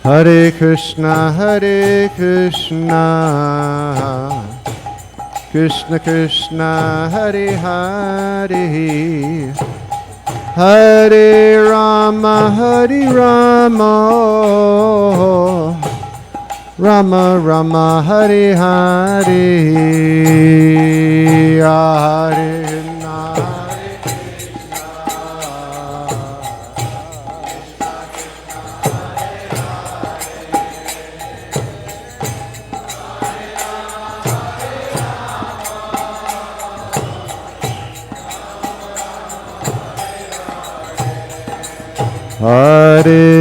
Hare Krishna, Krishna Krishna, Hare Hare, Hare Rama, Rama Rama, Hare Hare, Hare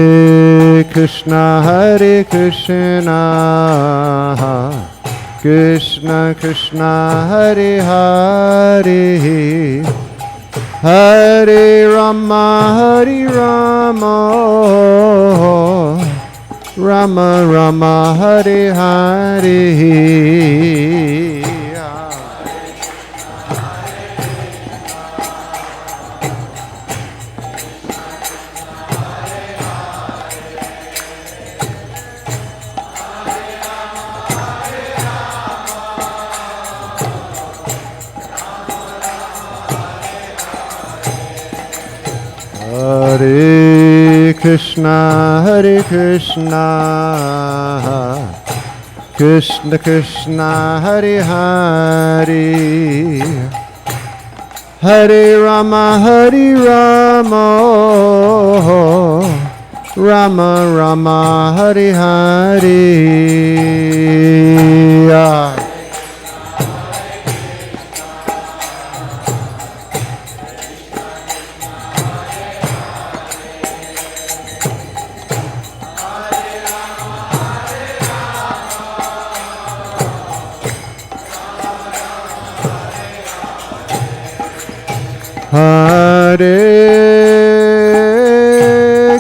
Hare Krishna, Krishna Krishna, Hare Hare, Hare Rama, Rama Rama, Hare Hare. Hare Krishna, Krishna Krishna, Hare Hare, Hare Rama, Rama Rama, Hare Hare. Hare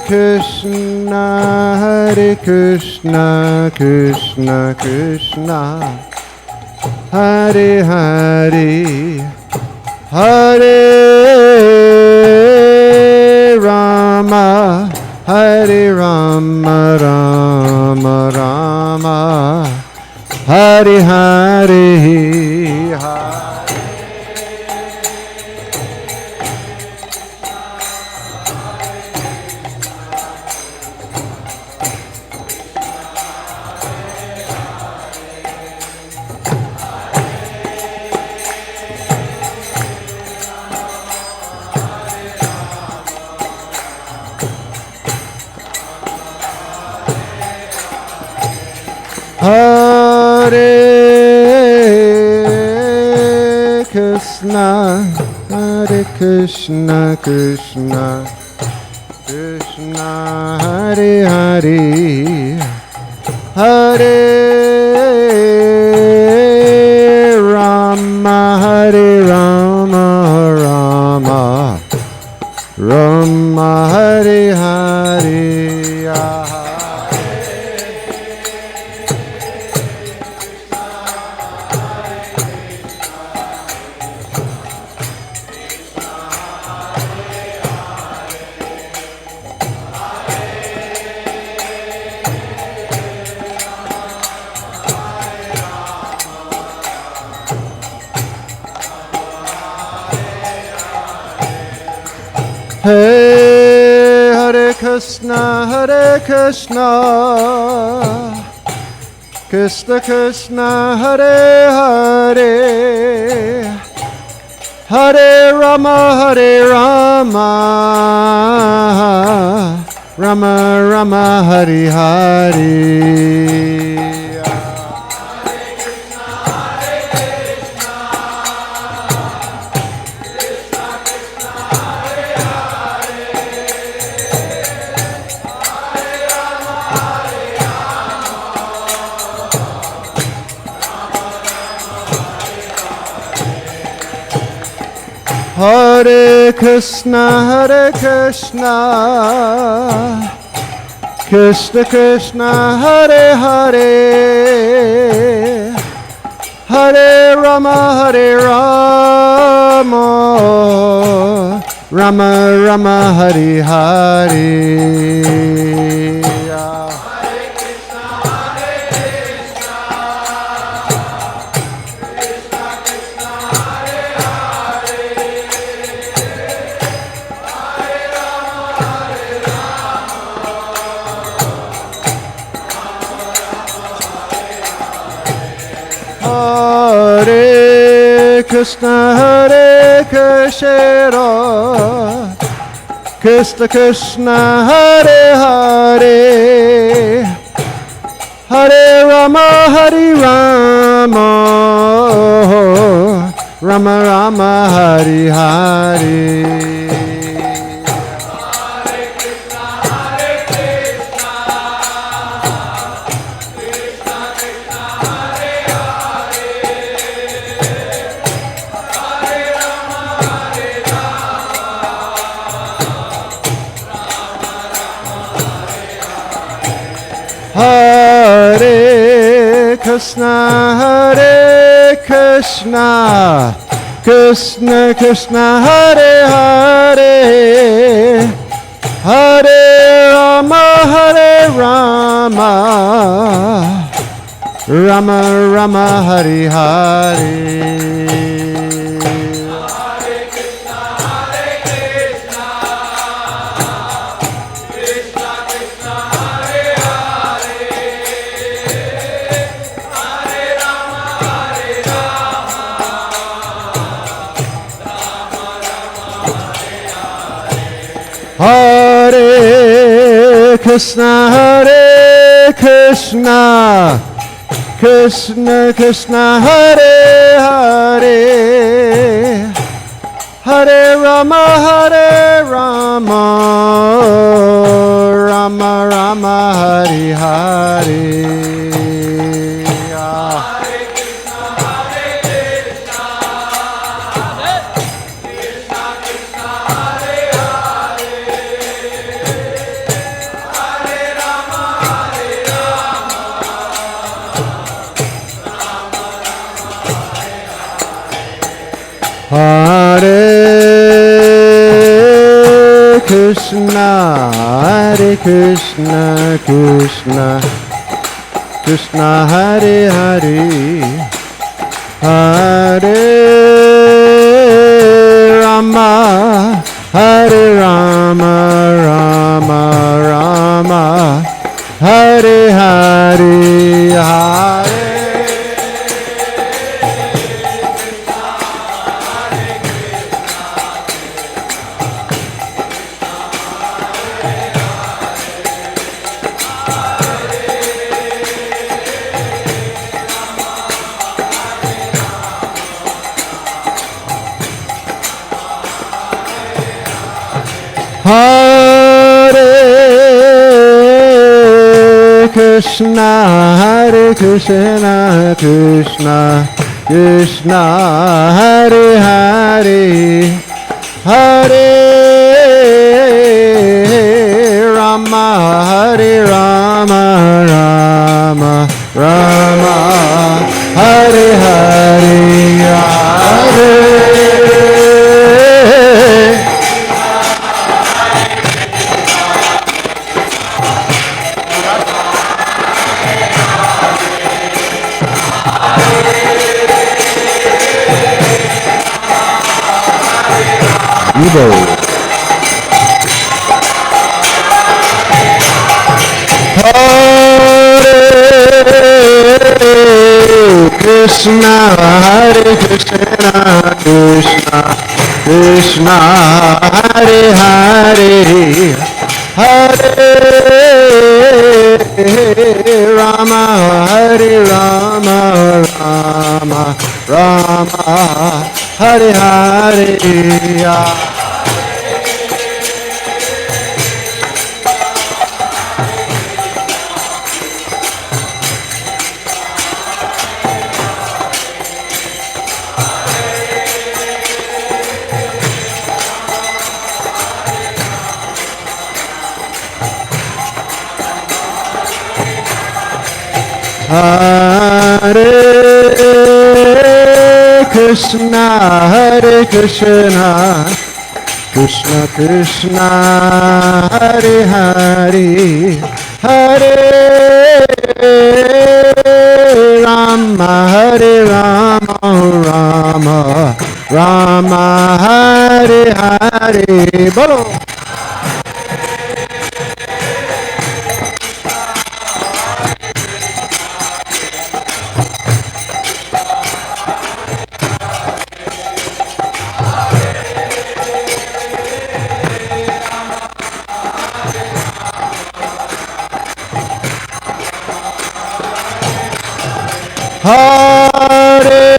Krishna, Krishna Krishna, Hare Hare, Hare Rama, Rama Rama, Hare Hare. Hare Krishna, Krishna Krishna, Hare Hare, Hare Rama, Rama Rama, Hare Hare. Hey, Hare Krishna, Krishna Krishna, Hare Hare, Hare Rama, Rama Rama, Hare Hare. Hare Krishna, Krishna Krishna, Hare Hare, Hare Rama, Rama Rama, Hare Hare. Krishna, Hare Krishna, Krishna Krishna, Hare Hare, Hare Rama, Hare Rama, Rama Rama, Hare Hare. Hare Krishna, Hare Krishna, Krishna Krishna, Hare Hare, Hare Rama, Hare Rama, Rama Rama, Hare Hare. Hare Krishna, Hare Krishna, Krishna Krishna, Hare Hare, Hare Rama, Hare Rama, Rama Rama, Hare Hare. Hare Krishna, Hare Krishna, Krishna Krishna, Hare Hare, Hare Rama, Hare Rama, Rama Rama, Hare Hare, Hare. Hare Krishna, Hare Krishna, Krishna Krishna, Hare Hare, Hare Rama, Hare Rama, Rama Rama, Hare Hare, Hare. Hare Krishna, Hare Krishna, Krishna Krishna, Hare Hare, Hare Rama, Hare Rama, Rama Rama, Hare Hare. Hare Krishna, Hare Krishna, Krishna Krishna, Hare Hare, Hare Rama, Hare Rama, Rama Rama, Hare Hare. Bolo. Hare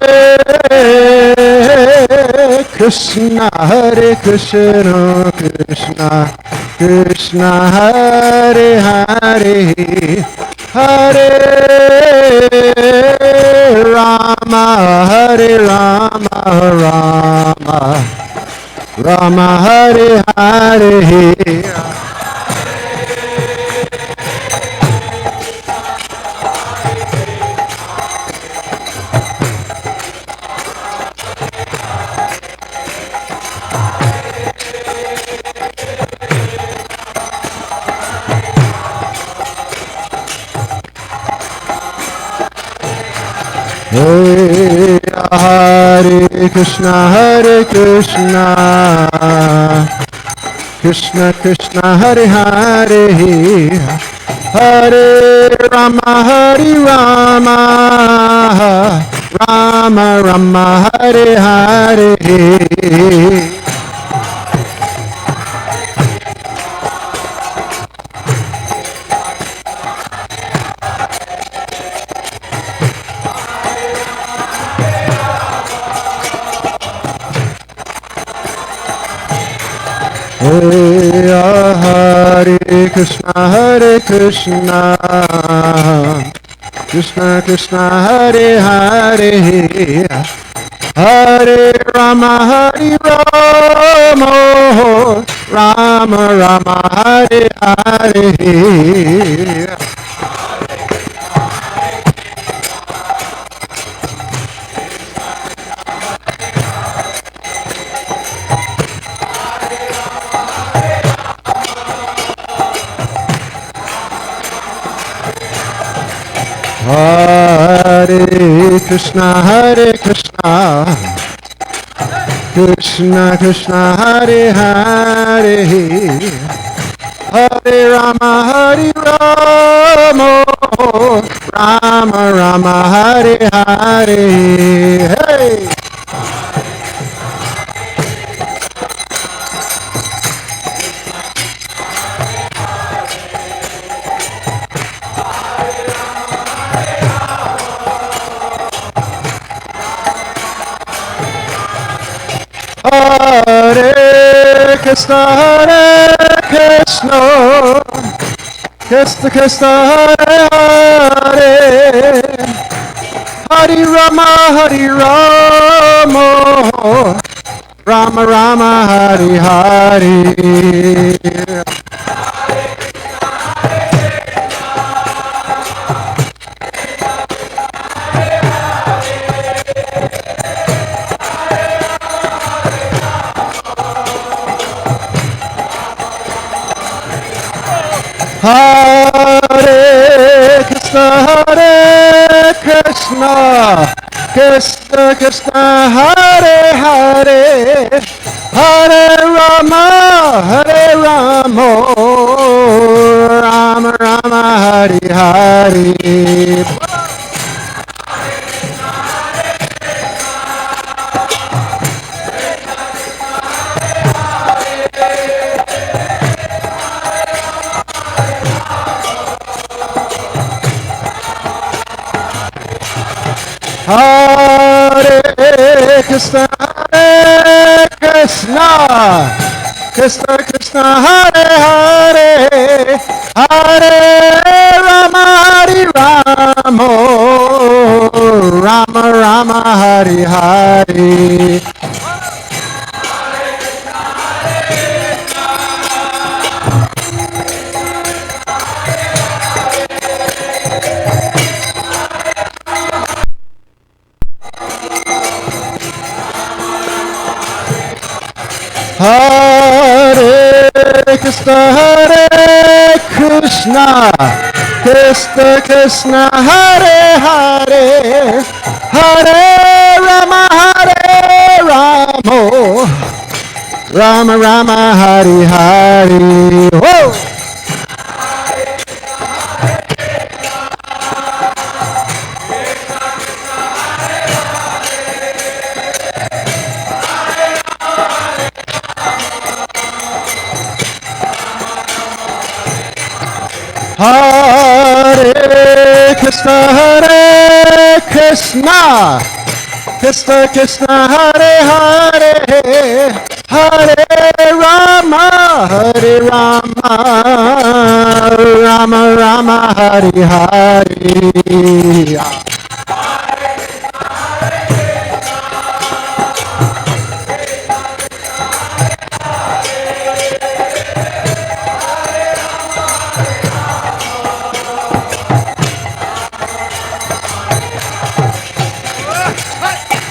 Krishna, Hare Krishna, Krishna Krishna, Hare Hare, Hare Rama, Hare Rama, Rama Rama, Hare Hare. Hare Krishna, Hare Krishna, Krishna Krishna, Hare Hare, Hare Rama, Hare Rama, Rama Rama, Hare Hare. Hare Krishna, Hare Krishna, Krishna Krishna, Hare Hare, Hare Rama, Hare Rama, Rama Rama, Hare Hare. Hare Krishna, Hare Krishna, Krishna Krishna, Hare Hare, Hare Rama, Hare Rama, Rama Rama, Hare Hare. Hey! Hare Krishna, Hare Krishna, Krishna Krishna, Hare Hare, Hare Rama, Hare Rama, Rama Rama, Hare Hare. Hare Krishna, Hare Krishna, Krishna Krishna, Hare Hare, Hare Rama, Hare Rama, Rama Rama, Hare Hare. Hare Krishna, Hare Krishna, Krishna Krishna, Hare Hare, Hare Rama, Hare Rama, Rama Rama, Hare Hare. Hare Krishna, Hare Krishna, Krishna Krishna, Hare Hare, Hare Rama, Hare Rama, Rama Rama, Hare Hare. Whoa! Hare Krishna, Hare Krishna, Krishna Krishna, Hare Hare, Hare Rama, Hare Rama, Rama Rama, Hare Hare.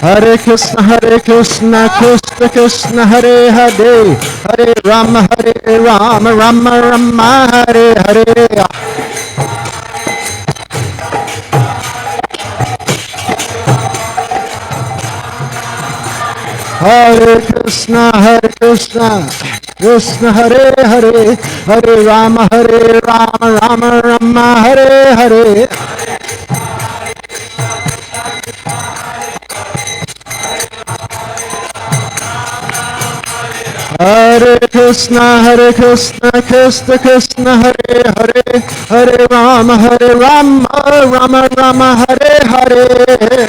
Hare Krishna, Krishna Krishna, Hare Hare, Hare Rama, Rama Rama, Hare Hare. Hare Krishna, Krishna Hare Hare, Hare Rama, Rama Rama, Hare Hare. Hare Krishna, Krishna Krishna, Hare Hare, Hare Rama, Rama Rama, Hare Hare.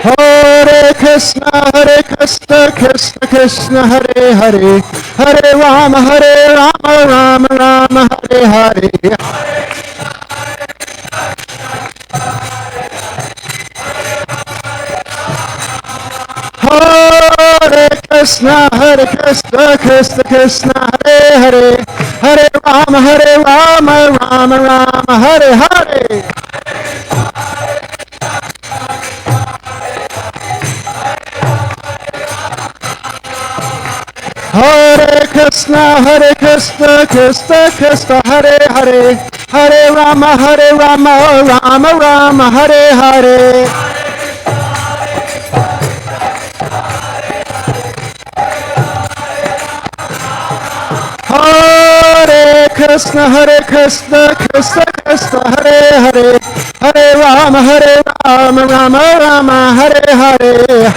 Hare Krishna, Krishna Krishna, Hare Hare, Hare Rama, Rama Rama, Hare Hare. Hare Krishna, Krishna Krishna, Hare Hare, Hare Rama, Rama Rama, Hare Hare. Hare Krishna, Krishna Krishna, Hare Hare, Hare Rama, Rama Rama, Hare Hare. Hare Krishna, Krishna Krishna, Hare Hare, Hare Rama, Rama Rama, Hare Hare.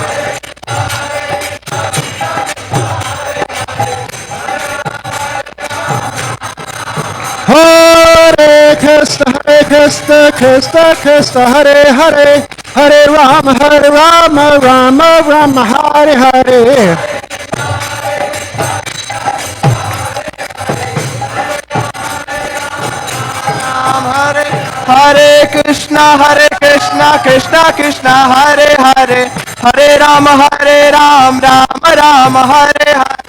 Hare Krishna, Krishna Hare Hare, Hare Rama, Rama Rama, Hare Hare. Hare Krishna, Krishna Krishna, Hare Hare, Hare Rama, Rama Rama, Hare Hare.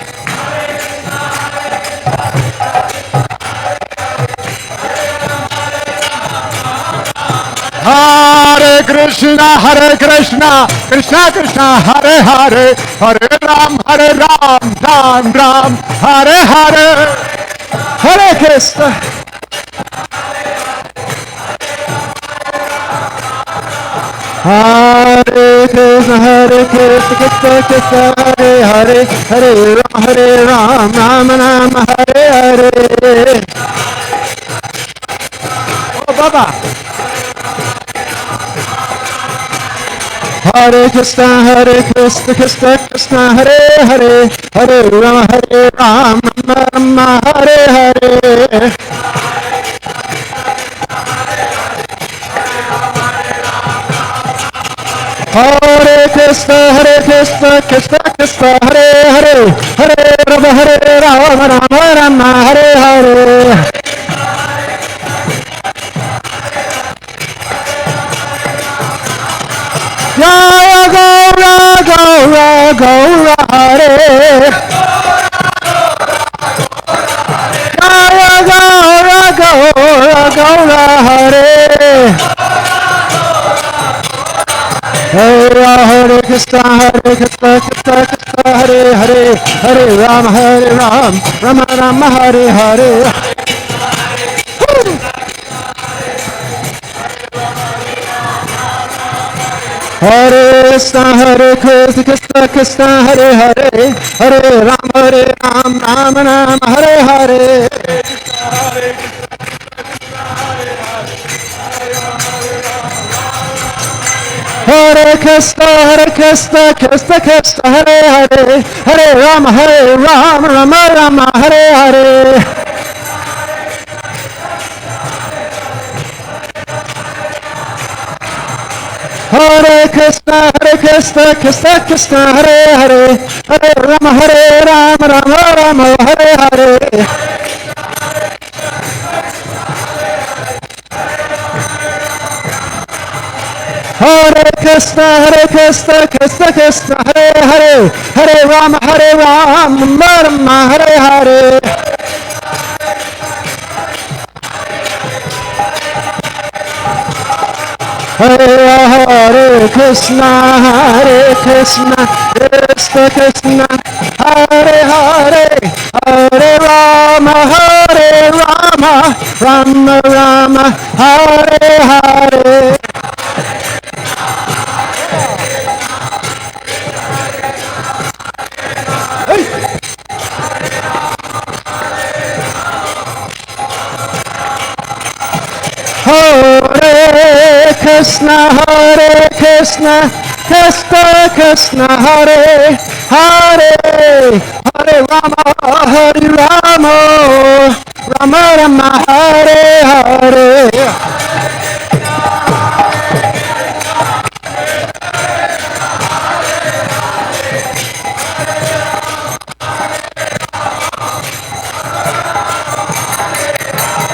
Hare Krishna, Krishna Krishna, Hare Hare, Hare Ram, Ram, Hare Hare. Hare Krishna. Hare Krishna, Krishna, Hare Hare, Hare Ram, Ram, Hare Hare. Oh, Baba. Hare Krishna, Krishna, Hare Hare, Hare Ram, Ram, Hare Hare. Hare Krishna, Krishna, Hare Hare, Hare Rama, Rama, Hare Hare. Jaya Gaura, Gaura, Hare. Jaya Gaura, Gaura, Hare. Hare Krishna, Krishna, Hare Hare, Hare Ram, Rama Rama, Hare Hare. Hare Krishna, Krishna, Hare Hare, Hare Ram, Rama, Hare Hare. Hare Krishna, Krishna, Hare Hare, Hare Rama, Rama, Hare Hare. Hare Krishna, Krishna Krishna, Hare Hare, Hare Rama, Rama Rama, Hare Hare. Hare Krishna, Krishna Krishna, Hare Hare, Hare Rama, Rama, Hare Hare. Hare Krishna, Krishna Krishna, Hare Hare, Hare Rama, Rama, Hare Hare. Hare Krishna, Krishna Krishna, Hare Hare, Hare Rama, Rama, Hare Hare.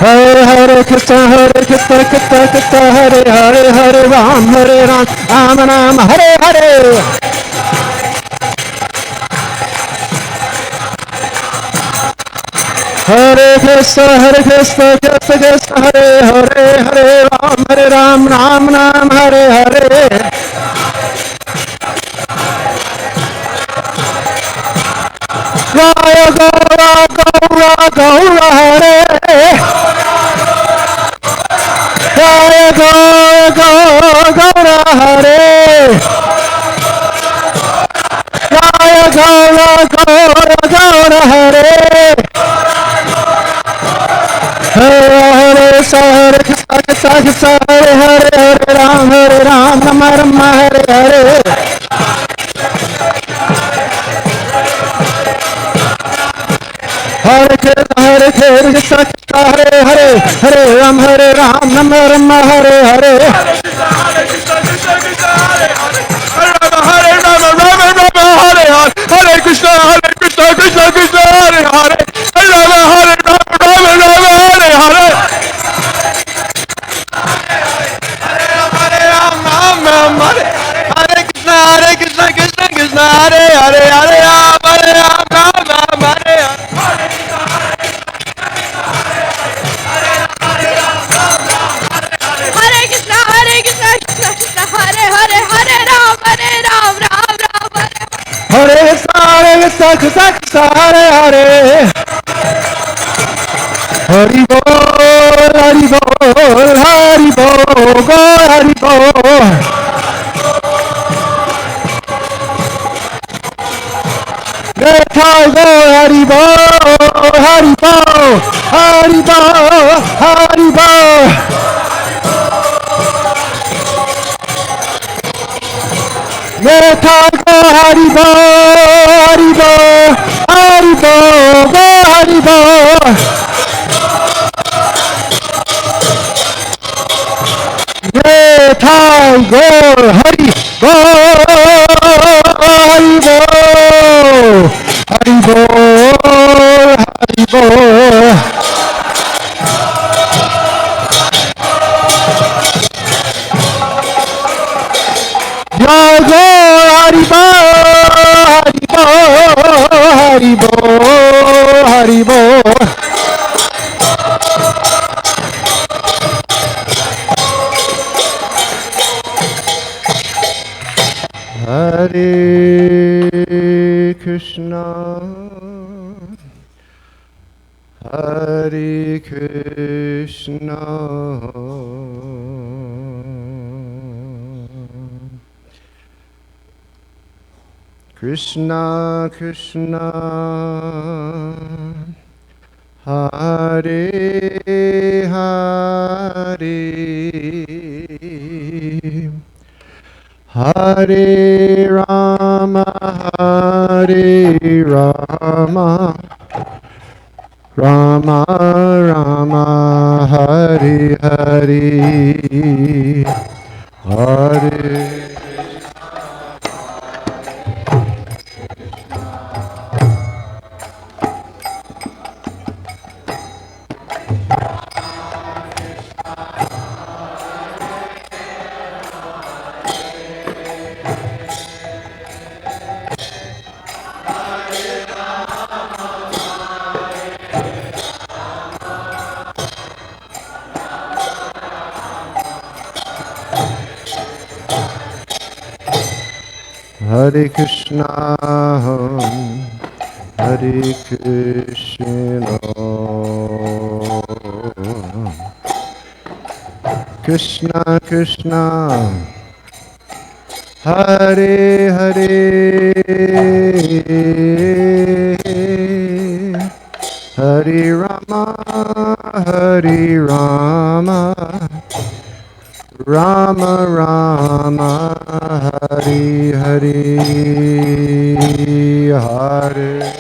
Hare Krishna, Krishna, Hare Ram, Ram, Hare Hare. Hare Krishna, Krishna, Hare Ram, Ram, Hare Hare. Jaya Gaura, Hare. Jaya Gaura, Hare. Jaya Gaura, Hare. Hare Krishna, Hare Ram, Rama, Hare Hare. Hare Krishna, Hare Ram, Rama, Hare Hare. Hare Krishna, Krishna, Hare Hare, Hare Rama, Hare Hare. Hare Krishna, Krishna, Hare Hare, Hare Rama, Rama, Hare Hare. Hare Krishna, Hare Hare. Hari Bol, Hari Bol, Hari Bol, Go Hari Bol. Go Hari Bol, Hari Bol, Hari Bol, Hari Bol. Go Hari Bol, Hari Bol, Go Hari Bol. Go Hari Bol, Hari Bol, Hari Bol, Hari Bol. Jai Go Hari Bol, Hari Bol, Hari Bol. Hare Krishna, Hare Krishna, Krishna Krishna, Hare Hare, Hare Rama, Hare Rama, Rama Rama, Hare Hare, Hare Hare Krishna, Hare Krishna, Krishna Krishna, Hare Hare, Hare Rama, Hare Rama, Rama Rama, Hare Hare, Hare.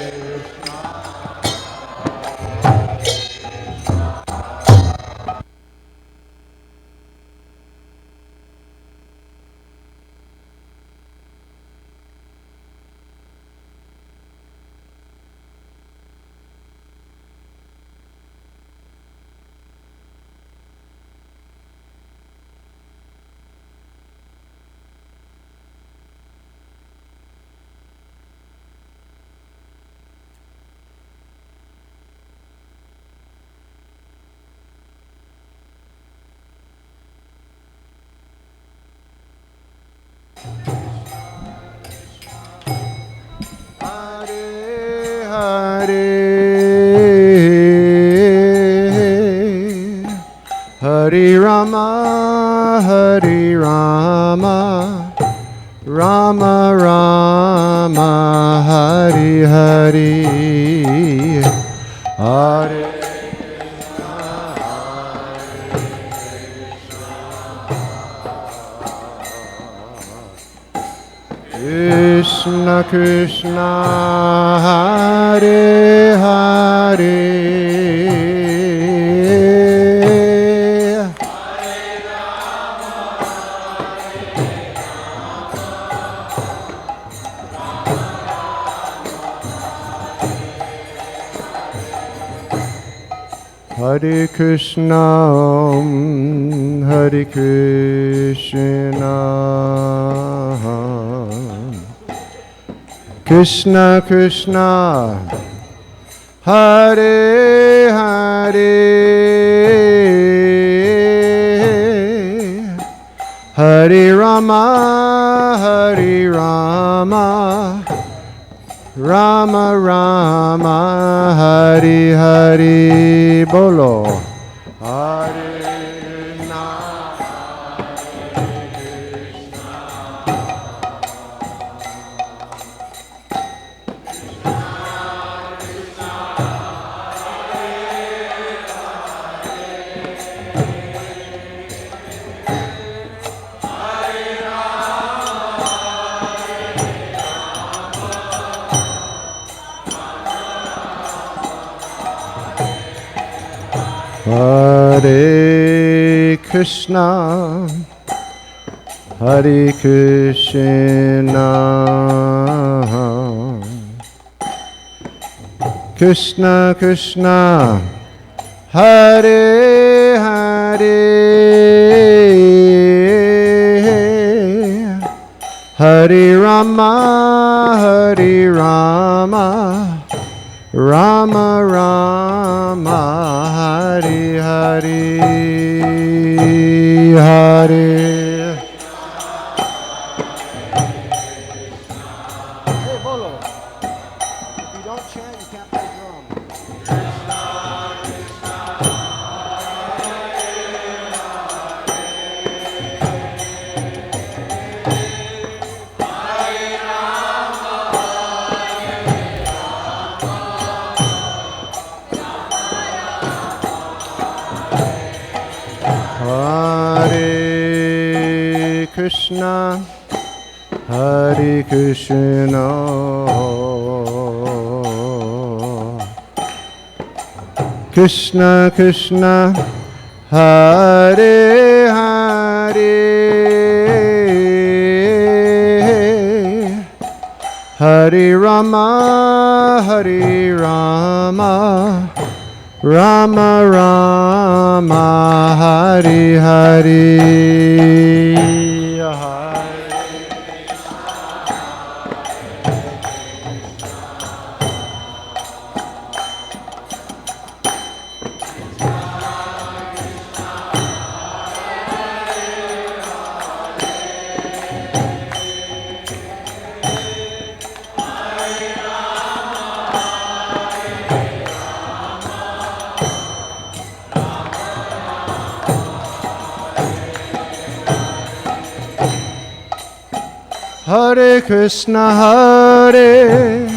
Hare Rama, Hare Rama, Rama Rama, Hare Hare, Hare Krishna Krishna, Hare Hare. Hare Krishna, Hare Krishna, Krishna Krishna, Hare Hare, Hare Rama, Hare Rama, Rama Rama, Hare Hare, Bolo, Hare Hare Krishna, Hare Krishna, Krishna Krishna, Hare Hare, Hare Rama, Hare Rama, Rama Rama, Hare Hare, Hare. Hey, Bolo, if you don't chant, you can't play drum. Hare Krishna, Hare Krishna, Krishna Krishna, Hare Hare, Hare Rama, Hare Rama, Rama Rama, Hare Hare. Hare Krishna, Hare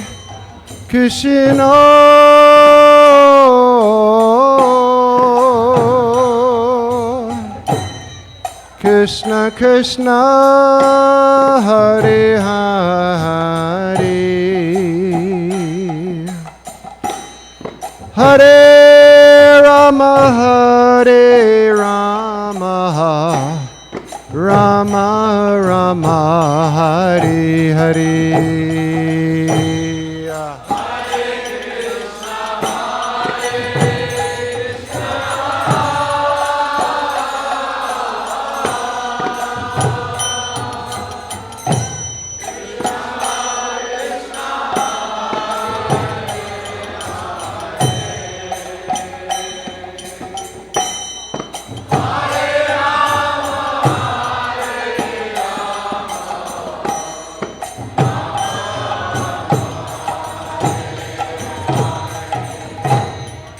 Krishna, Krishna Krishna, Hare Hare, Hare Rama, Hare Rama, Rama Rama, Hare Hare.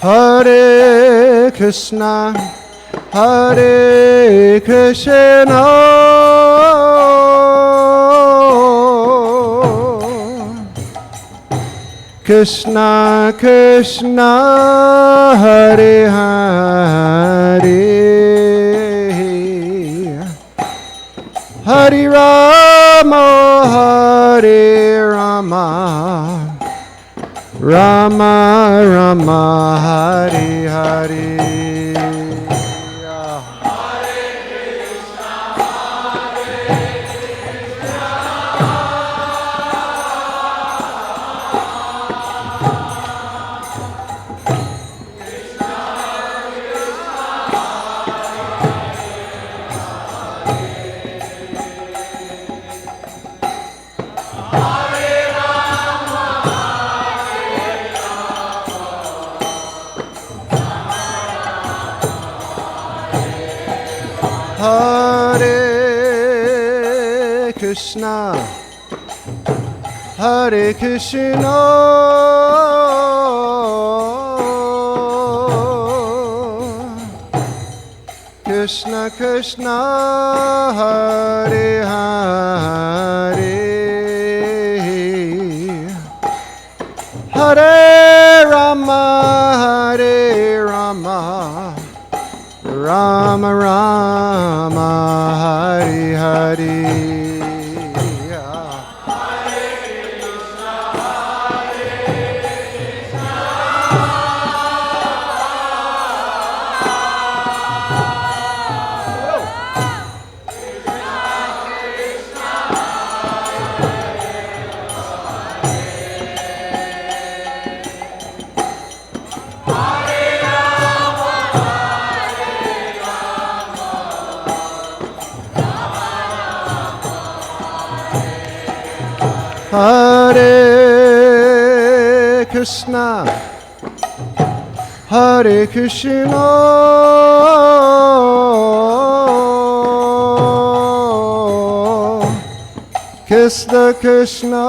Hare Krishna, Hare Krishna, Krishna Krishna, Hare Hare, Hare Rama, Hare Rama, Rama Rama, Hare Hare. Hare Krishna, Hare Krishna, Krishna Krishna, Hare Hare, Hare Rama, Hare Rama, Rama Rama, Hare Hare. Hare Krishna, Hare Krishna, Krishna Krishna,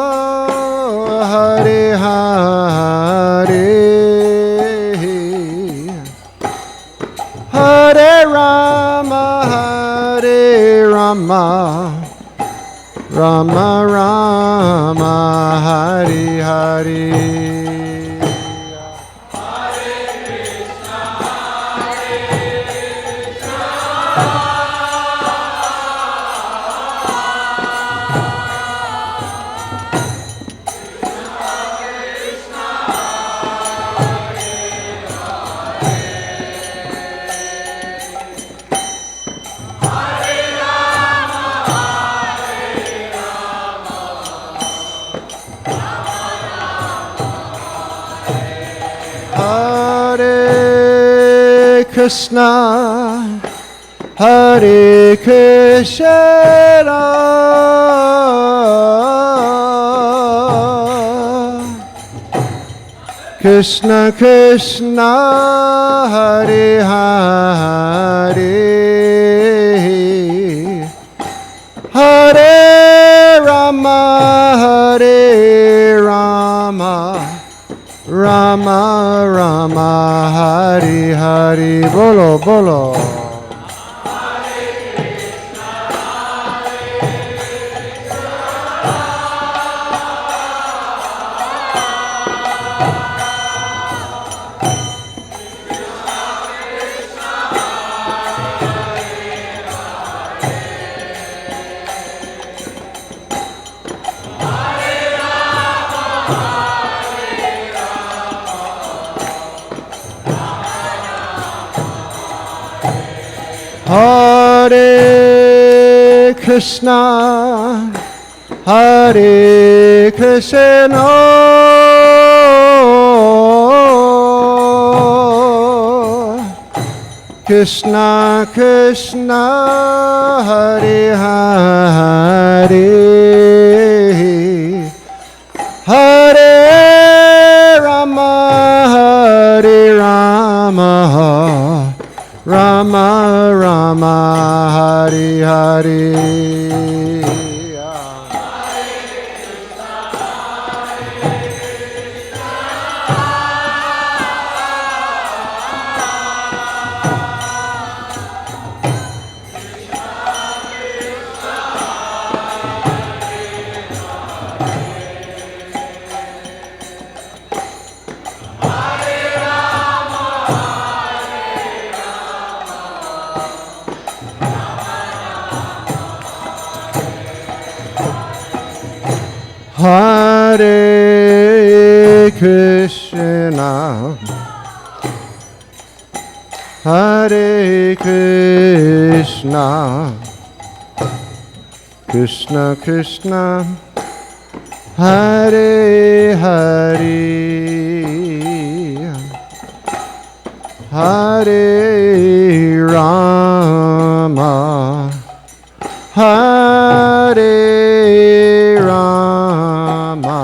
Hare Hare, Hare Rama, Hare Rama, Rama Rama, Hare Hare. Krishna, Hare Krishna, Krishna Krishna, Hare Hare, Hare Rama, Hare Rama, Rama Rama, Hare Hare. Bolo, bolo. Hare Krishna, Hare Krishna, Krishna Krishna, Hare Hare, Hare Rama, Hare Rama, Rama Rama, Hare Hare. Hare Krishna, Hare Krishna, Krishna Krishna, Hare Hare, Hare Rama, Hare Rama,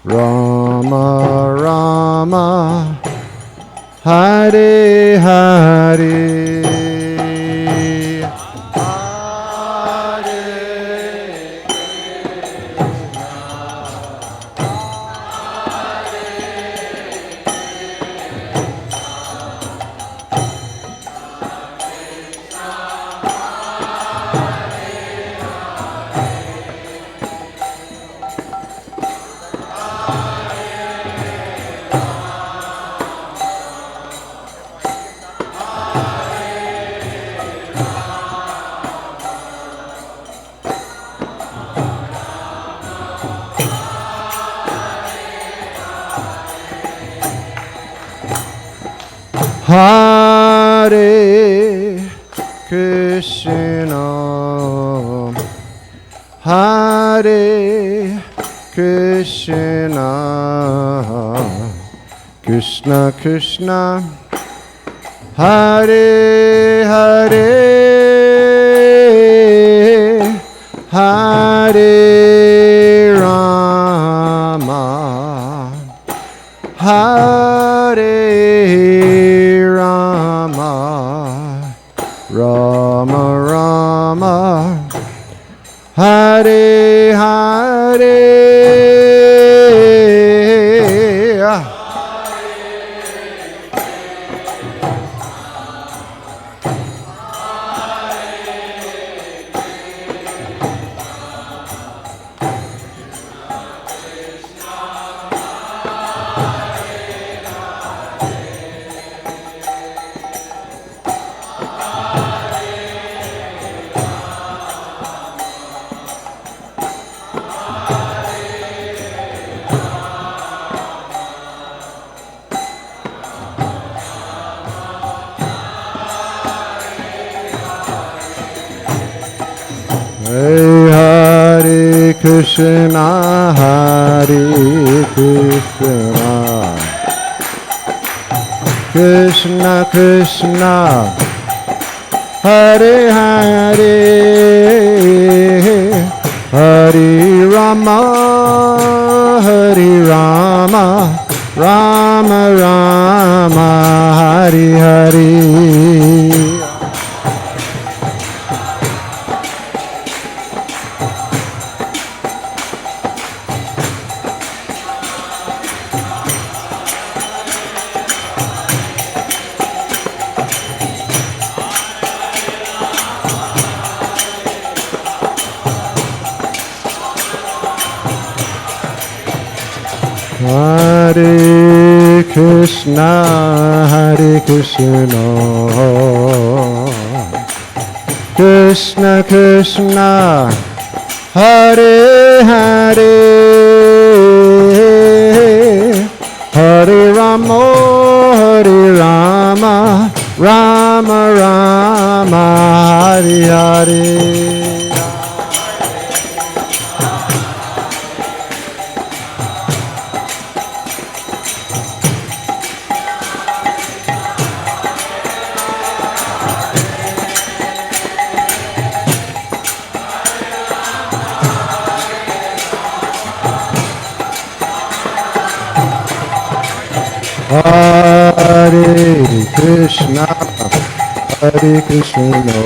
Rama Rama, Hare Hare. Hare Krishna, Hare Krishna, Krishna Krishna, Hare Hare, Hare Rama, Hare Rama, Rama Rama, Hare Hare. Hare Krishna, Hare Krishna, Krishna Krishna, Hare Hare, Hare Rama, Hare Rama, Rama Rama, Hare Hare. Hare Krishna, Hare Krishna, Krishna Krishna, Hare Hare, Hare Rama, Hare Rama, Rama Rama, Hare Hare. Hare Krishna, Hare Krishna,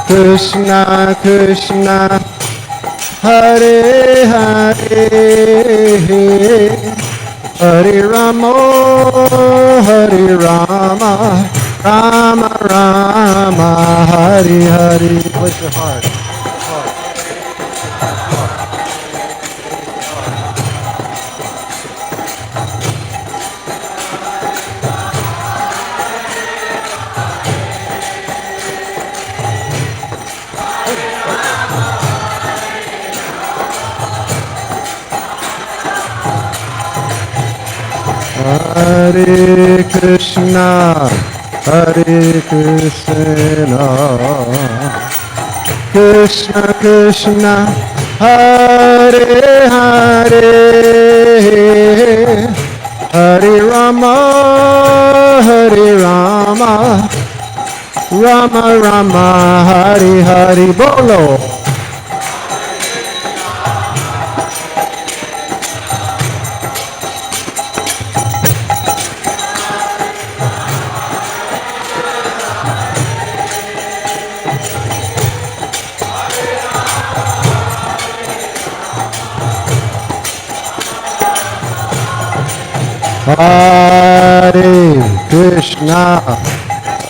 Krishna Krishna, Hare Hare, Hare Rama, Hare Rama, Rama Rama, Hare Hare. Bless your heart. Hare Krishna, Hare Krishna, Krishna Krishna, Hare Hare, Hare Rama, Hare Rama, Rama Rama, Hare Hare. Bolo. Hare Krishna,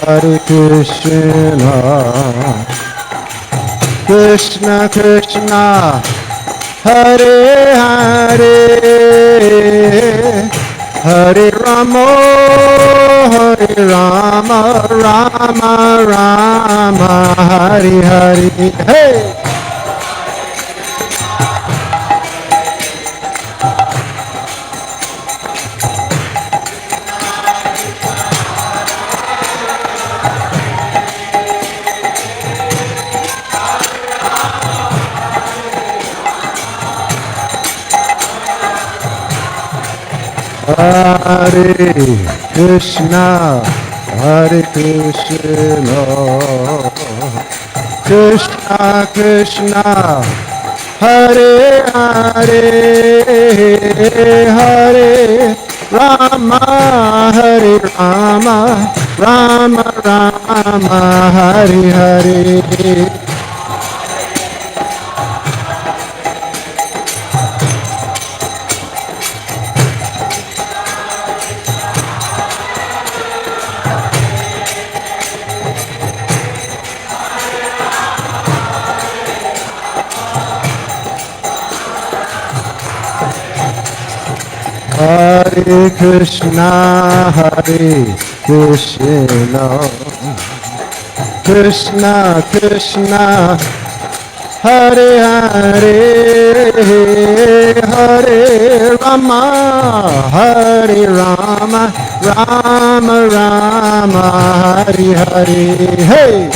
Hare Krishna, Krishna Krishna, Hare Hare, Hare Rama, Hare Rama, Rama Rama, Hare Hare. Hey! Hare Krishna, Hare Krishna, Krishna Krishna, Hare Hare, Hare Rama, Hare Rama, Rama Rama, Hare Hare. Hare Krishna, Hare Krishna, Krishna Krishna, Hare Hare, Hare Rama, Hare Rama, Rama Rama, Hare Hare. Hey!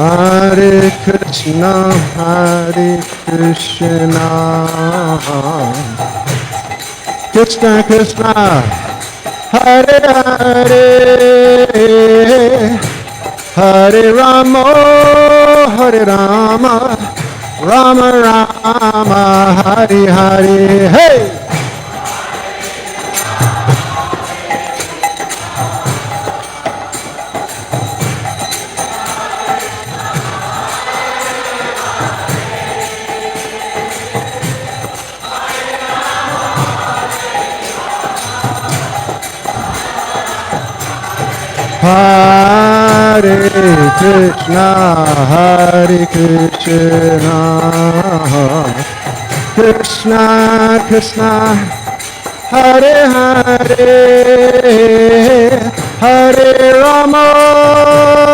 Hare Krishna, Hare Krishna, Krishna Krishna, Hare Hare, Hare Rama, Hare Rama, Rama Rama, Hare Hare, hey! Hare Krishna, Hare Krishna, Krishna Krishna, Hare Hare, Hare Rama,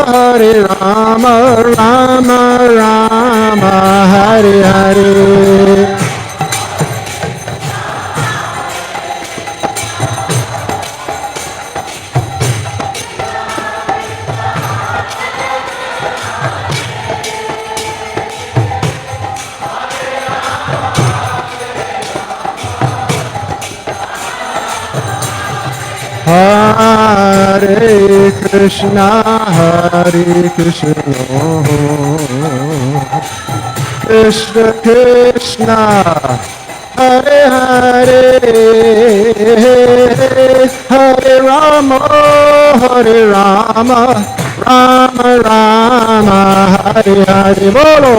Hare Rama, Rama Rama, Hare Hare. Hare Krishna, Hare Krishna, Krishna Krishna, Hare Hare, Hare Rama, Hare Rama, Rama Rama, Hare Hare, bolo.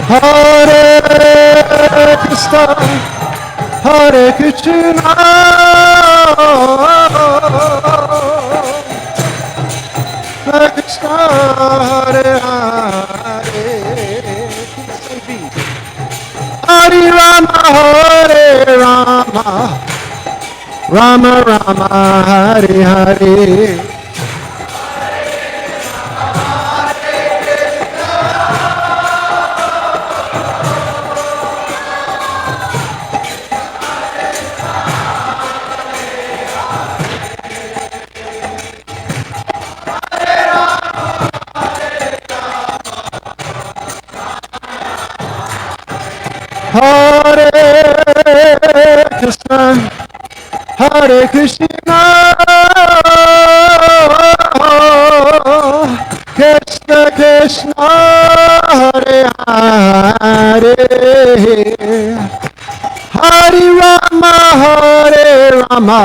Hare Krishna, Hare Krishna, Hare Krishna, Hare Hare, Hare Rama, Hare Rama, Rama Rama, Hare Hare. Hare Krishna, Hare Krishna, Krishna Krishna, Hare Hare, Hare Rama, Hare Rama,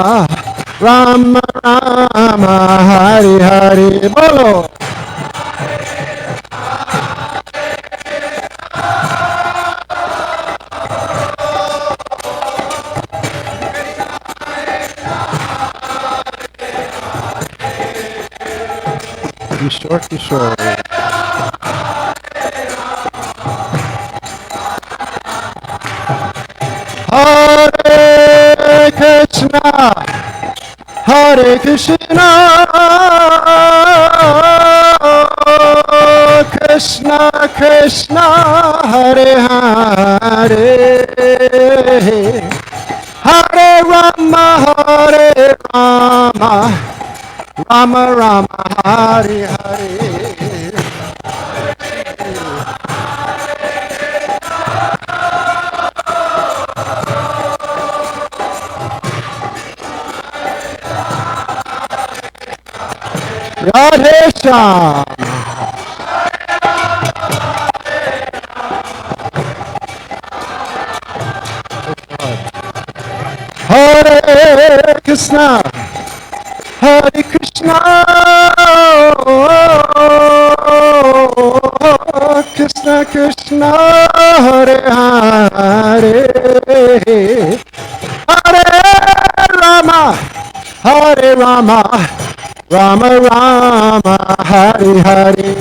Rama Rama, Hare Hare, bolo. Kishore, Kishore. Hare Krishna, Hare Krishna, Krishna Krishna, Hare Hare, Hare Rama, Hare Rama, Rama Rama, Hare Hare. Radhe Shyam. Hare Krishna, Hare Krishna, Krishna Krishna, Hare Hare, Hare Rama, Hare Rama, Rama Rama, Hare Hare.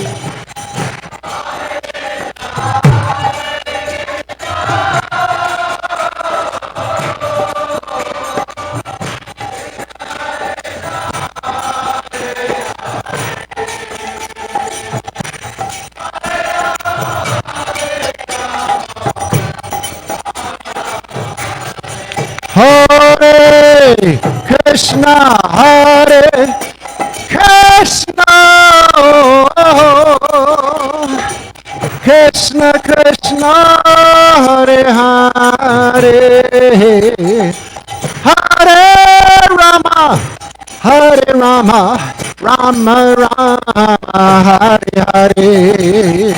Hare Krishna, Hare Krishna, Krishna Krishna, Hare Hare, Hare Rama, Hare Rama, Rama Rama, Hare Hare.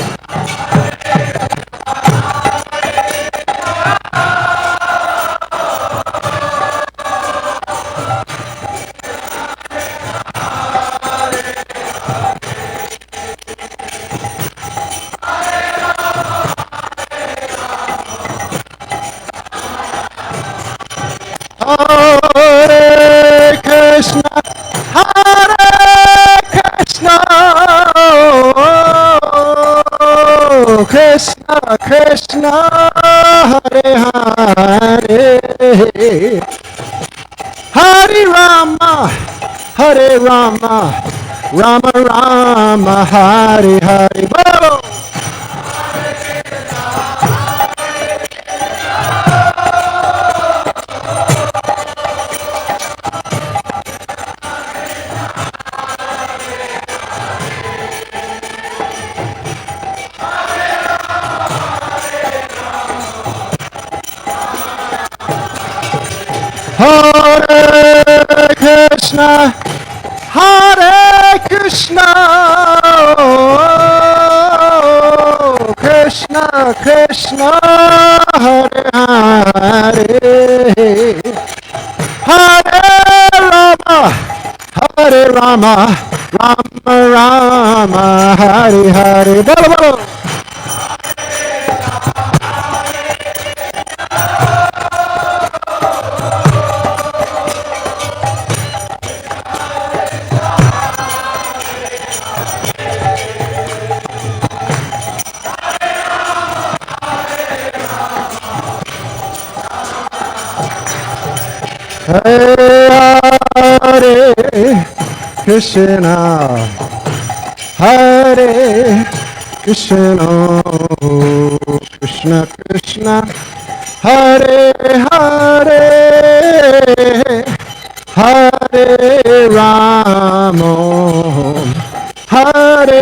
Hare Krishna, Hare Krishna, Krishna Krishna, Hare Hare, Hare Rama, Hare Rama, Rama Rama, Hare Hare. Bolo! Hare Krishna, Hare Krishna, Krishna Krishna, Hare Hare, Hare Rama, Hare Rama, Rama Rama, Hare Hare. Bolo, bolo. Hare Krishna, Hare Krishna, Krishna Krishna, Hare Hare, Hare Rama, Hare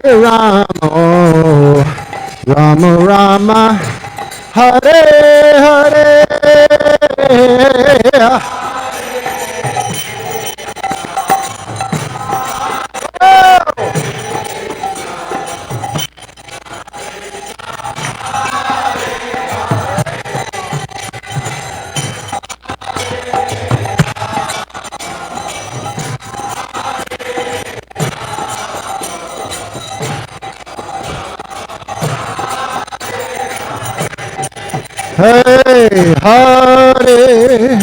Rama, Rama Rama, Hare Hare. Hey, Hare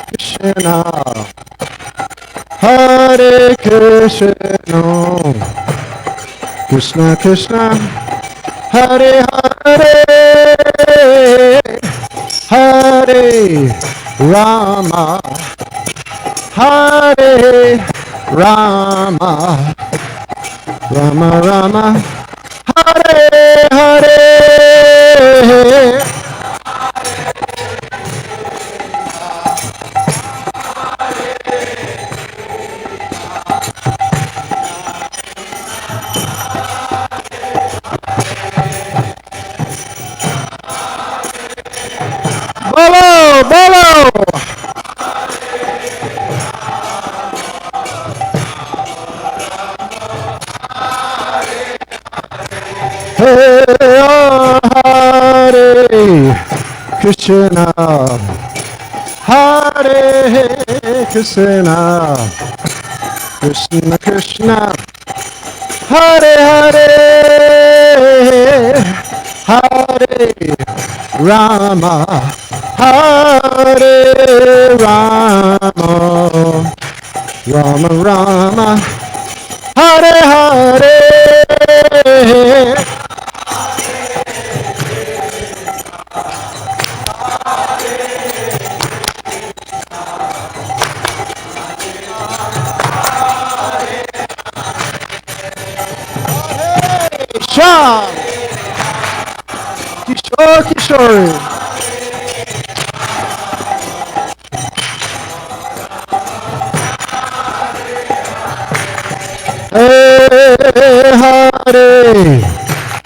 Krishna, Hare Krishna, Krishna Krishna, Hare Hare, Hare Rama, Hare Rama, Rama Rama, Hare Hare. Bolo, bolo. Hare Krishna, Hare Krishna, Krishna Krishna, Hare Hare, Hare Rama, Hare Rama, Rama Rama, Hare Hare. Sham, Kishore Kishore. Hare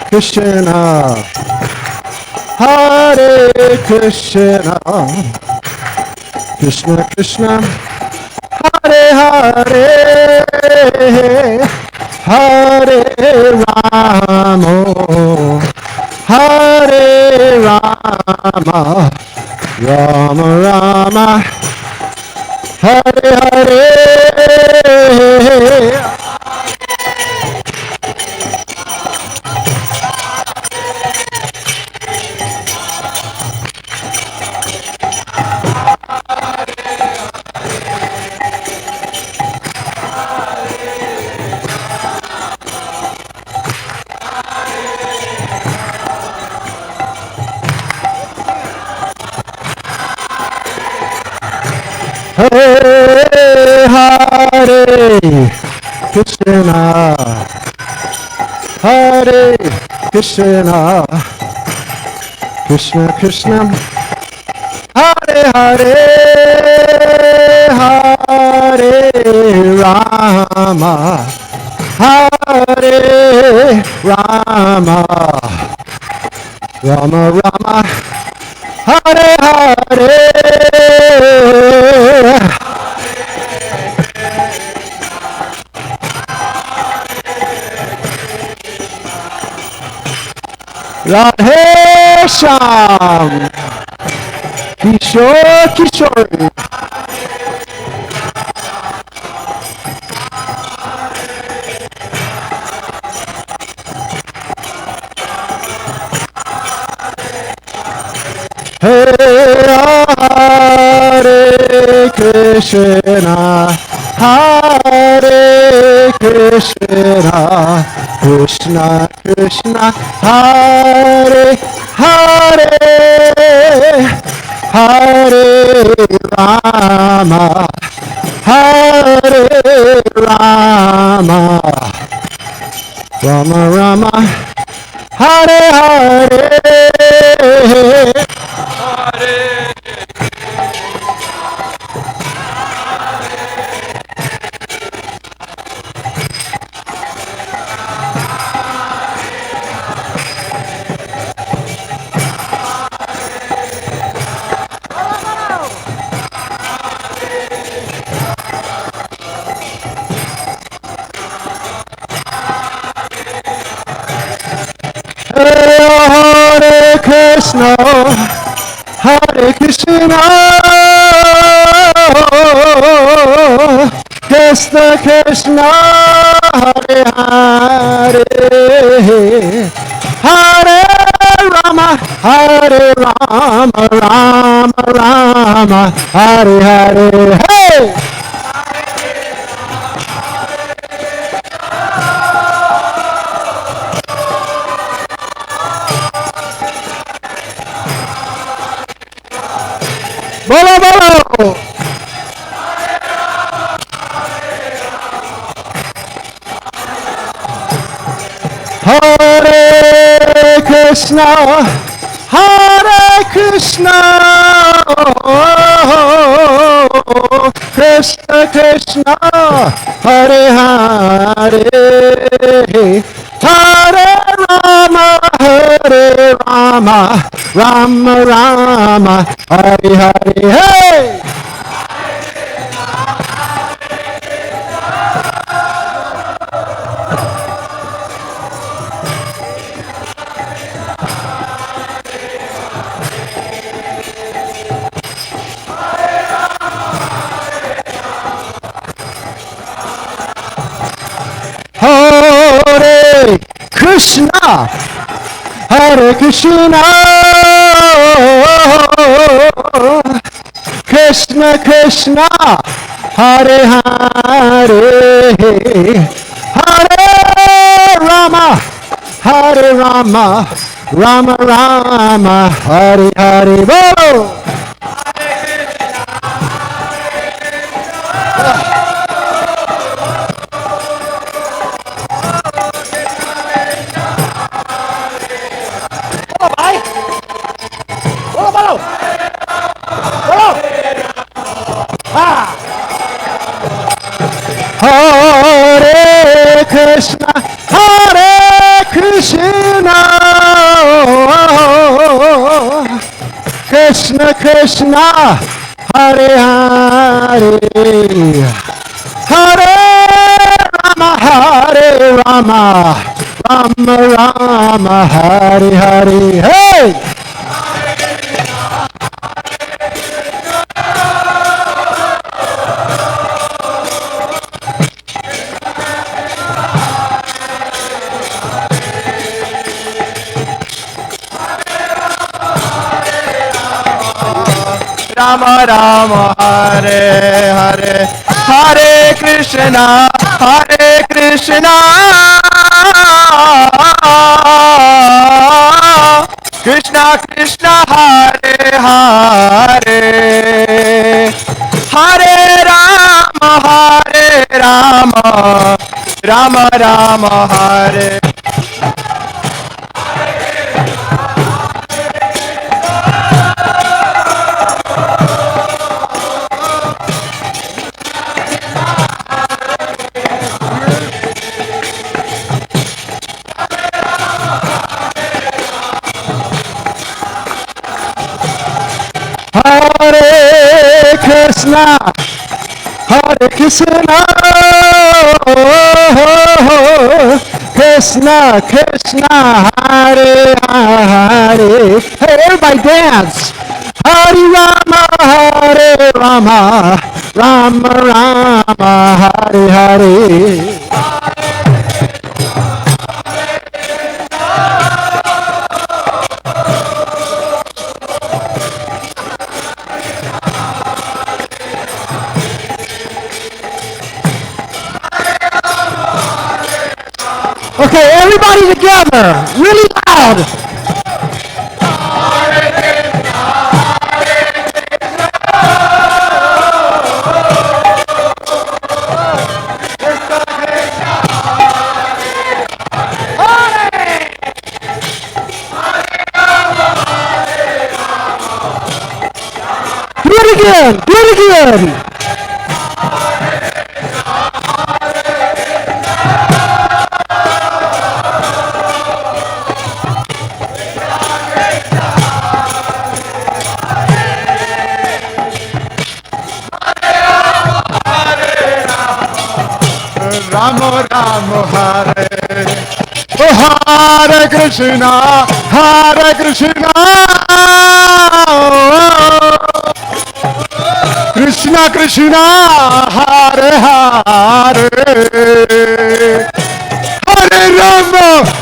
Krishna, Hare Krishna, Krishna Krishna, Hare Hare, Hare Rama, Hare Rama, Rama Rama, Hare Hare. Hare Hare Krishna, Hare Krishna, Krishna Krishna, Hare Hare, Hare Rama, Hare Rama, Rama Rama, Hare Hare. Radhe Shyam, Kishore Kishore. Hare Krishna, Hare Krishna, Krishna Krishna, Hare Hare, Hare Rama, Hare Rama, Rama Rama, Hare Hare. Hare Krishna, Hare Krishna, Krishna Krishna, Hare Hare, Hare Rama, Hare Rama, Rama Rama, Hare Hare. Hey! Bolo bolo. Hare Krishna, Hare Krishna, Krishna Krishna, Hare Hare, Hare Rama, Hare Rama, Rama Rama, Hare Hare. Hey! Hare Krishna, Hare Krishna, Krishna Krishna, Hare Hare, Hare Rama, Hare Rama, Rama Rama, Hare Hare. Bolo! Hare Krishna, Hare Krishna, Krishna Krishna, Hare Hare, Hare Rama, Rama Rama, Hare Hare. Hey! Rama Rama Hare Hare Hare Krishna Krishna Krishna Hare Hare Hare Rama Rama Rama Hare. Hare Krishna, Hare Krishna, Krishna Krishna, Hare Hare. Hey, everybody dance. Hare Rama, Rama Rama, Hare Hare. Okay, everybody together, really loud. Do it again, do it again. Rama Rama Hare Oh Hare Krishna Krishna Krishna Hare Hare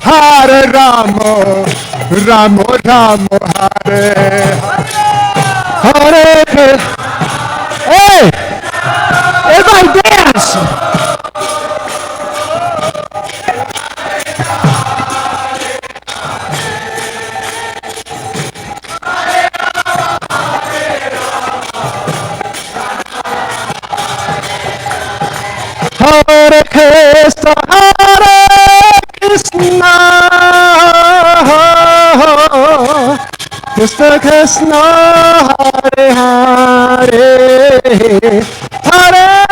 Hare Rama Rama Hare Hare Krishna. Hey, everybody dance. Hare Krishna, Krishna Krishna, Hare Hare, Hare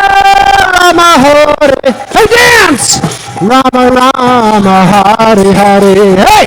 Rama, Hare. Hey, dance! Rama Rama, Hare Hare. Hey!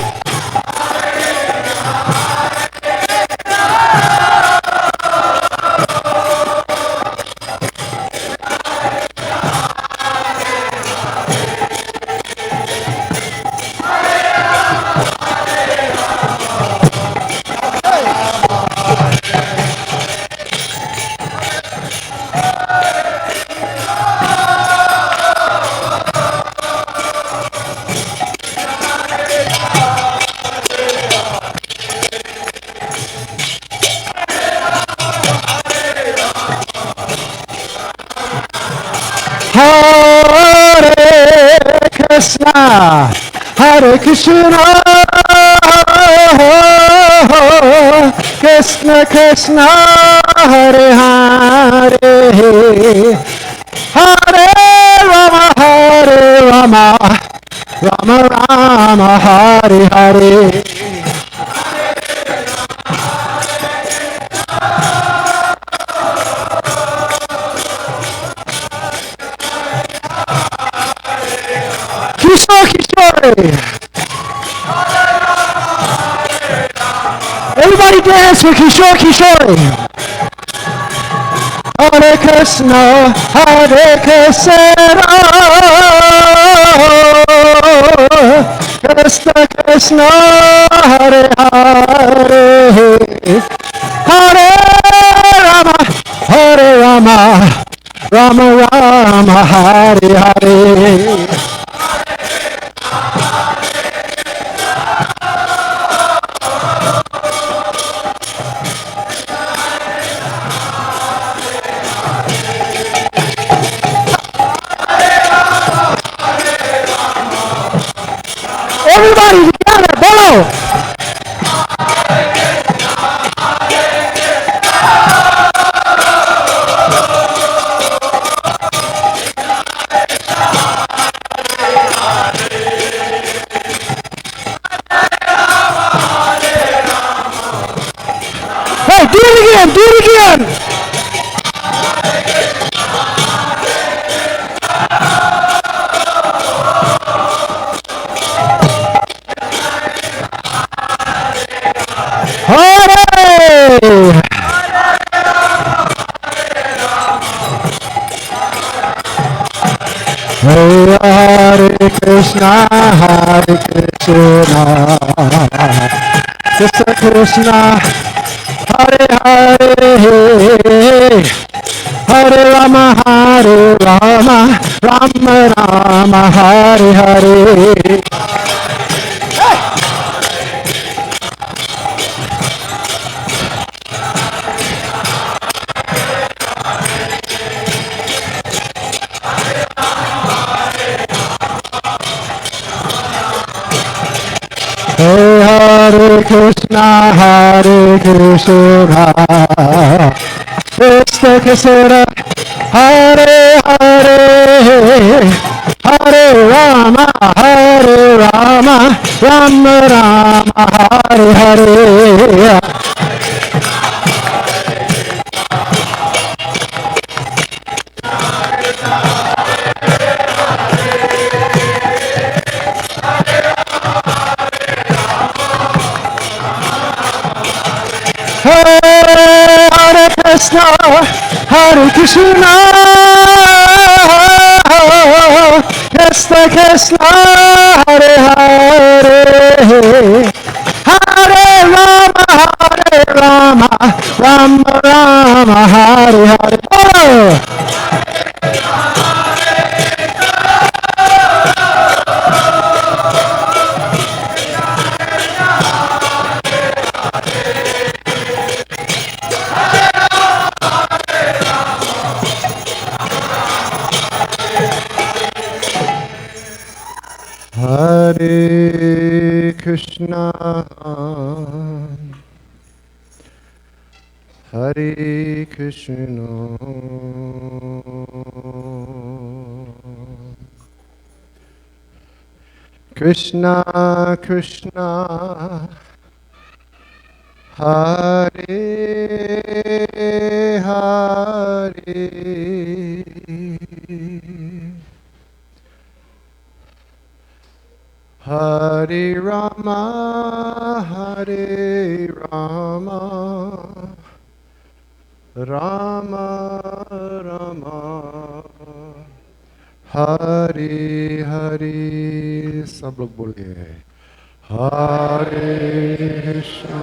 Hare Krishna, Hare Krishna, Krishna Krishna, Hare Hare, Hare Rama, Rama Rama, Hare Hare. Everybody dance with Kishore Kishore. Hare Krishna, Hare Krishna, Krishna Krishna, Hare Hare, Hare Rama, Hare Rama, Rama Rama, Hare Hare. Everybody together, bolo! Hey, do it again, do it again! Hare! Hare Krishna, Hare Krishna, Krishna Krishna, Hare Hare, Hare Rama, Hare Rama, Rama Rama, Hare Hare. Hare Krishna, Hare Krishna, Krishna Krishna, Hare Hare, Hare Rama, Rama Rama, Hare Hare. Hare Krishna, Hare Krishna, Krishna Krishna, Hare Hare, Hare Rama, Rama Rama, Hare Hare. Oh! Hare Krishna, Hare Krishna, Krishna Krishna, Hare Hare, Hare Rama, Hare Rama, Rama Rama, Hare Hare. सब लोग बोलिए Hare Krishna,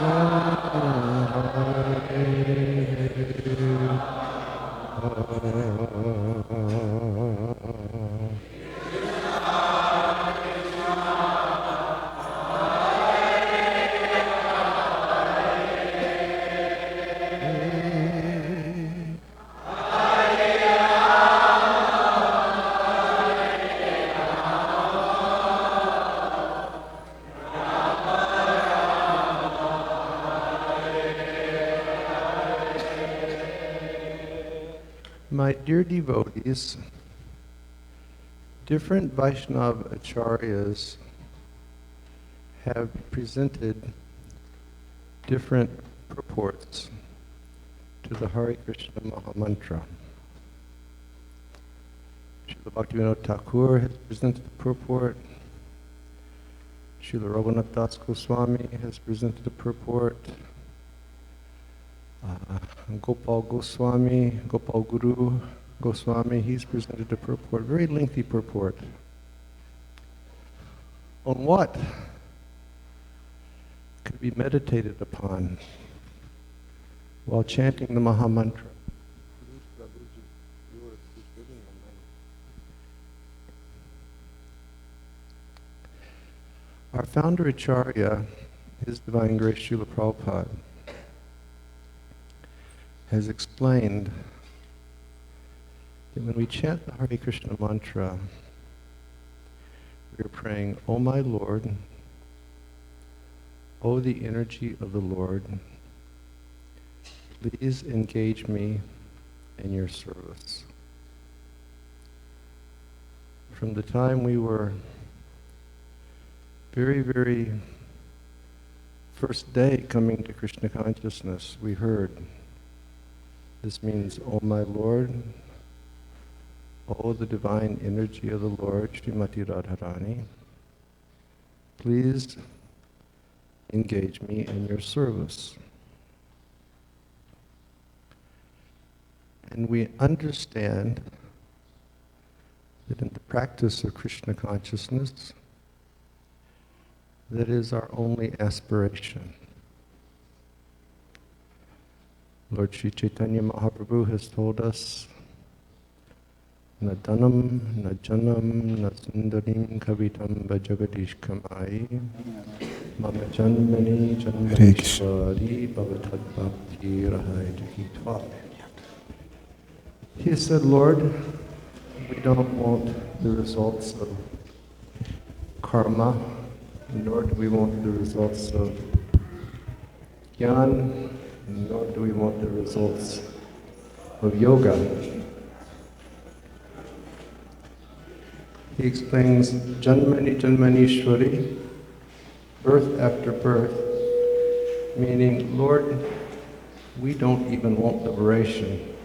My dear devotees, different Vaishnava acharyas have presented different purports to the Hare Krishna Mahamantra. Srila Bhaktivinoda Thakur has presented the purport. Srila Raghunath Das Goswami has presented a purport. Gopal Goswami, Gopal Guru Goswami, he's presented a purport, very lengthy purport. On what could be meditated upon while chanting the Maha Mantra? Our founder Acharya, His Divine Grace Srila Prabhupada, has explained that when we chant the Hare Krishna mantra, we are praying, O my Lord, O the energy of the Lord, please engage me in your service. From the time we were very first day coming to Krishna consciousness, we heard, this means, O my Lord, O the divine energy of the Lord, Srimati Radharani, please engage me in your service. And we understand that in the practice of Krishna consciousness, that is our only aspiration. Lord Sri Chaitanya Mahaprabhu has told us, Na dhanam, na janam, na sundarim kavitam bhajagadish kamai, mama janmani janmanishwari bhavatad bhakti rahai jahitva. He said, Lord, we don't want the results of karma, nor do we want the results of jnana, nor do we want the results of yoga. He explains Janmani Janmanishwari, birth after birth, meaning, Lord, we don't even want liberation.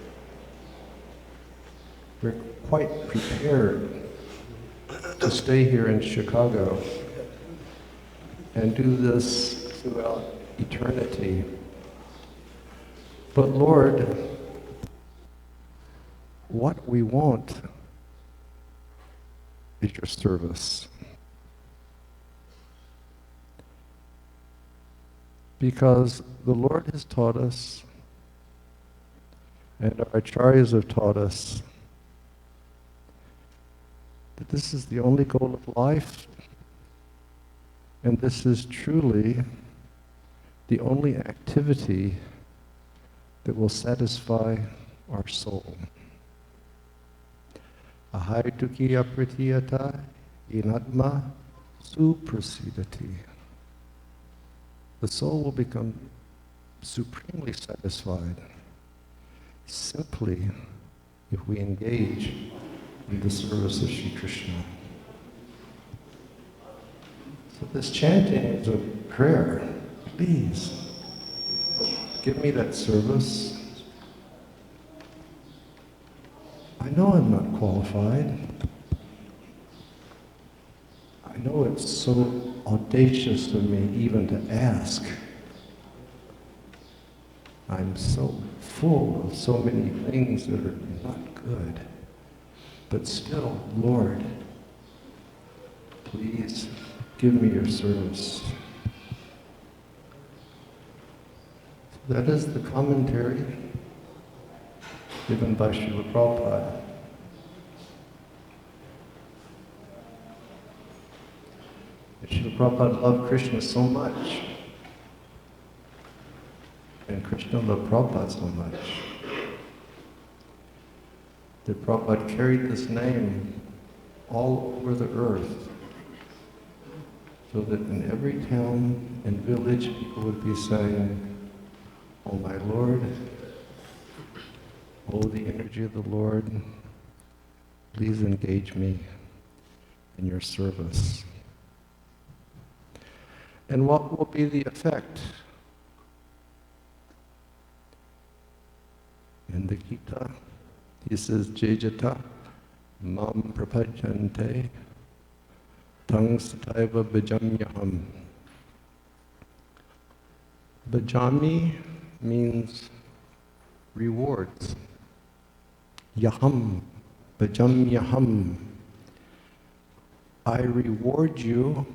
We're quite prepared to stay here in Chicago and do this throughout eternity. But Lord, what we want is your service. Because the Lord has taught us, and our acharyas have taught us, that this is the only goal of life, and this is truly the only activity that will satisfy our soul. Ahayatuki apritiyata inatma suprasidati. The soul will become supremely satisfied simply if we engage in the service of Sri Krishna. So this chanting is a prayer. Please, give me that service. I know I'm not qualified. I know it's so audacious of me even to ask. I'm so full of so many things that are not good. But still, Lord, please give me your service. So that is the commentary given by Srila Prabhupada. And Srila Prabhupada loved Krishna so much, and Krishna loved Prabhupada so much, that Prabhupada carried this name all over the earth, so that in every town and village people would be saying, "Oh my Lord, oh the energy of the Lord, please engage me in your service." And what will be the effect? In the Gita, he says, Jejata mam prapajante Tang Sataiva Bhajamyaham. Bhajami means rewards. Yaham, Bhajamyaham. I reward you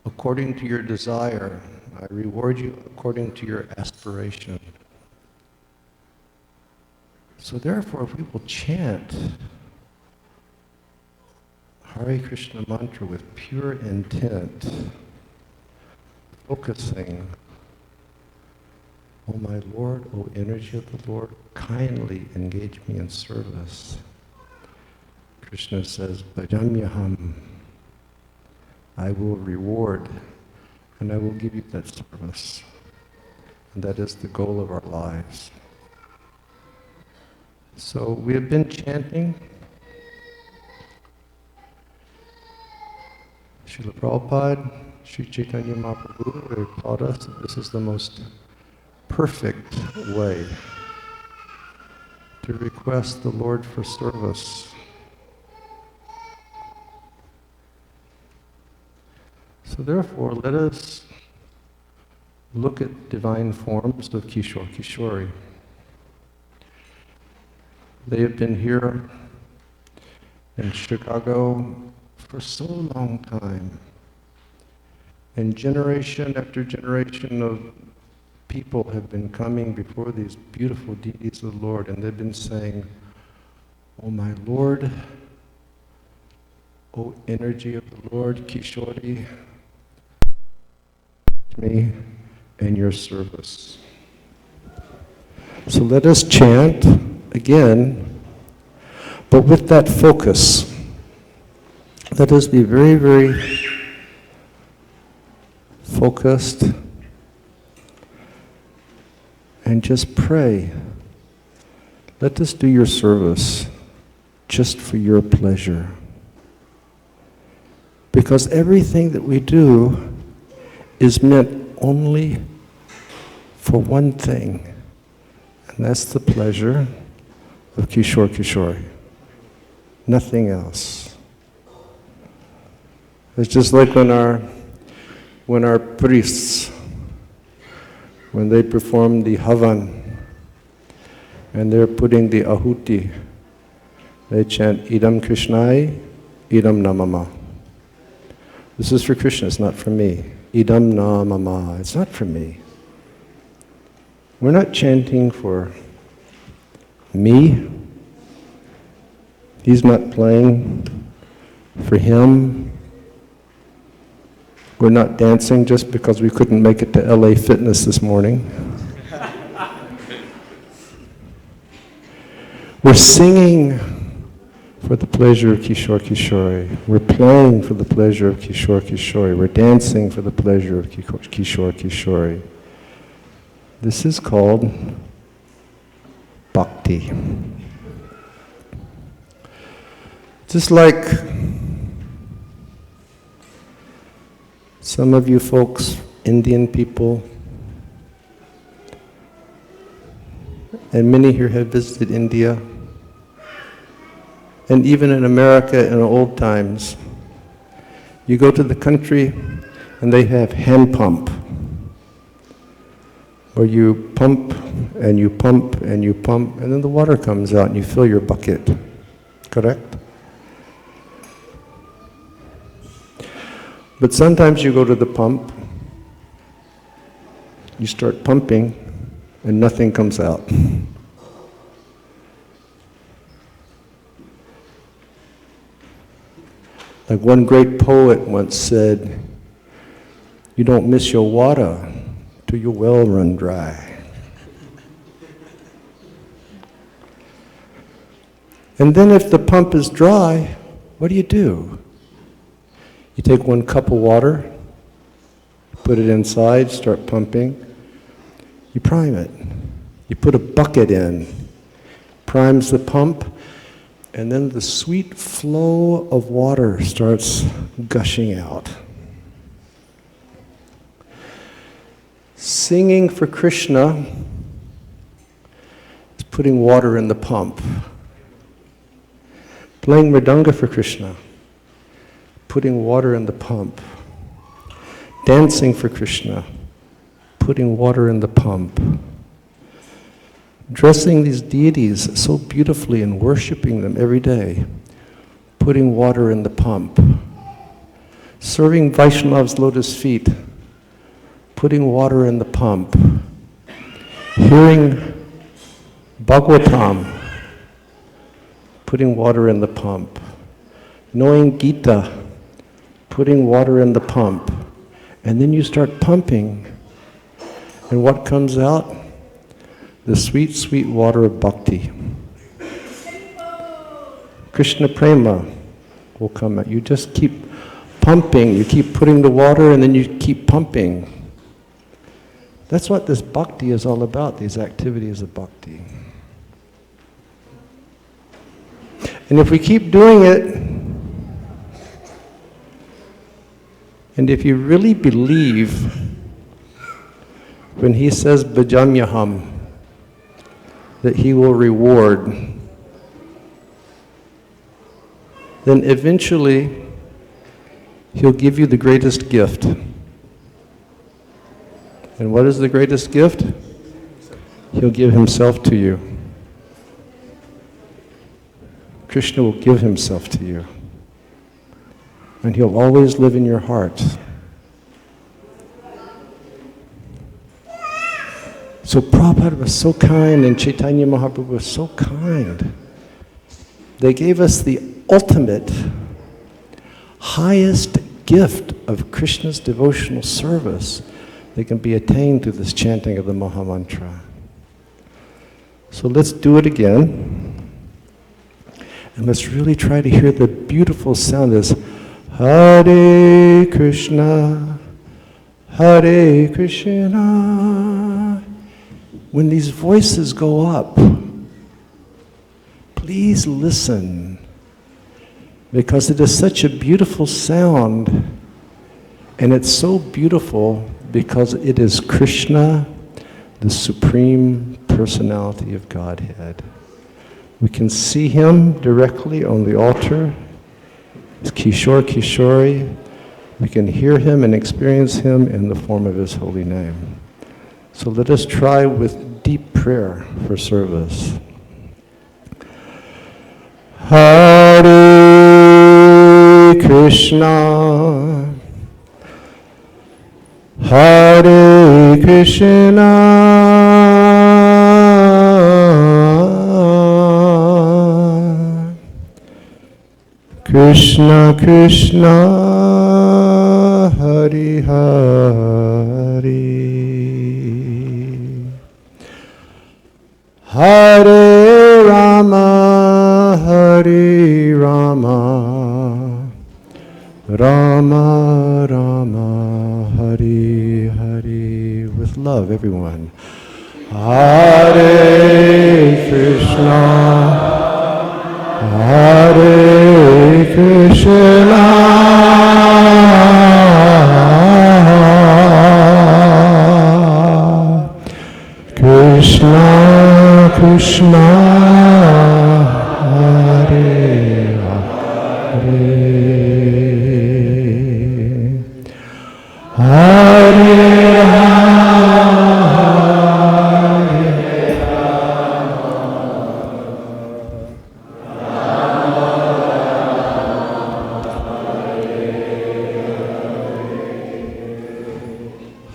according to your desire. I reward you according to your aspiration. So therefore, if we will chant Hare Krishna mantra with pure intent, focusing, O my Lord, O energy of the Lord, kindly engage me in service. Krishna says, Bhajamyaham, I will reward and I will give you that service. And that is the goal of our lives. So we have been chanting. Srila Prabhupada, Sri Chaitanya Mahaprabhu have taught us that this is the most perfect way to request the Lord for service. So therefore, let us look at divine forms of Kishore Kishori. They have been here in Chicago for so long time. And generation after generation of people have been coming before these beautiful deities of the Lord, and they've been saying, "O my Lord, O energy of the Lord, Kishori, me in your service." So let us chant again, but with that focus. Let us be very, very focused and just pray. Let us do your service just for your pleasure. Because everything that we do is meant only for one thing, and that's the pleasure of Kishore Kishori. Nothing else. It's just like when our priests, when they perform the Havan, and they're putting the Ahuti, they chant Idam Krishnai, Idam Namama. This is for Krishna, it's not for me. Idam Namama, it's not for me. We're not chanting for me. He's not playing for him. We're not dancing just because we couldn't make it to LA Fitness this morning. We're singing for the pleasure of Kishore Kishori. We're playing for the pleasure of Kishore Kishori. We're dancing for the pleasure of Kishore Kishori. This is called bhakti. Just like some of you folks, Indian people, and many here have visited India, and even in America in old times, you go to the country and they have hand pump, where you pump and you pump and you pump, and then the water comes out and you fill your bucket, correct? But sometimes you go to the pump, you start pumping, and nothing comes out. Like one great poet once said, "You don't miss your water till your well run dry." And then if the pump is dry, what do? You take 1 cup of water, put it inside, start pumping. You prime it. You put a bucket in, primes the pump, and then the sweet flow of water starts gushing out. Singing for Krishna is putting water in the pump. Playing mridanga for Krishna putting water in the pump. Dancing for Krishna, putting water in the pump. Dressing these deities so beautifully and worshiping them every day, putting water in the pump. Serving Vaishnav's lotus feet, putting water in the pump. Hearing Bhagavatam, putting water in the pump. Knowing Gita, putting water in the pump. And then you start pumping, and what comes out? The sweet, sweet water of bhakti. Krishna prema will come out. You just keep pumping, you keep putting the water, and then you keep pumping. That's what this bhakti is all about, these activities of bhakti. And if we keep doing it, and if you really believe when he says bhajamyaham, that he will reward, then eventually he'll give you the greatest gift. And what is the greatest gift? He'll give himself to you. Krishna will give himself to you. And he'll always live in your heart. So Prabhupada was so kind, and Chaitanya Mahaprabhu was so kind. They gave us the ultimate, highest gift of Krishna's devotional service that can be attained through this chanting of the Mahamantra. So let's do it again. And let's really try to hear the beautiful sound as Hare Krishna, Hare Krishna. When these voices go up, please listen, because it is such a beautiful sound, and it's so beautiful because it is Krishna, the Supreme Personality of Godhead. We can see him directly on the altar. It's Kishore Kishori. We can hear him and experience him in the form of his holy name. So let us try with deep prayer for service. Hare Krishna, Hare Krishna, Krishna Krishna, Hare Hare. Hare Rama, Hare Rama, Rama Rama, Hare Hare. With love, everyone. Hare Krishna, Hare Krishna, Krishna Krishna, Hare Hare, Hare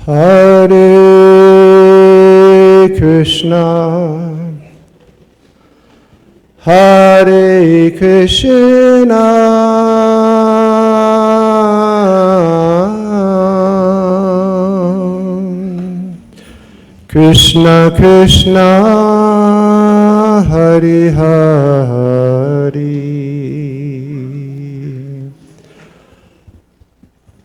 Hare Krishna, Hare Krishna, Krishna Krishna, Hare Hare,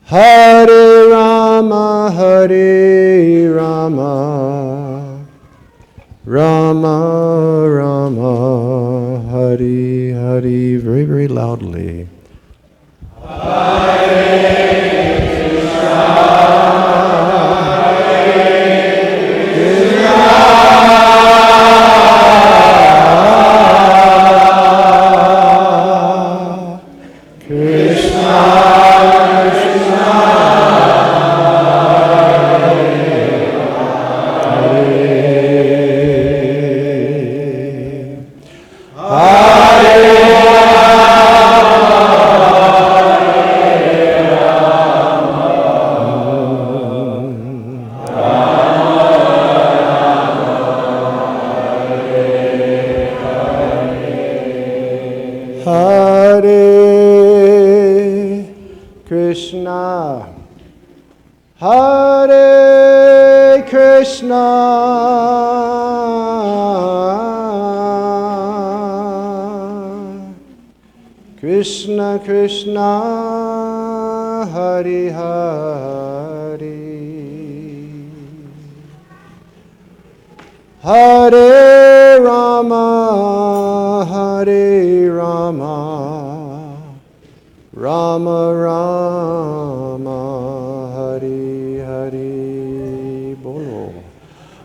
Hare Rama, Hare Rama, Rama Rama, Hare Hare. Very, very loudly. Krishna Krishna Krishna Hari Hari Hare Rama Hare Rama Rama Rama Hari Hari Bolo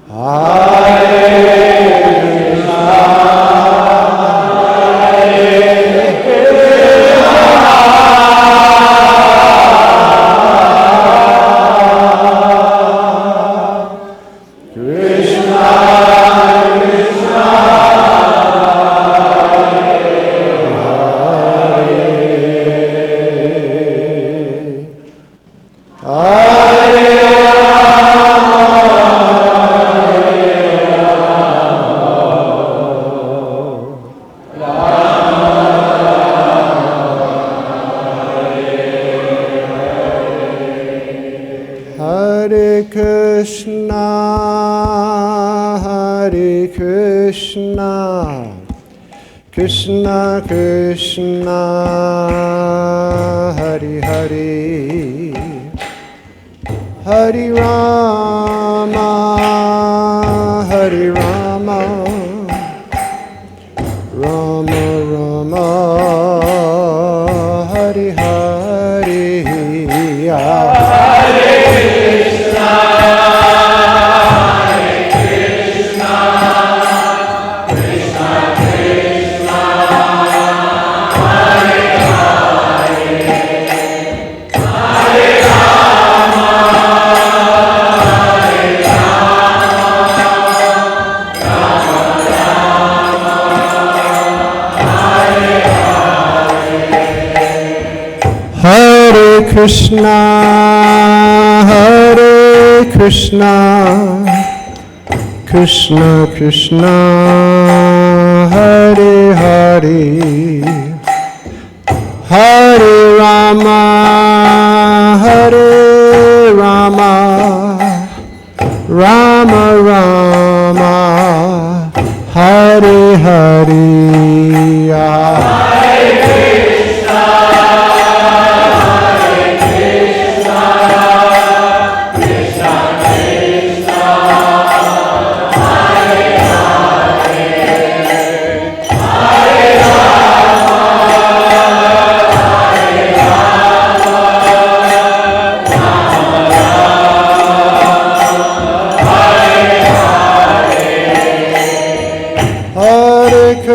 Hare Krishna Krishna Hari Hari Hari Rama Hari Rama Rama Rama Hari Hari Hare Krishna Krishna Hare Krishna Krishna Krishna Hare Hare Hare Rama Hare Rama Rama Rama Hare Hare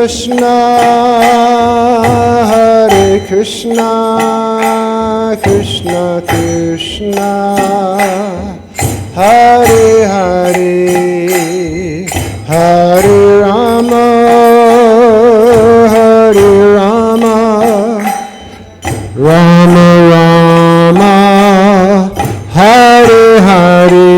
Krishna Hare Krishna Krishna Krishna Hare Hare Hare Rama Hare Rama Rama Rama Hare Hare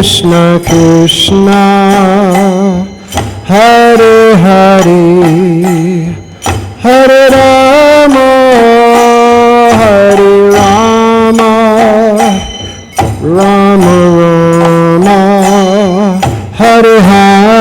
Krishna Krishna Hare Hare Hare Rama Hare Rama Rama Rama Hare Hare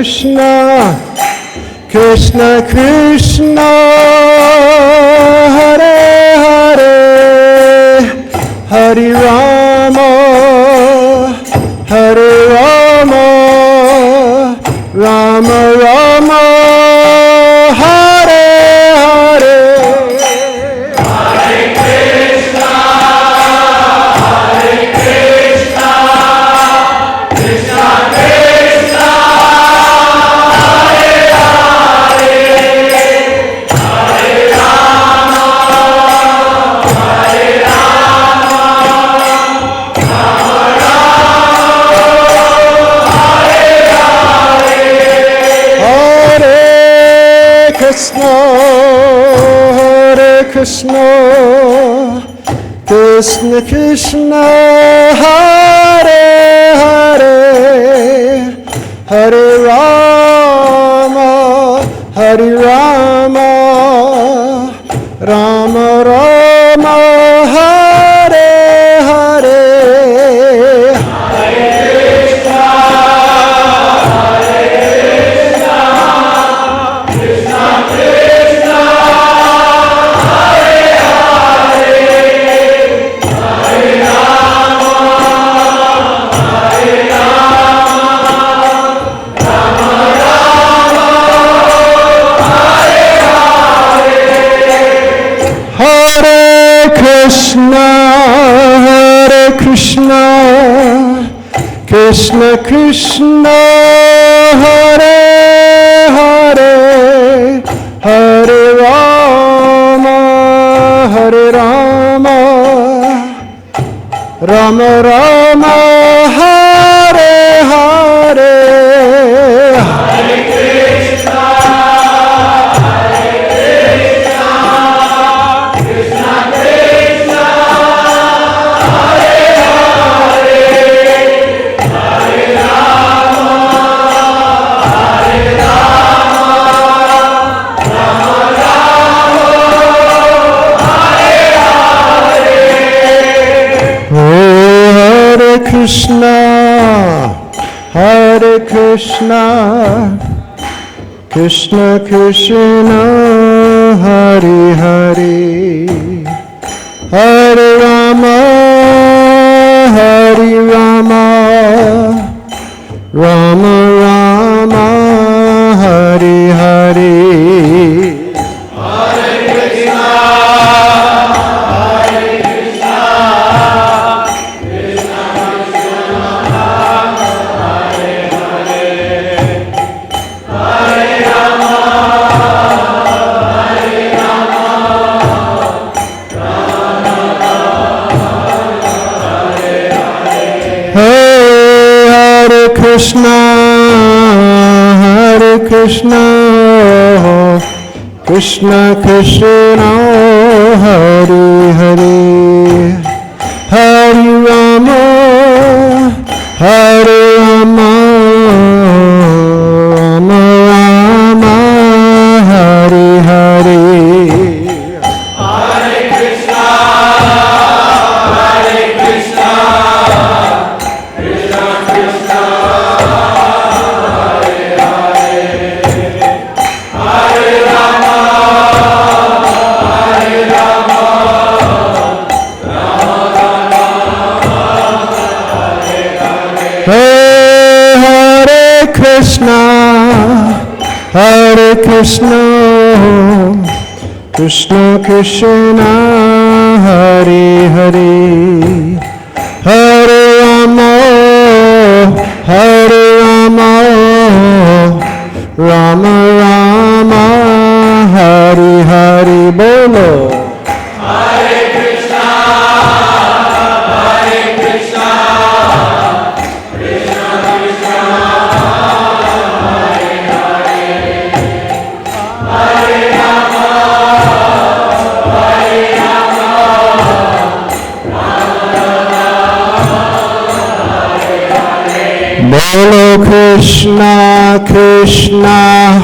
Krishna Krishna Krishna Hare Hare Hare Rama Hare Rama Rama Rama Hare Hare Hare Krishna, Krishna Krishna, Hare Hare, Hare Rama, Hare Rama, Rama Hare Krishna Krishna Krishna Hare Hare Hare Rama Rama Rama Hare Hare Krishna Krishna Krishna Hare Hare Hare Rama Rama Rama Hare Hare Hare Krishna, Krishna Krishna, Hare Hare, Hare Rama, Hare Rama, Rama Rama, Hare Hare. Oh, Hare Krishna Krishna Krishna Hare Hare Hare Rama Rama Rama Hare Hare Hare Krishna, Krishna Krishna, Hare Hare, Hare Rama, Hare Rama, Rama Rama, Hare Hare. Hare Krishna Krishna Krishna Hare Hare Hare Rama Rama Rama Hare Hare Hare Krishna, Krishna Krishna, Hare Hare, Hare Rama, Hare Rama, Rama Rama, Hare Hare. Hare Krishna Krishna Krishna Hare Hare Hare Rama Rama Rama Hare Hare Bolo Hare Krishna, Krishna Krishna, Hare Hare, Hare Rama, Hare Rama, Rama Rama, Hare Hare. Bolo Krishna Krishna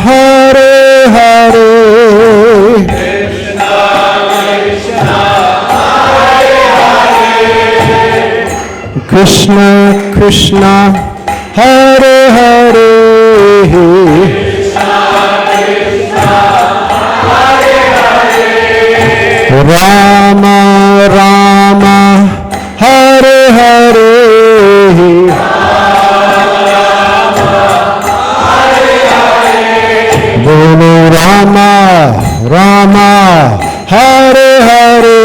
Hare Hare Krishna, Krishna, Hare Hare, Krishna Krishna Hare Hare Krishna, Krishna, Hare Hare, Rama Rama Hare Hare Hare Rama Rama Hare Hare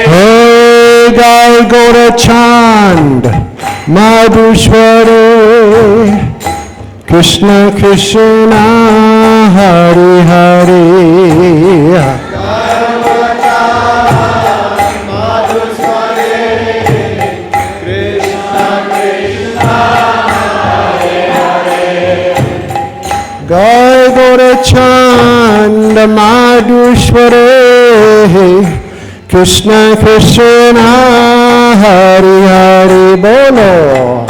Hey Jai Gaurachand Madhushware Krishna Krishna Hare Hare Jai Gaurachand Madhushware Krishna Krishna Hare Hare Bolo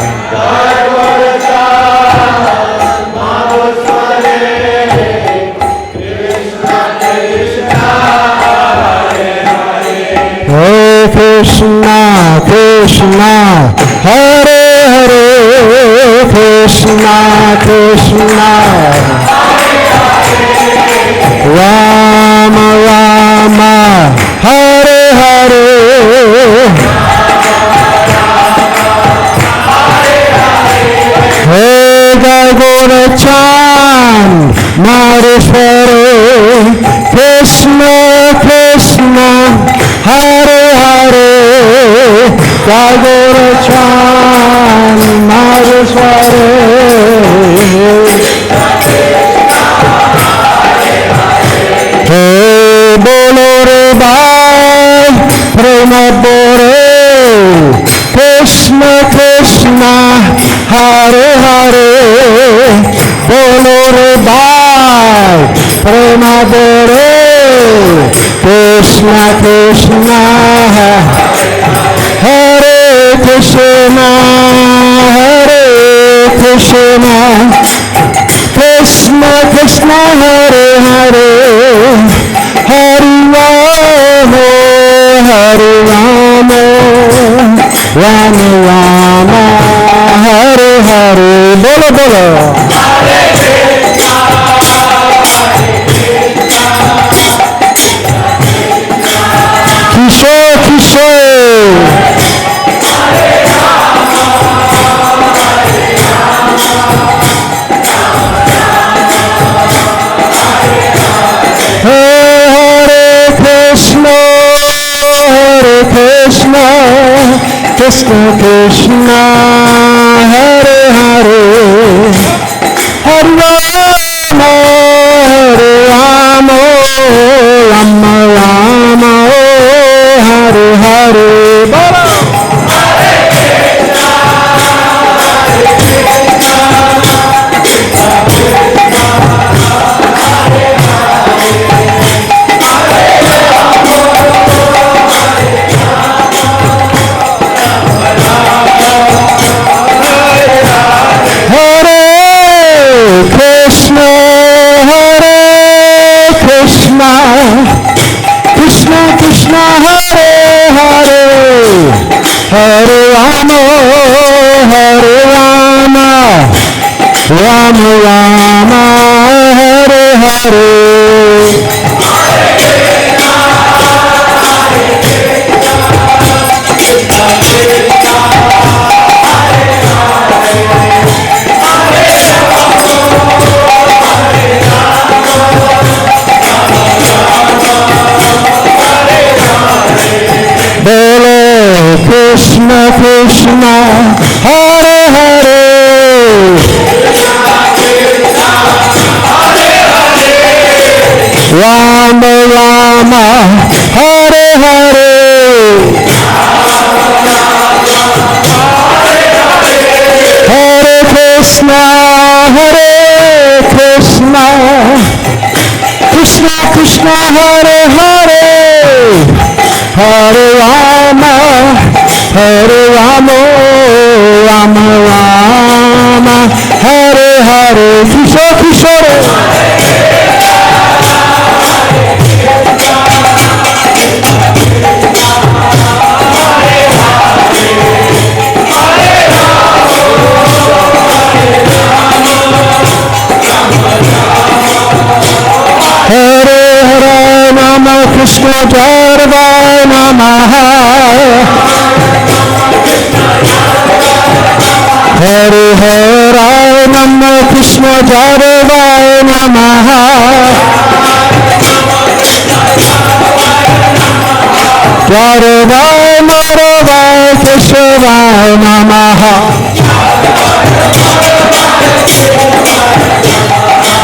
Hare Krishna Krishna Hare Hare Krishna Krishna Rama Rama Hare Hare Hey Jai Gaurachand Madhushware Krishna Krishna Hare Hare Jai Gaurachand Madhushware Hey bolo re bhai prema bore Krishna Krishna Hare Hare bolo re bhai prema bore Krishna Krishna Hare Krishna Hare Krishna Krishna Krishna Hare Hare Hare Rama Hare Rama Rama Rama Hare Hare Bolo Bolo Kishore Kishore Hare Krishna Krishna Krishna Hare Hare Hare Rama Hare Rama Rama Rama Hare Hare Bolo Krishna Krishna Hare Hare Hare Rama Hare Rama Rama Rama Hare Hare Bolo Krishna Krishna Hare Hare Rama Rama Hare Hare Hare Krishna Hare Krishna Krishna Krishna Hare Hare Hare Rama Rama Rama Hare Hare Kishore Kishore Krishna Jai Namaha हरिहराय नमः कृष्ण जारवाय नमः जारवाय मारवाय केशवाय नमः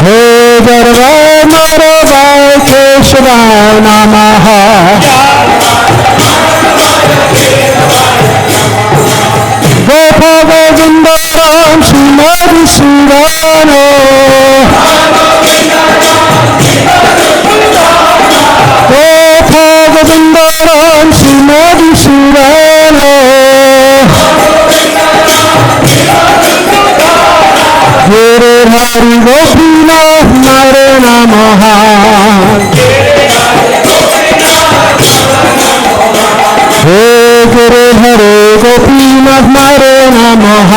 हे जारवाय मारवाय केशवाय नमः गोविंद राम श्रीमदि सुरानो गोविंद राम श्रीमदि सुरानो गुरु हरि गोपीनाथ हरे नमः हे गुरु हरे गोपीनाथ हरे नमः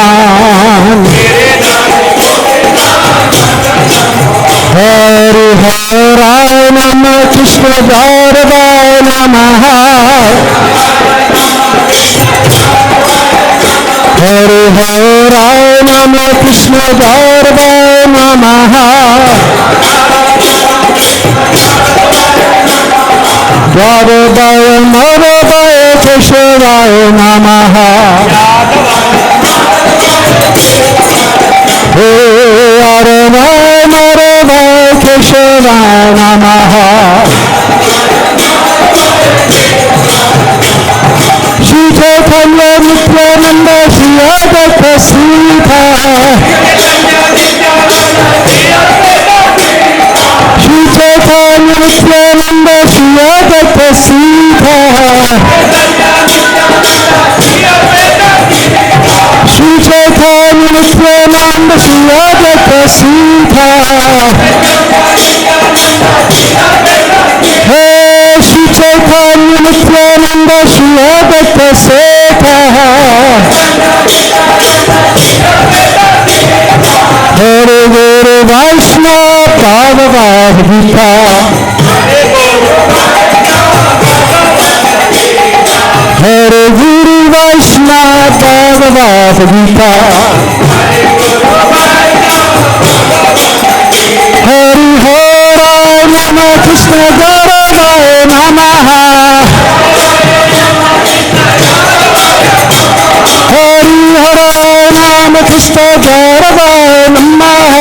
हरिहराय नमः कृष्ण जारवाय नमः हरिहराय नमः कृष्ण जारवाय नमः जारवाय मारवाय केशवाय नमः हे अरवाय मारवाय केशवाय नमः श्री चैतन्य नित्यानंद श्री अद्वैत श्रीधर श्री चैतन्य नित्यानंद श्री अद्वैत श्रीधर श्री चैतन्य नित्यानंद श्री अद्वैत श्रीधर हे श्री चैतन्य नित्यानंद श्री अद्वैत श्रीधर हरे गुरु वैष्णव भगवद गीता हरे गुरु वैष्णव भगवद गीता हरिहराय नमः कृष्ण जारवाय नमः हरिहराय नमः कृष्ण जारवाय नमः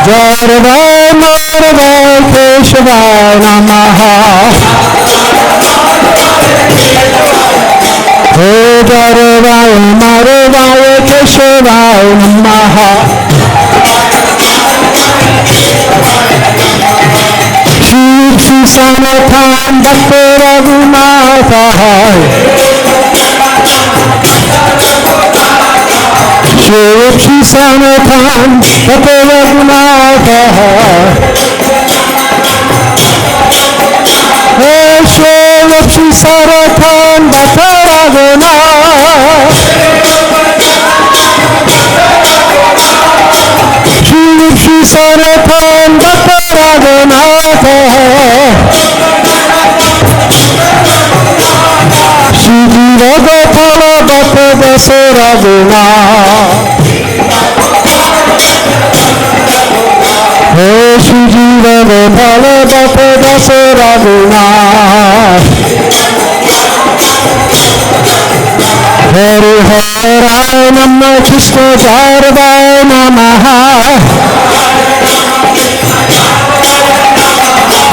जारवाय मारवाय केशवाय नमः हे जारवाय मारवाय केशवाय नमः श्री सनातन भक्त रघुनाथ श्री सनातन भक्त रघुनाथ हे श्री सनातन भक्त रघुनाथ श्री सनातन भक्त रघुनाथ श्री जीव गोपाल भक्त दश रघुनाथ हे श्री जीव गोपाल भक्त दश रघुनाथ हरिहराय नमः कृष्ण जारवाय नमः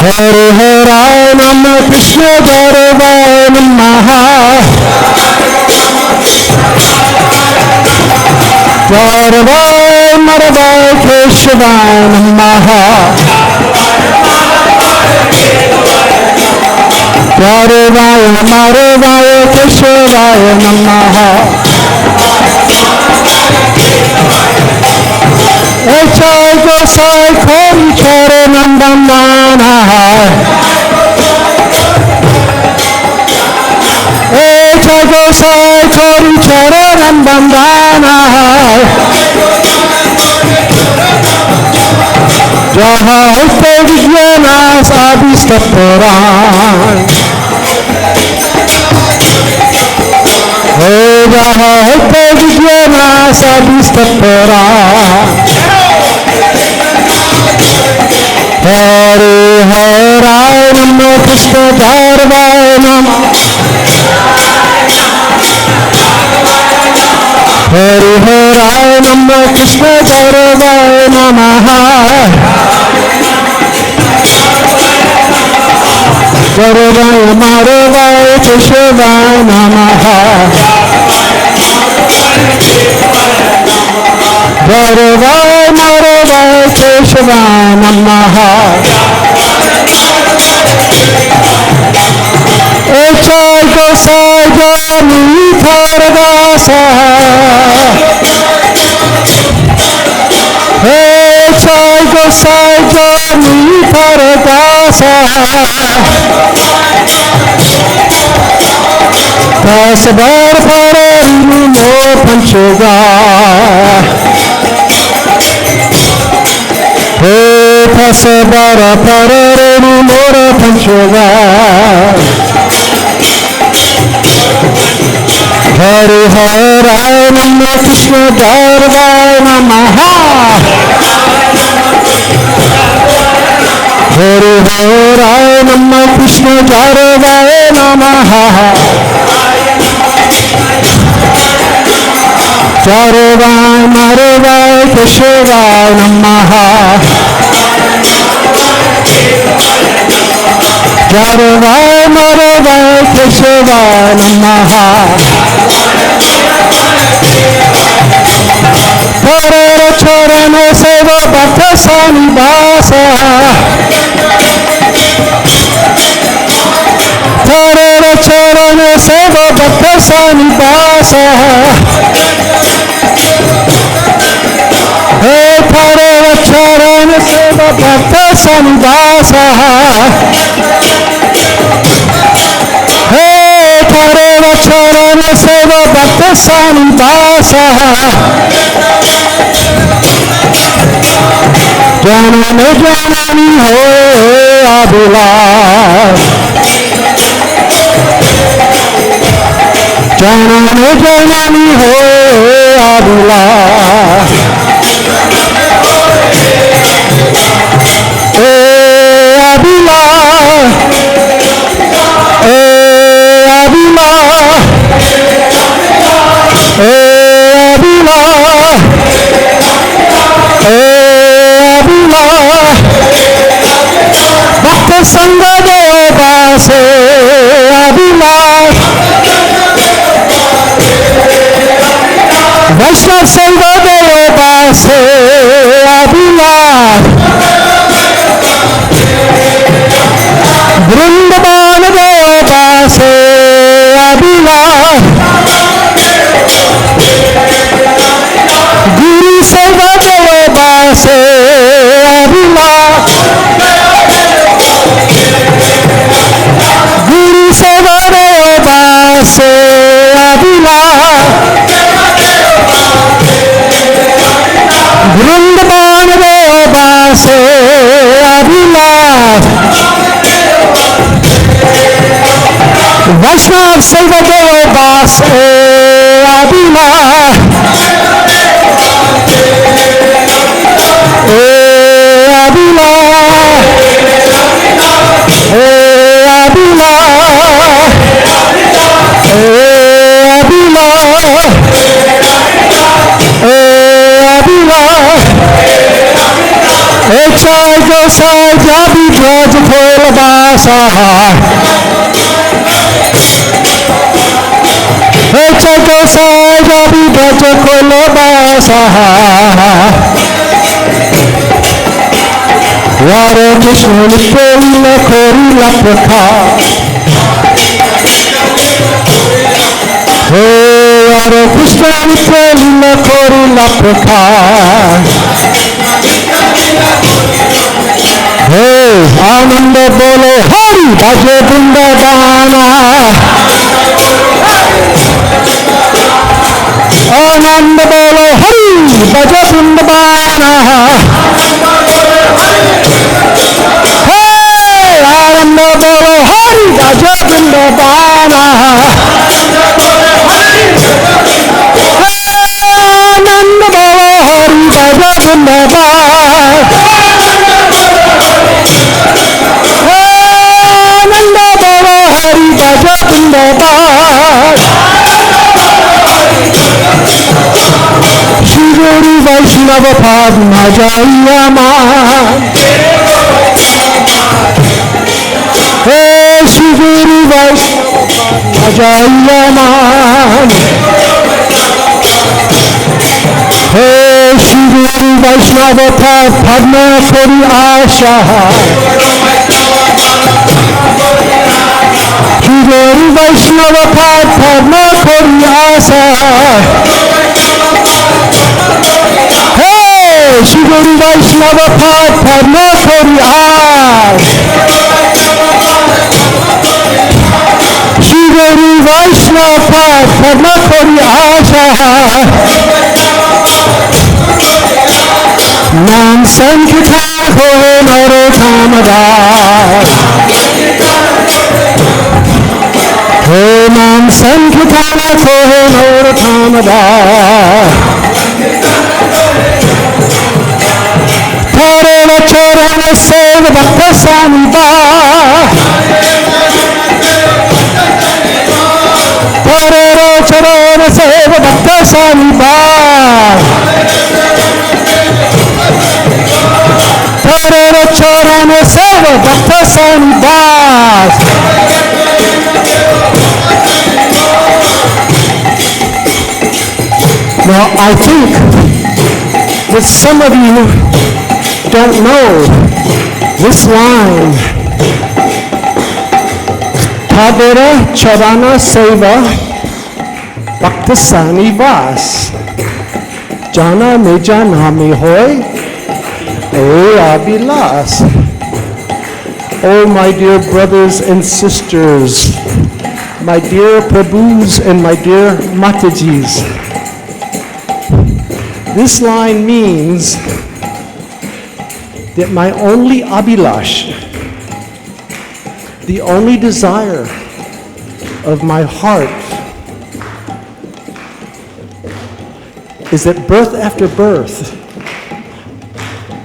हरिहराय नमः कृष्ण जारवाय नमः जारवाय मारवाय केशवाय नमः जारवाय मारवाय केशवाय नमः जय गोसाई खोम चरणंदन जय गोसाई खोम चरणंदन जहाँ विज्ञान साधिष्ट पुराण Hare Hare Namo Krishna Dharvaya Namo Hare Hare Namo Krishna Dharvaya Namaha Dharvaya Maravaya Keshavaya Namaha Dharvaya Maravaya Keshavaya Namaha Echai Gosai Jami Tharagasa Echai Gosai Jami Tharagasa Tasbar Pararinu Mo Panchaga Tasbar Pararinu Mo Panchaga Hare Hare Namo Krishna Dharvaya Namaha Hare Hare Namo Krishna Dharvaya Namaha Dharvaya Maravaya Keshavaya Namaha Dharvaya Maravaya Keshavaya Namaha Parara Charana Seva Bhakta Sanibasa Parara Charana Seva Bhakta Sanibasa Hey Parara Charana Seva Bhakta Sanibasa Hey Parara Charana Seva Bhakta Sanibasa Janani Janani Hoy Abhilash Janani Janani Hoy Abhilash Abhilash Bhakta Sangha Devase Abhilash Vaishnav Sangha Devase Abhilash Vrindavan Devase Abhilash Guru Sangha Devase Abhilash Guru Seva Devase Abhilash Vrindavan Devase Abhilash Vaishnav Seva Devase Abhilash Echai Gosai Jabi Braj Kola Basa Echai Gosai Jabi Braj Kola Basa Hare Krishna Nipolila Korila Prakha Hare Krishna Nipolila Korila Prakha Hey, Ananda Bolo Hari Bhaje Vrindavana Ananda Bolo Hari Bhaje Vrindavana Hey, Ananda Bolo Hari Bhaje Vrindavana Vaishnava Padma Jayaman. Hey Shri Guru Vaishnava Padma Jayaman. Hey Shri Guru Vaishnava Padma Kori Asha. Shri Guru Vaishnava Padma Kori Asha. Hey Shri Guru Vaishnava Padma Kori Asha. Shri Guru Vaishnava Padma Kori Asha. Nam Sankirtan Hoye Narottama Das. Hey Nam Sankirtan Hoye Narottama Das. Tarana Charana Seva Bhakta Saniva. Tarana Charana Seva Bhakta Saniva. Tarana Charana Seva Bhakta Saniva. Now I think that some of you don't know this line. Tadera Charana Seva Bhakta Sanivas. Jana me jana me hoy, Abhilas. Oh my dear brothers and sisters, my dear Prabhus and my dear Matajis, this line means that my only Abhilash, the only desire of my heart, is that birth after birth,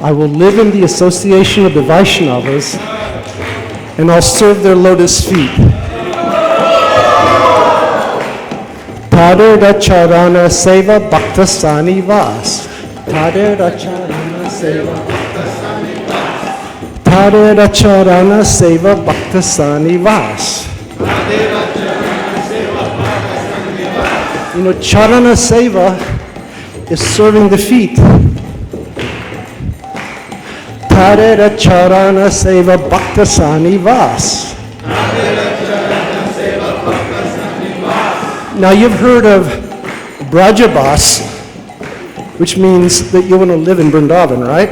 I will live in the association of the Vaishnavas and I'll serve their lotus feet. Tadera Charana Seva Bhakta Sanivas. Tadera Charana Seva Bhakta Sanivas. Tadera Charana Seva Bhakta Sanivas. You know, Charana Seva is serving the feet. Tadera Charana Seva Bhakta Sanivas. Now you've heard of Brajabas, which means that you want to live in Vrindavan, right?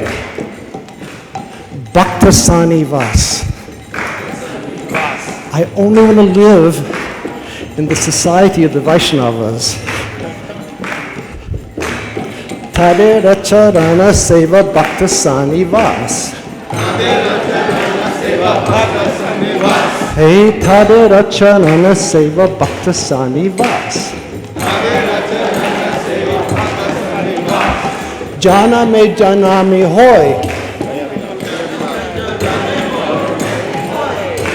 Bhakta Sanivas. I only want to live in the society of the Vaishnavas. Tadera Charana Seva Bhakta Sanivas. Hey Tadera Charana Seva Bhakta Sanivas. Jana me hoy.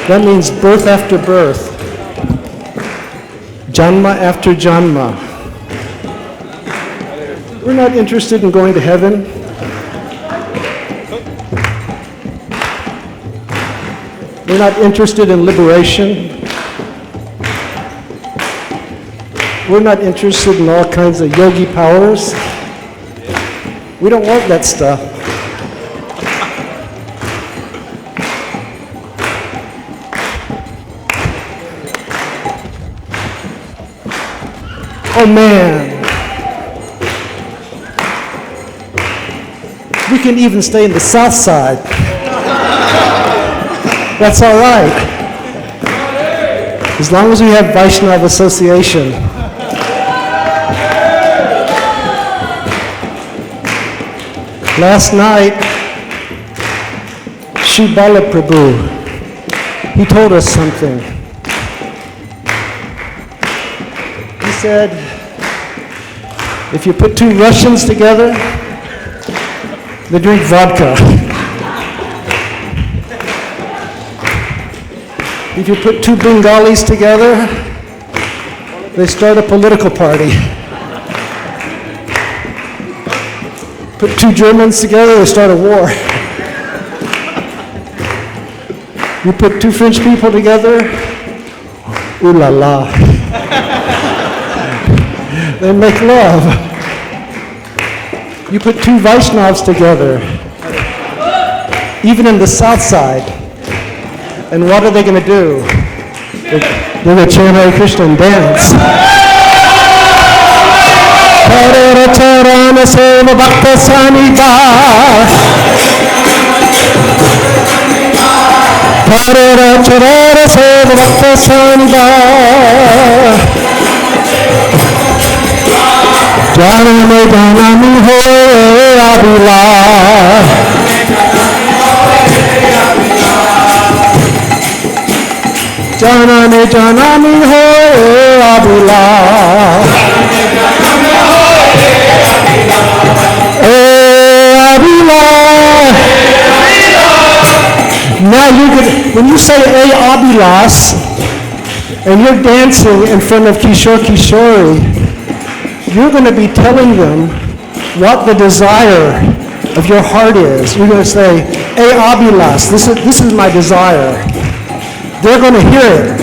That means birth after birth. Janma after janma. We're not interested in going to heaven. We're not interested in liberation. We're not interested in all kinds of yogi powers. We don't want that stuff. Oh man. We can even stay in the south side. That's all right. As long as we have Vaishnava association. Last night, Shri Bala Prabhu, he told us something. He said, if you put two Russians together, they drink vodka. If you put two Bengalis together, they start a political party. Put Put two Germans together, they start a war. You put two French people together, ooh la la. They make love. You put two Vaishnavas together, even in the south side, and what are they going to do? They're going to chant Hare Krishna and dance. Hare Charana Seva Bhakta Saniva. Hare Charana Seva Bhakta Saniva. Janame Janami Ho Abhila. Janame Janami Ho Abhila. Now when you say A Abhilas, and you're dancing in front of Kishore Kishori, you're going to be telling them what the desire of your heart is. You're going to say, A Abhilas, this is my desire. They're going to hear it,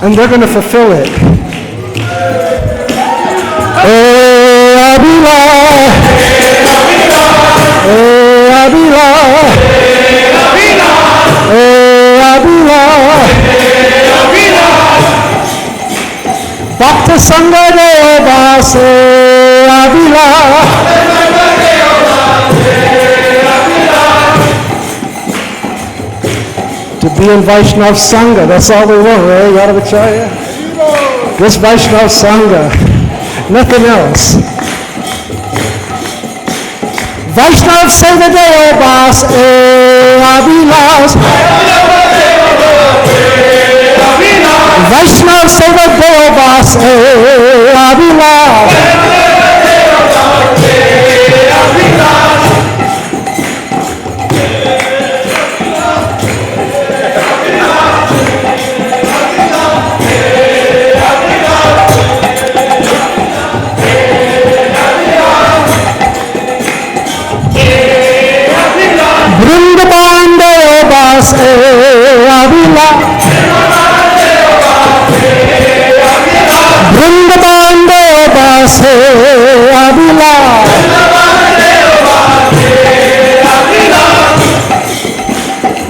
and they're going to fulfill it. A Abhilas, A Abhilas, Bhakta Sangha Deva Se Abhila. To be in Vaishnav Sangha, that's all we want, right? Yadavacharya? This Vaishnav Sangha, nothing else. Vaishnav Seva Devas E Abhilas. Vaishnav Seva Devas E Abhilas. Vrindavan Devas E Abhilas. Vrindavan Devas E Abhilas.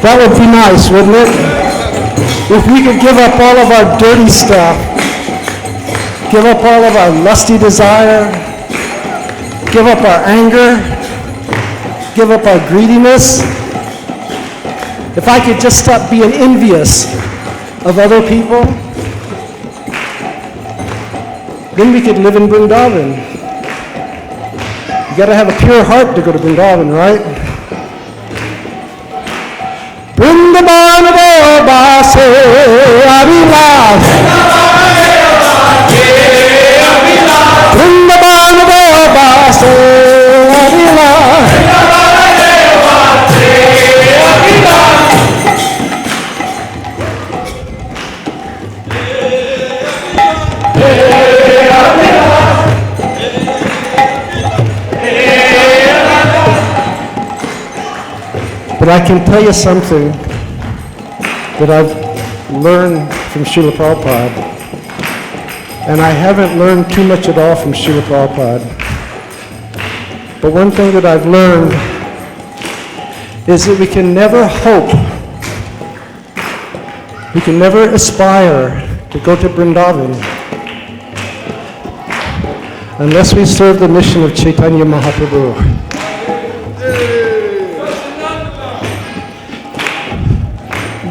That would be nice, wouldn't it? If we could give up all of our dirty stuff, give up all of our lusty desire, give up our anger, give up our greediness. If I could just stop being envious of other people, then we could live in Vrindavan. You got to have a pure heart to go to Vrindavan, right? Vrindavan Deva Se Abhilas. Vrindavan Deva Se Abhilas. But I can tell you something that I've learned from Srila Prabhupada, and I haven't learned too much at all from Srila Prabhupada. But one thing that I've learned is that we can never hope, we can never aspire to go to Vrindavan unless we serve the mission of Chaitanya Mahaprabhu.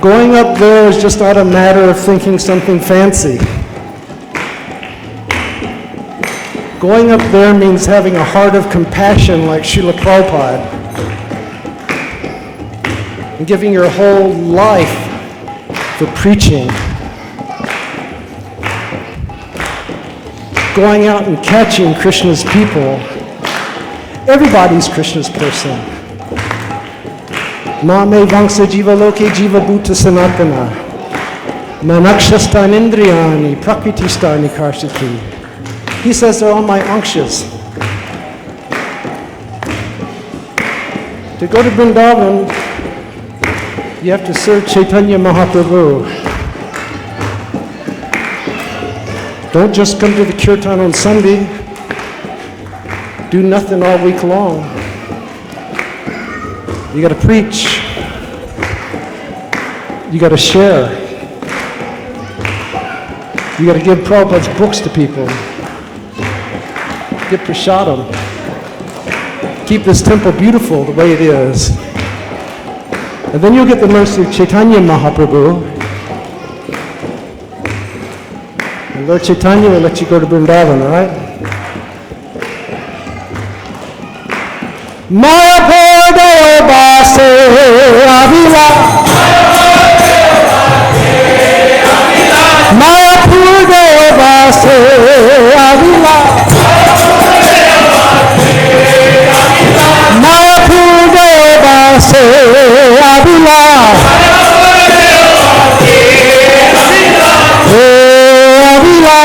Going up there is just not a matter of thinking something fancy. Going up there means having a heart of compassion like Srila Prabhupada and giving your whole life for preaching. Going out and catching Krishna's people. Everybody's Krishna's person. Mame vangsa jiva loke jiva bhuta sanatana. Manakshastan indriyani prakriti stani karshati. He says they're all my anshas. To go to Vrindavan, you have to serve Chaitanya Mahaprabhu. Don't just come to the kirtan on Sunday. Do nothing all week long. You got to preach. You got to share. You got to give Prabhupada's books to people. Get prasadam. Keep this temple beautiful the way it is. And then you'll get the mercy of Chaitanya Mahaprabhu. And Lord Chaitanya will let you go to Vrindavan, all right? Mayapur Devase Avila. Mayapur Devase Avila. Mayapur Devase Avila. Avila.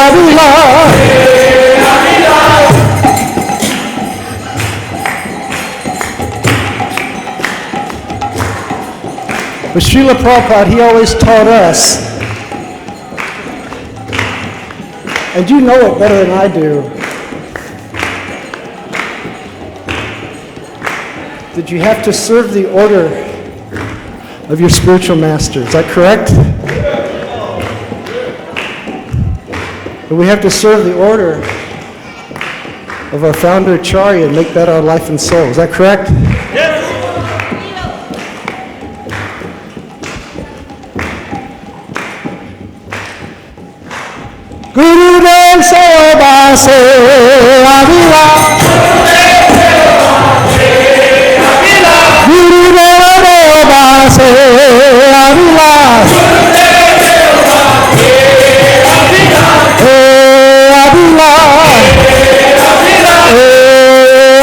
Avila. But Srila Prabhupada, he always taught us, and you know it better than I do, that you have to serve the order of your spiritual master. Is that correct? That we have to serve the order of our founder Acharya and make that our life and soul. Is that correct? Guru Dev Seva Se Avila. Guru Dev Seva Se Avila. Avila.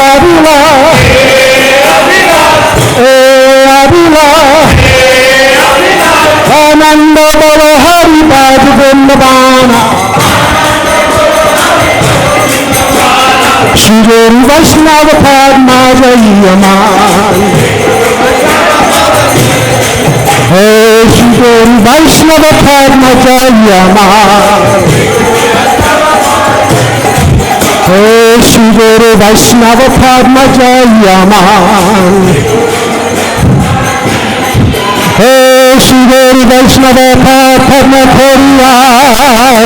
Avila. Avila. Ananda Bolo Hari Bhaj Vrindavana. Shri Guru Vaishnava Padma Jayaman. Hey, Shri Guru Vaishnava Padma Jayaman. Hey, Shri Guru Vaishnava Padma Jayaman. Hey, Shri Guru Vaishnava Padma Jayaman.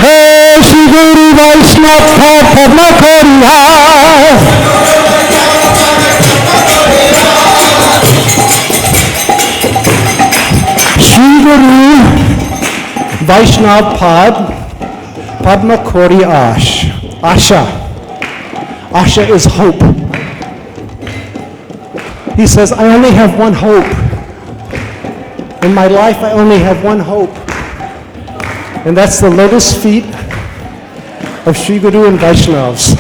Hey, Shri Guru Vaishnava Padma Jayaman. Shri Guru Vaishnava Padma Kori Asha. Asha is hope. He says, I only have one hope. In my life, I only have one hope. And that's the lotus feet of Sri Guru and Vaishnavas.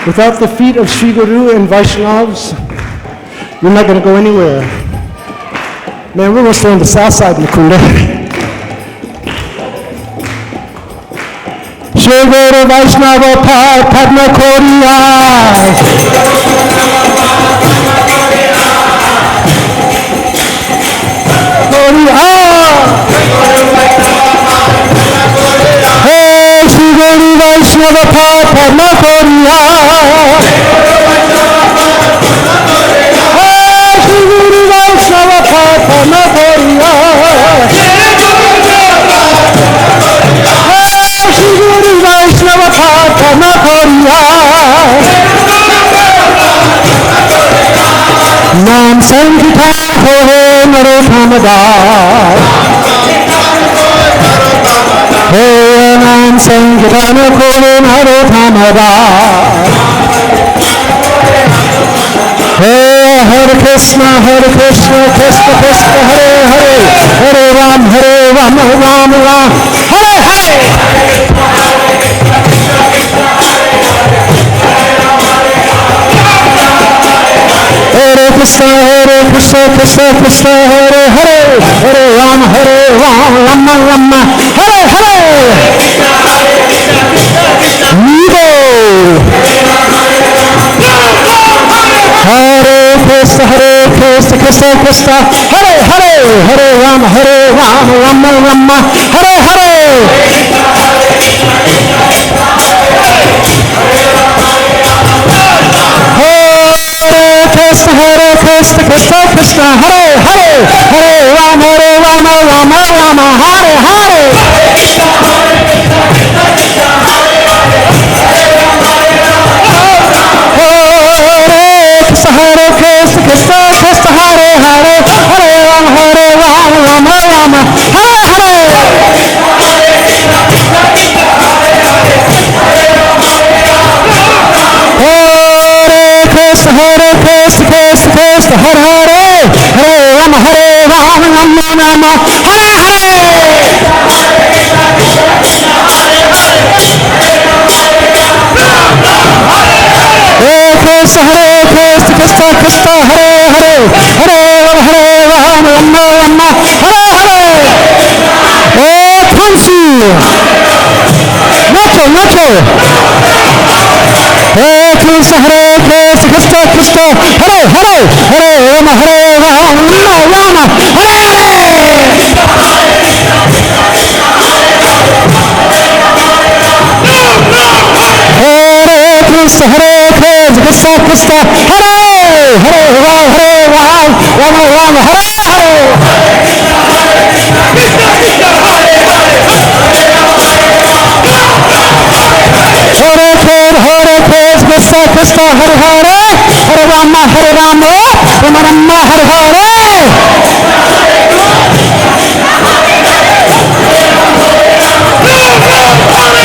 Without the feet of Sri Guru and Vaishnavas, you're not going to go anywhere. Man, we're going to stay on the south side, Mukunda. Shri Guru Vaishnava Padma Koriya. Hey, Shri Guru Vaishnava Padma Koriya. Hey, Shri Guru Vaishnava Padma Koriya. Hey, Shri Guru Vaishnava Padma Koriya. Nam Sankirtan Ho Narottamada. Hey, Nam Sankirtan Ho Narottamada. Hey, Hare Krishna, Krishna Krishna, Hare Hare, Hare Ram, Ram Ram, Hare Hare. Hare Krishna, Krishna Krishna, Hare Hare, Hare Ram, Ram Ram, Hare Hare. Krishna, Krishna Krishna, Hare Hare, Hare Rama, Rama Rama, Hare Hare. Hare Krishna, Krishna Krishna, Hare Hare, Hare Rama, Rama Rama, Hare Hare. Hare Krishna, Krishna Krishna, Hare Hare, Hare Rama, Rama Rama, Hare Hare. Krishna, Krishna Krishna, Hare Hare, Hare Rama, Rama Rama, Hare Hare. Krishna, Krishna Krishna, Hare Hare, Hare Rama, Rama Hare Hare. Oh, Tansi, Nacho. Hare Krishna, Krishna Krishna, Hare Hare, Hare Rama, Rama Hare Hare. Krishna, Krishna Krishna, Hare Hare, Rama Hare Hare. Hare Krishna,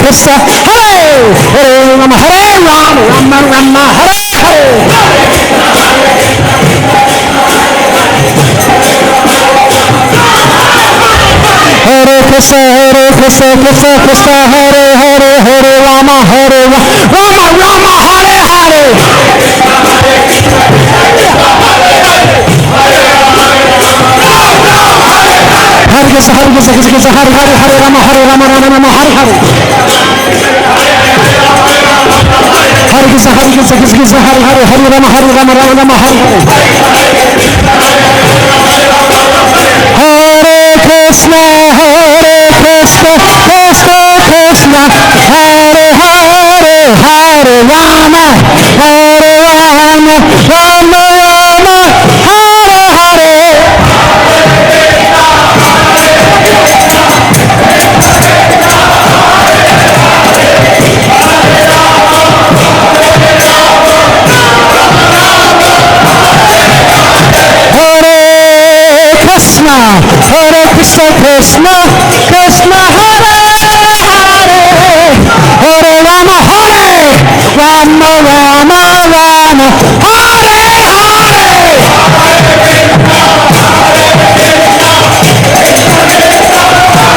Krishna Hare Hare, Hare Rama, Rama Hare Hare. Hare Krishna, Krishna, Hare Rama, Rama Hare Hare. Hare Krishna, Krishna Krishna, Hare Rama, Rama Hare Hare. Hare Krishna, Hare Rama, Rama Hare Hare. Hare Krishna, Hare Rama, Rama Hare Hare. Hare Krishna, Krishna Krishna, Hare Rama, Rama Hare Hare. Krishna, Krishna Krishna, Hare Rama, Rama Hare Hare. Krishna, Krishna Krishna, Hare Rama, Rama Hare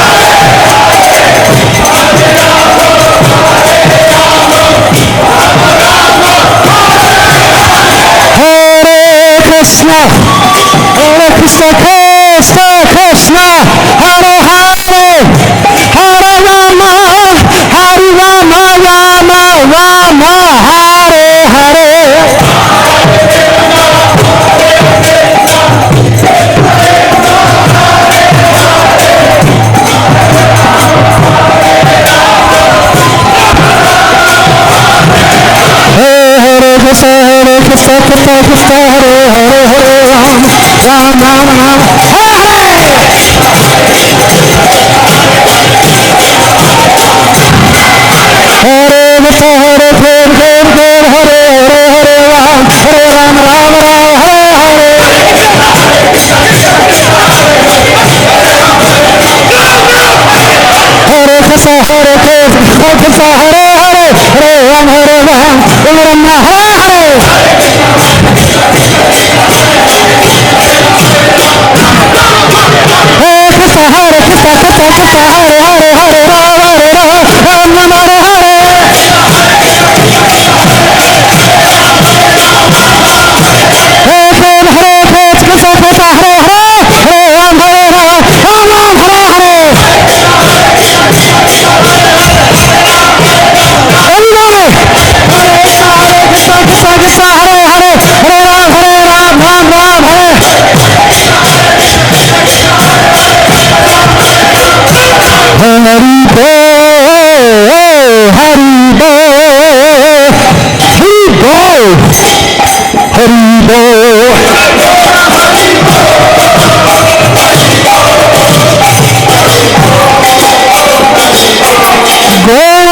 Hare. Hare Krishna, Krishna Hare Rama, Rama Hare Hare. Hare Krishna, Hare Rama, Rama Hare Hare. Hare Krishna, Hare Rama, Rama Hare Hare. Krishna, Hare Krishna, Hare Rama, Hare Hare. Krishna, Haribo,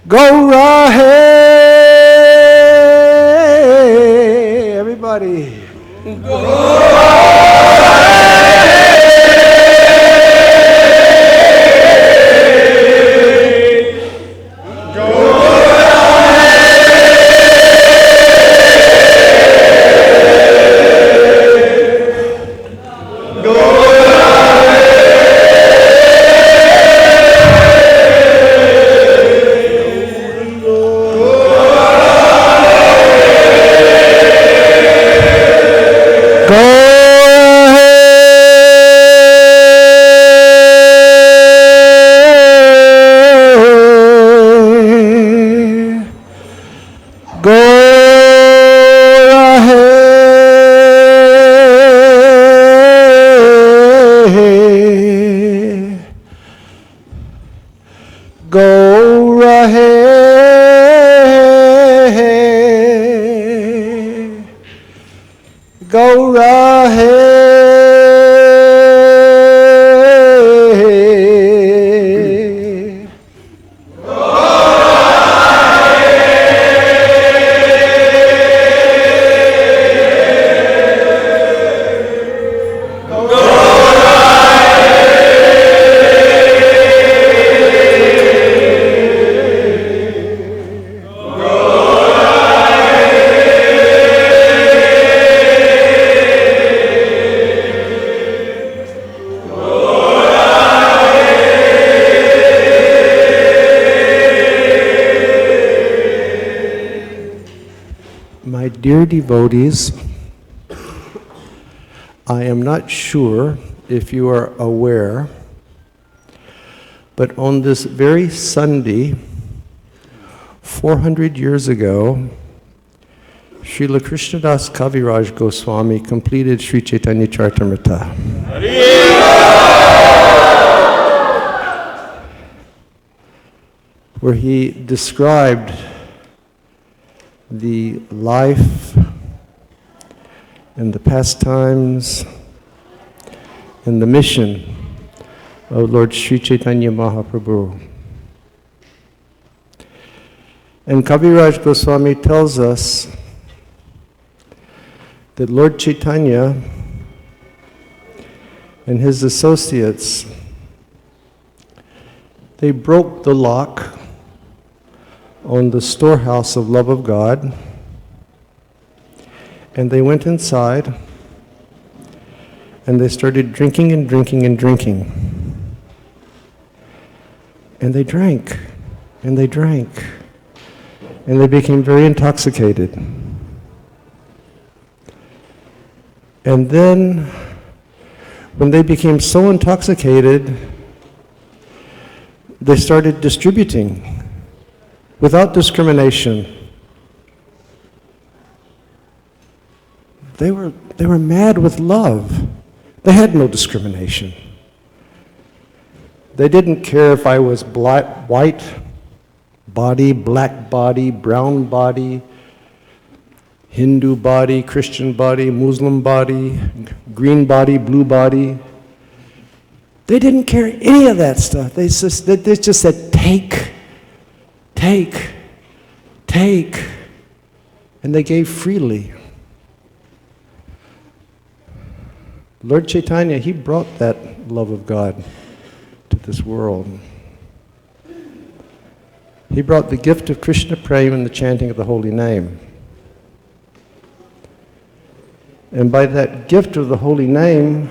Go ahead, everybody. Go ahead. My dear devotees, I am not sure if you are aware, but on this very Sunday, 400 years ago, Srila Krishnadas Kaviraj Goswami completed Sri Chaitanya Charitamrita. Where he described the life and the pastimes and the mission of Lord Sri Chaitanya Mahaprabhu. And Kaviraj Goswami tells us that Lord Chaitanya and his associates, they broke the lock on the storehouse of love of God, and they went inside and they started drinking and drinking and drinking. And they drank and they drank and they became very intoxicated. And then when they became so intoxicated, they started distributing without discrimination. They were mad with love. They had no discrimination. They didn't care if I was white body, black body, brown body, Hindu body, Christian body, Muslim body, green body, blue body. They didn't care any of that stuff. They just said, take, take, take. And they gave freely. Lord Chaitanya, he brought that love of God to this world. He brought the gift of Krishna Prema and the chanting of the holy name. And by that gift of the holy name,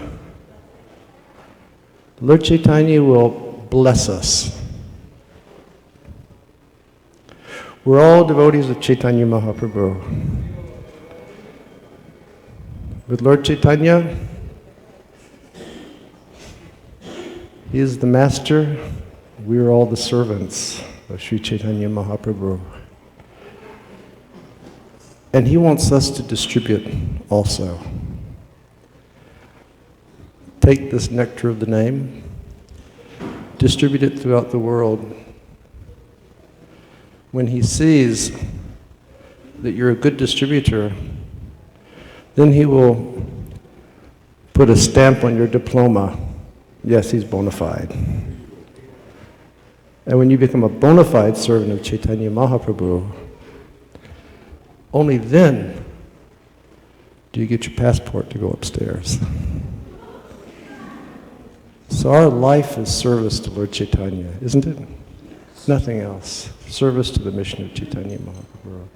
Lord Chaitanya will bless us. We're all devotees of Chaitanya Mahaprabhu. With Lord Chaitanya, he is the master, we are all the servants of Sri Chaitanya Mahaprabhu. And he wants us to distribute also. Take this nectar of the name, distribute it throughout the world. When he sees that you're a good distributor, then he will put a stamp on your diploma. Yes, he's bona fide. And when you become a bona fide servant of Chaitanya Mahaprabhu, only then do you get your passport to go upstairs. So our life is service to Lord Chaitanya, isn't it? Nothing else. Service to the mission of Chaitanya Mahaprabhu.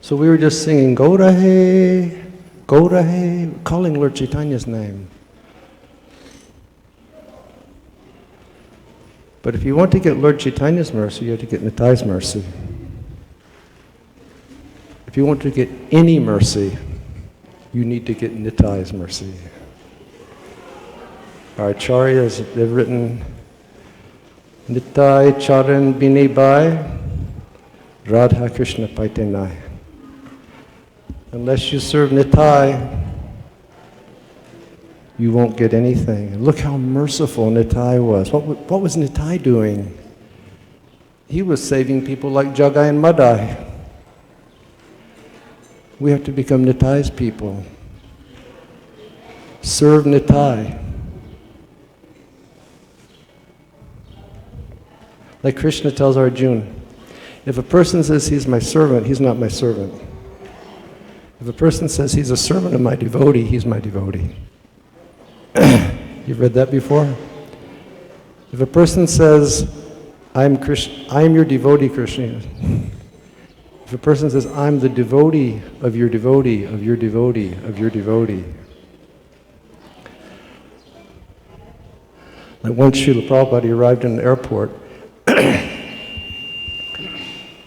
So we were just singing Gaurahe, Gaurahe, calling Lord Chaitanya's name. But if you want to get Lord Chaitanya's mercy, you have to get Nitai's mercy. If you want to get any mercy, you need to get Nitai's mercy. Our acharyas, they've written, Nitai charan bine bai, Radha Krishna paite nai. Unless you serve Nitai, you won't get anything. And look how merciful Nitai was. What was Nitai doing? He was saving people like Jagai and Madai. We have to become Nitai's people. Serve Nitai. Like Krishna tells Arjuna, if a person says he's my servant, he's not my servant. If a person says he's a servant of my devotee, he's my devotee. You've read that before? If a person says, I'm your devotee, Krishna. If a person says, I'm the devotee of your devotee, of your devotee, of your devotee. Like once Srila Prabhupada arrived in an airport,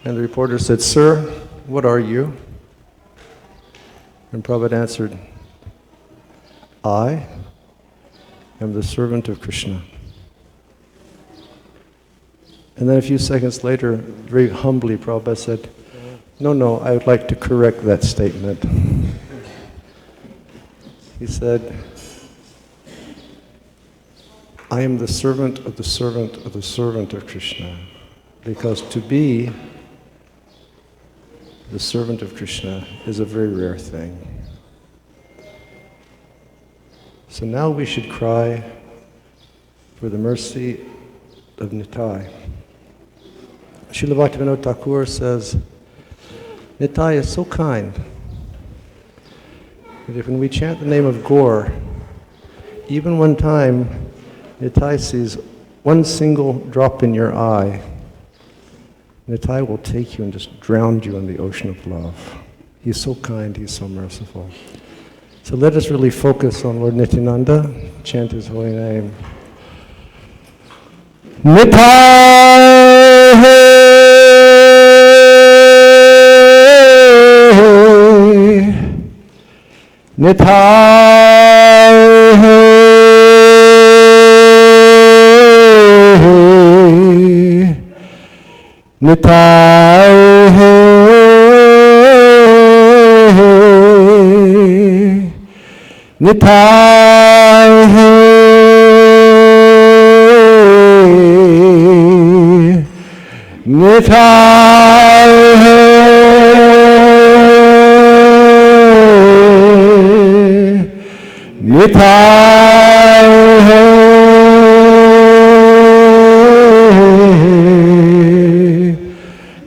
and the reporter said, Sir, what are you? And Prabhupada answered, I am the servant of Krishna. And then a few seconds later, very humbly, Prabhupada said, no, I would like to correct that statement. He said, I am the servant of the servant of the servant of Krishna. Because to be the servant of Krishna is a very rare thing. So now we should cry for the mercy of Nitai. Srila Bhaktivinoda Thakur says, Nitai is so kind that if when we chant the name of Gaur, even one time Nitai sees one single drop in your eye, Nitai will take you and just drown you in the ocean of love. He's so kind, he's so merciful. So let us really focus on Lord Nityananda, chant his holy name. Nitai! Nitai! Nitai! Nitai He, Nitai He, Nitai He,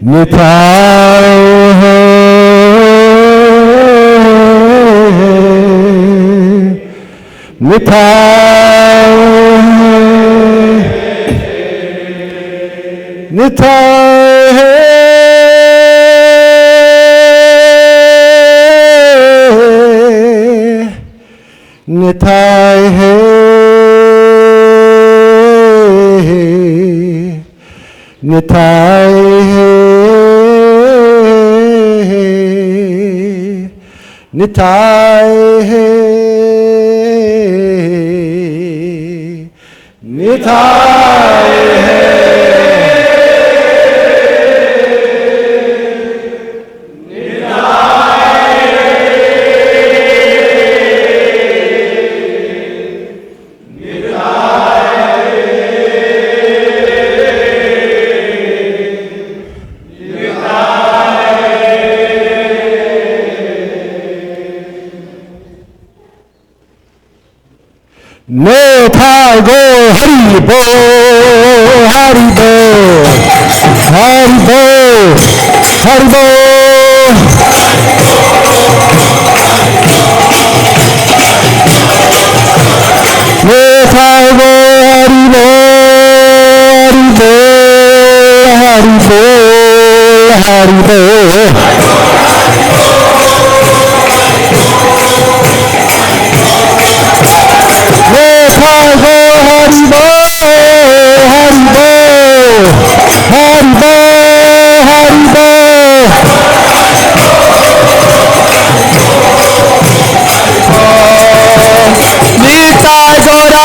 Nitai He, Nitai, Nitai, Nitai, Nitai, Nitai, No Thai go Hari Bo, Hari Bo, Hari Bo, Hari Bo. No Thai go Hari Bo, Hari Bo, Hari Bo, Hari Bo. Nitai Gaura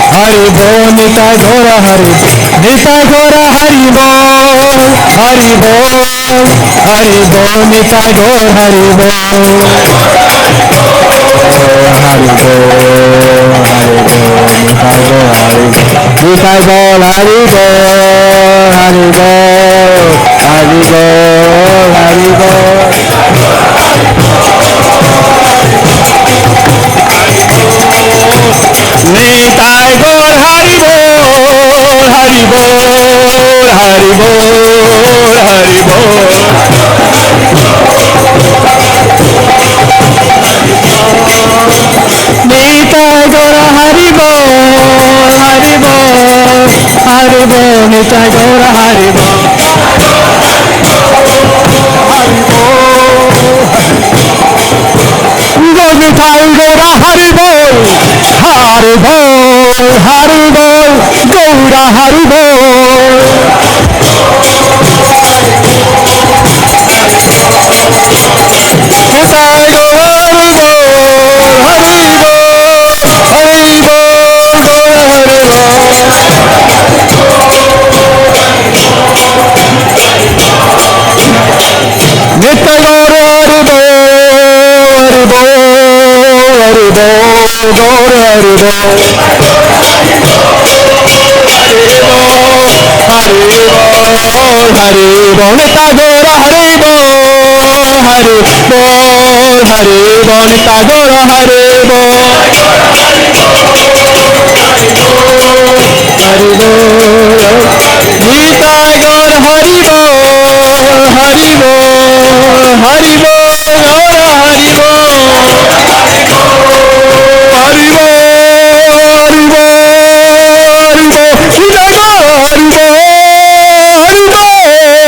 Hari Bol, Nitai Gaura Hari, Nitai Gaura Hari Bol, Hari Bol, Hari Bol, Nitai Gaura Hari Bol, Hari Bol, Hari Bol, Nitai Gaura Hari Bol, Nitai Bol, Hari Bol, Hari Bol, Hari Bol, Hari Bol. Nitai Gaur Hari Bol, Hari Bol, Hari Bol, Hari Bol. Nitai Gaur Hari Bol, Hari Bol, Hari Bol, Nitai Gaur Hari Bol. Nitai Gaur Hari Bol, Hari Bol, Hari Bol, Gaura Hari Bol. Nitai Gaur Hari Bol, Hari Bol, Hari Bol, Gaura Hari Bol. Nitai Gaur Hari Bol, Hari Bol, Hari Bol, Gaur Hari Bol. Hari Bol, Hari Bol, Nitai Gaur Hari Bol, Hari Bol, Hari Bol, Nitai Gaur Hari Bol. Hari Bol, Nitai Gaur Hari Bol, Hari Bol, Hari Bol, Gaur Hari Bol. Hari Bol, Hari Bol, Hari Bol, Nitai Gaur Hari Bol, Hari Bol.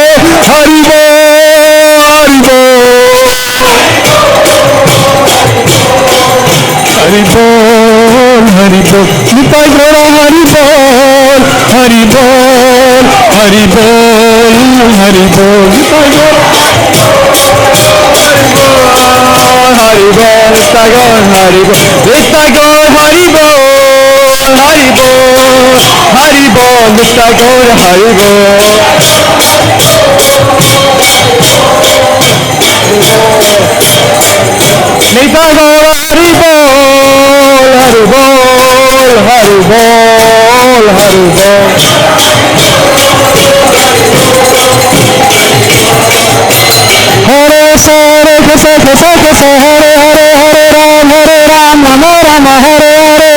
Gaura Hari Bol, Hari Bol, Hari Bol, Hari Bol. Hari Bol, Krishna Gaura Hari Bol, Krishna Gaura Hari Bol, Hari Bol, Hari Bol, Krishna Gaura Hari Bol. Nita Gaura Hari Bol, Hari Bol, Hari Bol, Hari Bol. Hare Krishna, Krishna Krishna, Hare Hare, Hare Ram, Ram Ram, Hare Hare.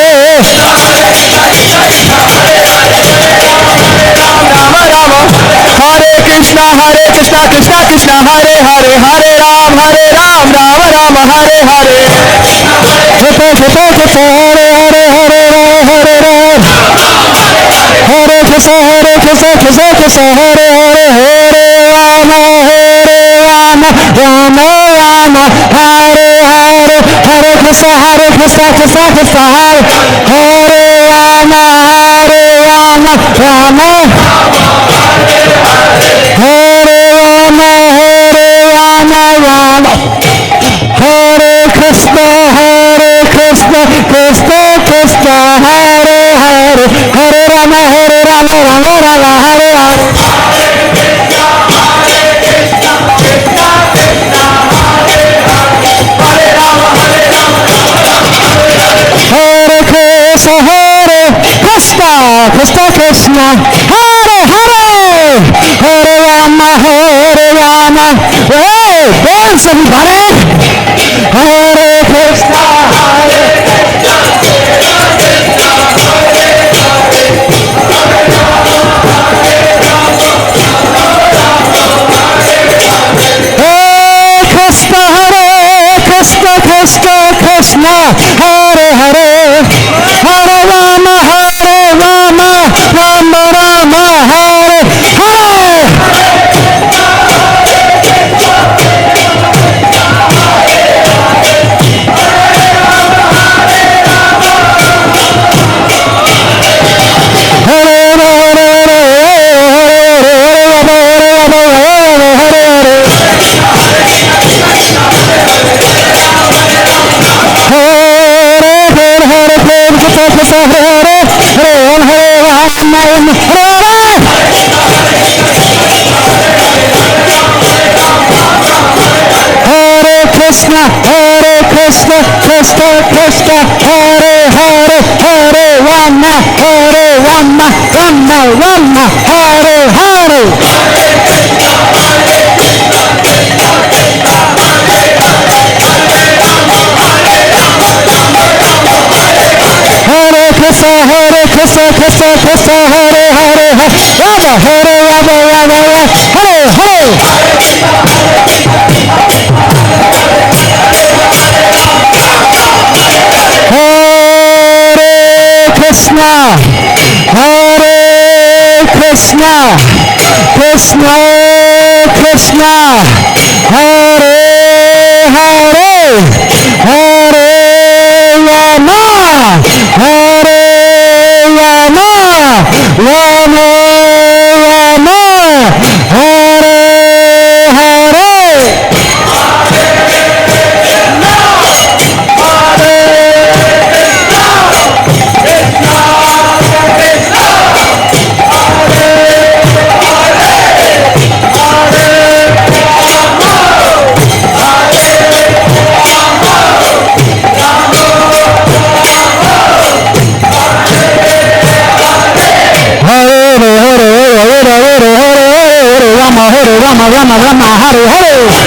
Hare Krishna, Krishna Krishna, Hare Hare, Hare Ram, Ram Ram, Hare Hare. Krishna Krishna, Hare Hare, Hare Ram, Hare Ram. Hare Krishna, Krishna Krishna, Hare Hare, Hare Rama, Rama Rama, Hare Hare. Hare Krishna, Krishna Krishna, Hare Rama, Rama Rama. Hare Rama, Rama. Hare Krishna, Krishna Krishna, Hare Hare. Hare Rama, Rama Rama, Hare Hare. Hare Krishna, Krishna Krishna, Hare Hare. Hare Rama, Rama. Hey, dance everybody. Hare Krishna, Krishna, Hare Hare, Hare Rama, Rama Rama, Hare Hare. Krishna, Krishna, Hare Hare, Hare Rama, Rama, Hare Hare. Hare Krishna, Hare Hare, Rama, Hare Rama, Hare Hare. Krishna, Krishna Krishna, Hare Hare, Hare Rama, Rama Rama, Hare Hare. Rama, Hare Hare.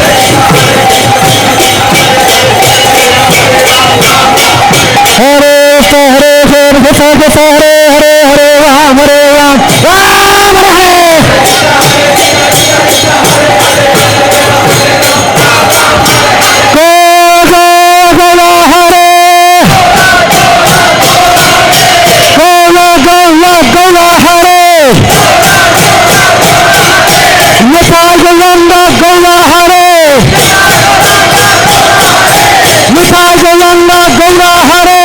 Hare Krishna, Hare Ram, Ram Hare. Gaura Hare,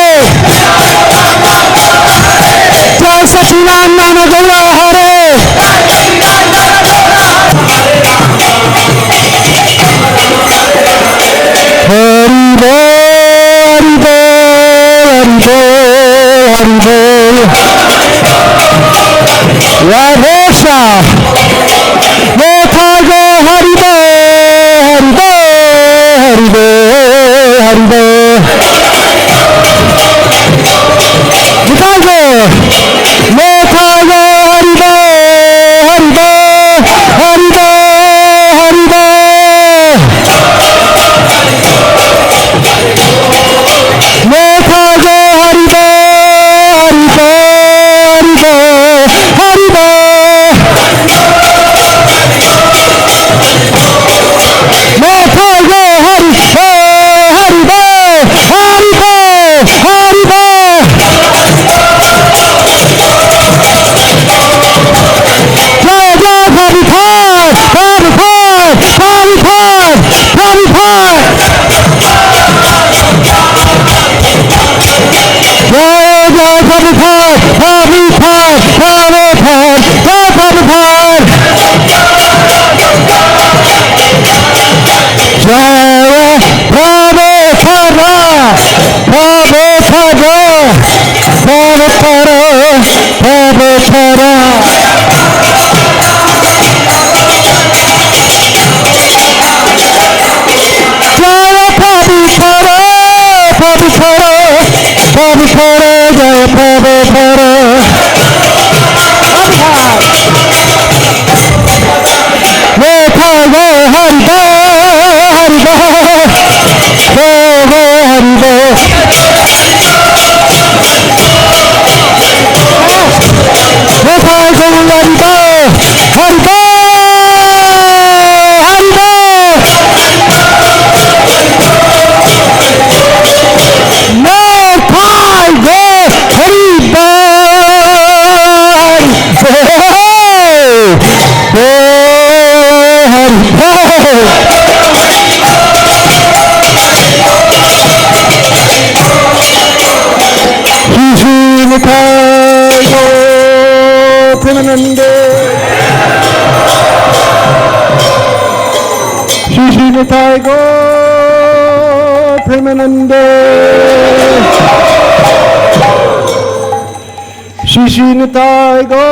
Shishinitai go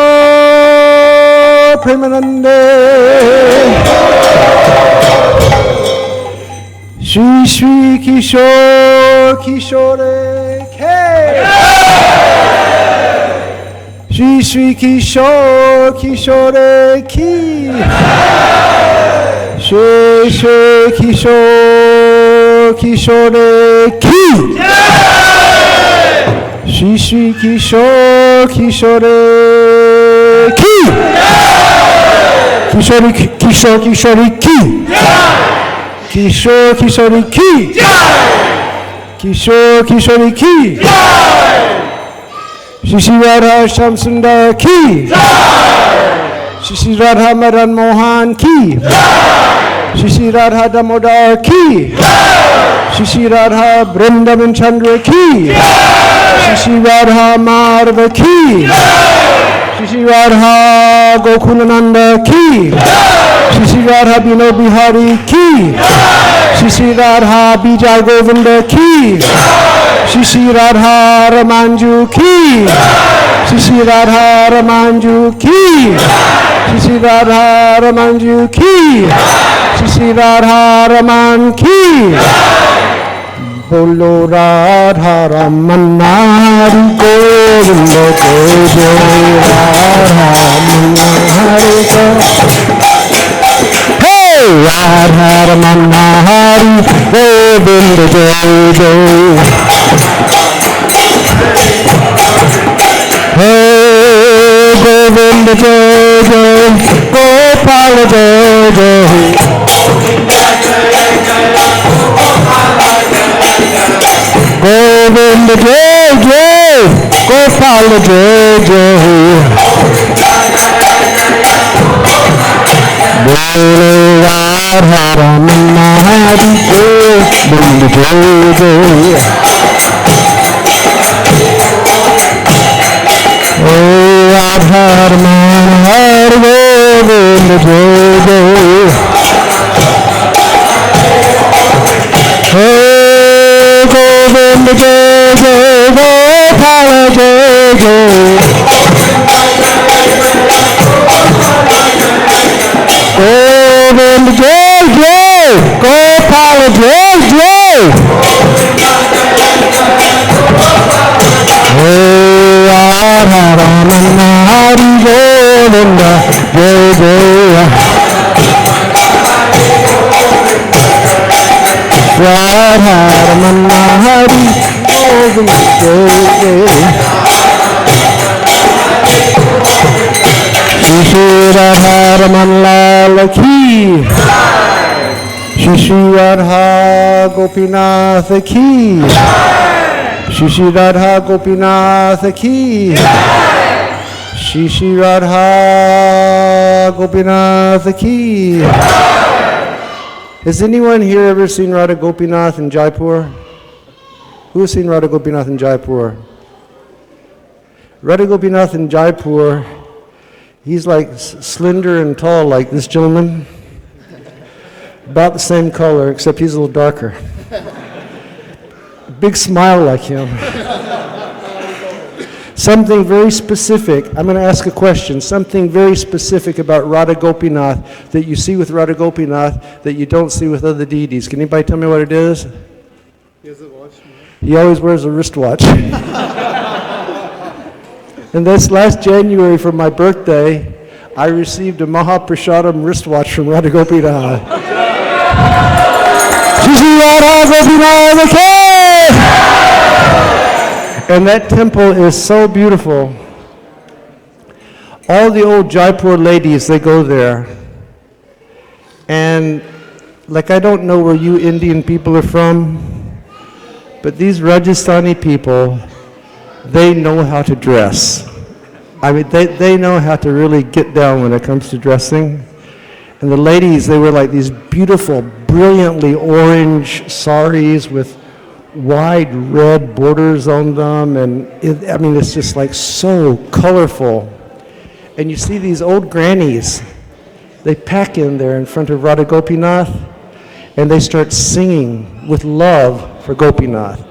Premanande Shri Shri Kishore Kishore K Shri Shri Kishore Kishore Ki Shri Shri Kishore Kishore Ki Shri Shri Kishore Kishore Ki Kishore Kishore Kishore Ki Kishore Kishore Ki Kishore Kishore Ki Shri Shri Radha Shamsundar Ki Shri Shri Radha Madan Mohan Ki Shri Shri Radha Damodar Ki Shri Shri Radha Vrindavan Chandra Ki Shri Shri Radha Madhava Ki Shri Shri Radha Gokulananda Ki Shri Shri Radha Bino Bihari Ki Shri Shri Radha Bijay Govinda Ki Shri Shri Radha Ramanju Ki Shri Shri Radha Ramanju Ki Shri Shri Radha Ramanju Ki Shri Shri Radha Raman Ki Bolo Radha Raman Hari Govinda Jai Jai Radha Raman Hari Hey Radha Raman Hari Govinda Jai Jai Hey Govinda Jai Jai Gopala Jai Jai Govinda Jai Jai Gopala Jai Jai Bolo Radha Raman Hari Govinda Jai Jai Oh Radha Raman Hari Govinda Jai Jai Oh Govinda Jai Jai Gopala Jai Jai Govinda Jai Jai Gopala Jai Jai Oh Radha Raman Hari Govinda Jai Jai Radha Raman Hari Govinda Jai Shri Shri Radha Raman Lal Ki Shri Shri Radha Gopinath Ki Shri Shri Radha Gopinath Ki Shri Shri Radha Gopinath Ki Has anyone here ever seen Radha Gopinath in Jaipur? Who has seen Radha Gopinath in Jaipur? Radha Gopinath in Jaipur, he's like slender and tall like this gentleman. About the same color, except he's a little darker. Big smile like him. Something very specific, I'm going to ask a question, something very specific about Radha Gopinath that you see with Radha Gopinath that you don't see with other deities. Can anybody tell me what it is? He has a watch. He always wears a wristwatch. And this last January for my birthday, I received a Mahaprasadam wristwatch from Radha Gopinath. Shri Shri Radha Gopinath Ki! And that temple is so beautiful. All the old Jaipur ladies, they go there. And like I don't know where you Indian people are from, but these Rajasthani people, they know how to dress. I mean, they know how to really get down when it comes to dressing. And the ladies, they were like these beautiful, brilliantly orange saris with wide red borders on them. And it's just like so colorful. And you see these old grannies, they pack in there in front of Radha Gopinath, and they start singing with love for Gopinath.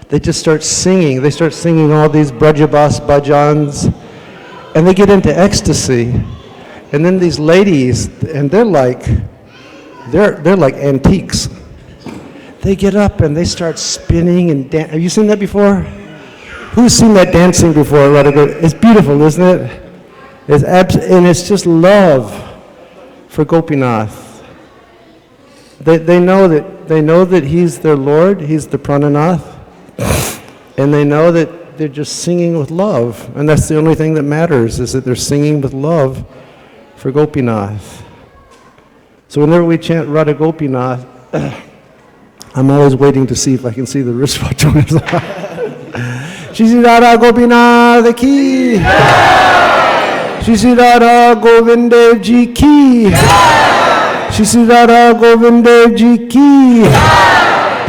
They just start singing. They start singing all these Brajabas bhajans, and they get into ecstasy. And then these ladies, and they're like antiques. They get up and they start spinning and dance. Have you seen that before? Who's seen that dancing before? It's beautiful, isn't it? And it's just love for Gopinath. They know that he's their Lord, he's the Prananath, and they know that they're just singing with love, and that's the only thing that matters, is that they're singing with love for Gopinath. So whenever we chant Radha Gopinath, I'm always waiting to see if I can see the wristwatch on his Shri Shri Radha Gopinath ki, Shri Shri Radha Govind Dev ji ki, Shri Shri Radha Govind Dev ji ki,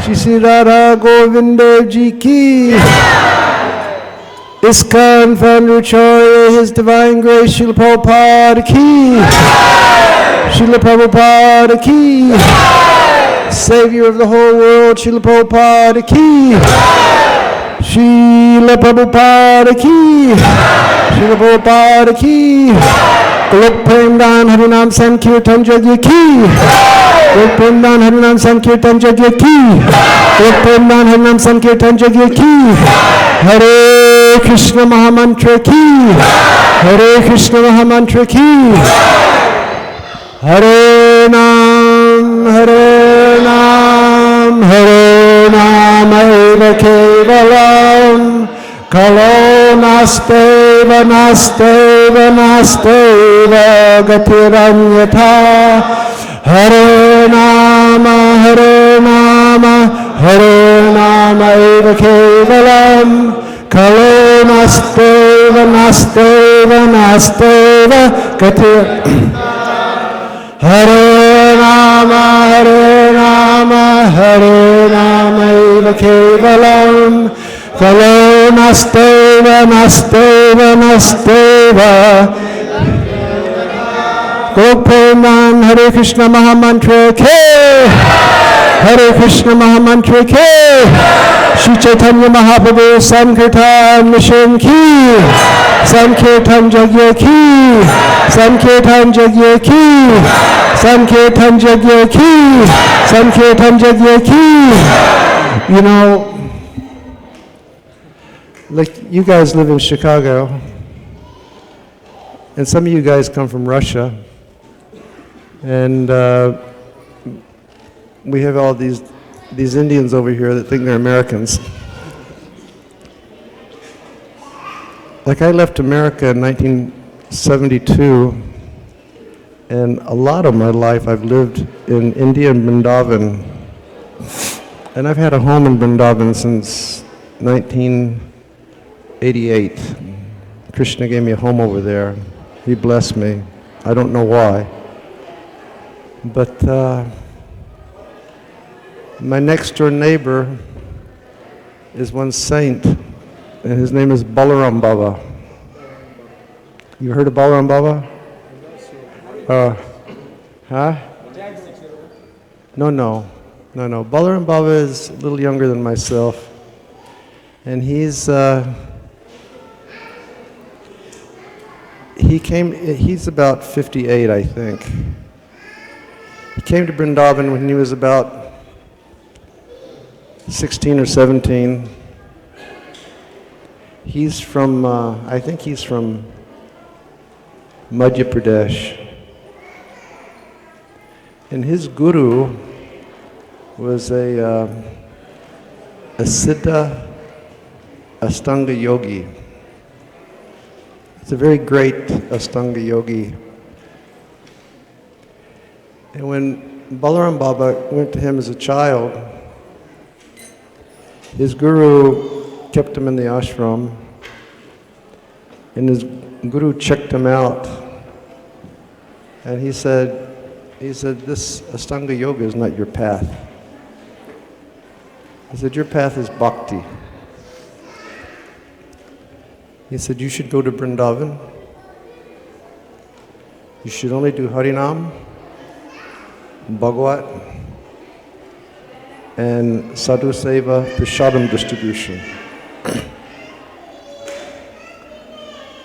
Shri Shri Radha Govind Dev ji ki. Iskcon founder Acharya, His Divine Grace, Srila Prabhupada ki. Srila Prabhupada ki. Savior of the whole world, Srila Prabhupada ki. Srila Prabhupada ki. Srila Prabhupada ki. Golok Premdan Harinam Sankirtan Jagya ki. Golok Premdan Harinam Sankirtan Jagya ki. Golok Premdan Harinam Sankirtan Jagya ki. Hare Krishna Mahamantra ki. Hare Krishna Mahamantra ki. Hare Nam, Hare Nam, Hare Nam, Eva Kevalam. Kalo Nasteva, Nasteva, Nasteva, Gatiranyata. Hare Nama, Hare Nama, Hare Nama, Eva Kevalam. Kalo Nasteva, Nasteva, Nasteva, Gatiranyata. Hare Rama, Hare Rama, Hare Rama, Eva Kevalam. Kalo Nasteva, Nasteva, Nasteva. Gopeman, Hare Krishna Mahamantra ke. Hare Krishna Mahamantra ke. Shri Chaitanya Mahaprabhu Sankirtan Mission ki. Sankirtan Jagya ki. Sankirtan Jagya ki. Sankirtan Jagya ki. Sankirtan Jagya ki. You know, like you guys live in Chicago, and some of you guys come from Russia, and we have all these Indians over here that think they're Americans. Like I left America in 1972, and a lot of my life I've lived in India and Vrindavan. And I've had a home in Vrindavan since 1988. Krishna gave me a home over there. He blessed me. I don't know why. But my next door neighbor is one saint, and his name is Balaram Baba. You heard of Balaram Baba? Huh? No. Balaram Baba is a little younger than myself, and he's about 58, I think. He came to Vrindavan when he was about 16 or 17. He's from, I think he's from Madhya Pradesh. And his guru was a Siddha Astanga yogi. It's a very great Astanga yogi. And when Balaram Baba went to him as a child, his guru kept him in the ashram, and his guru checked him out. And he said, this Ashtanga yoga is not your path. He said, your path is bhakti. He said, you should go to Vrindavan. You should only do Harinam, Bhagavat, and Sadhu Seva Prashadam distribution.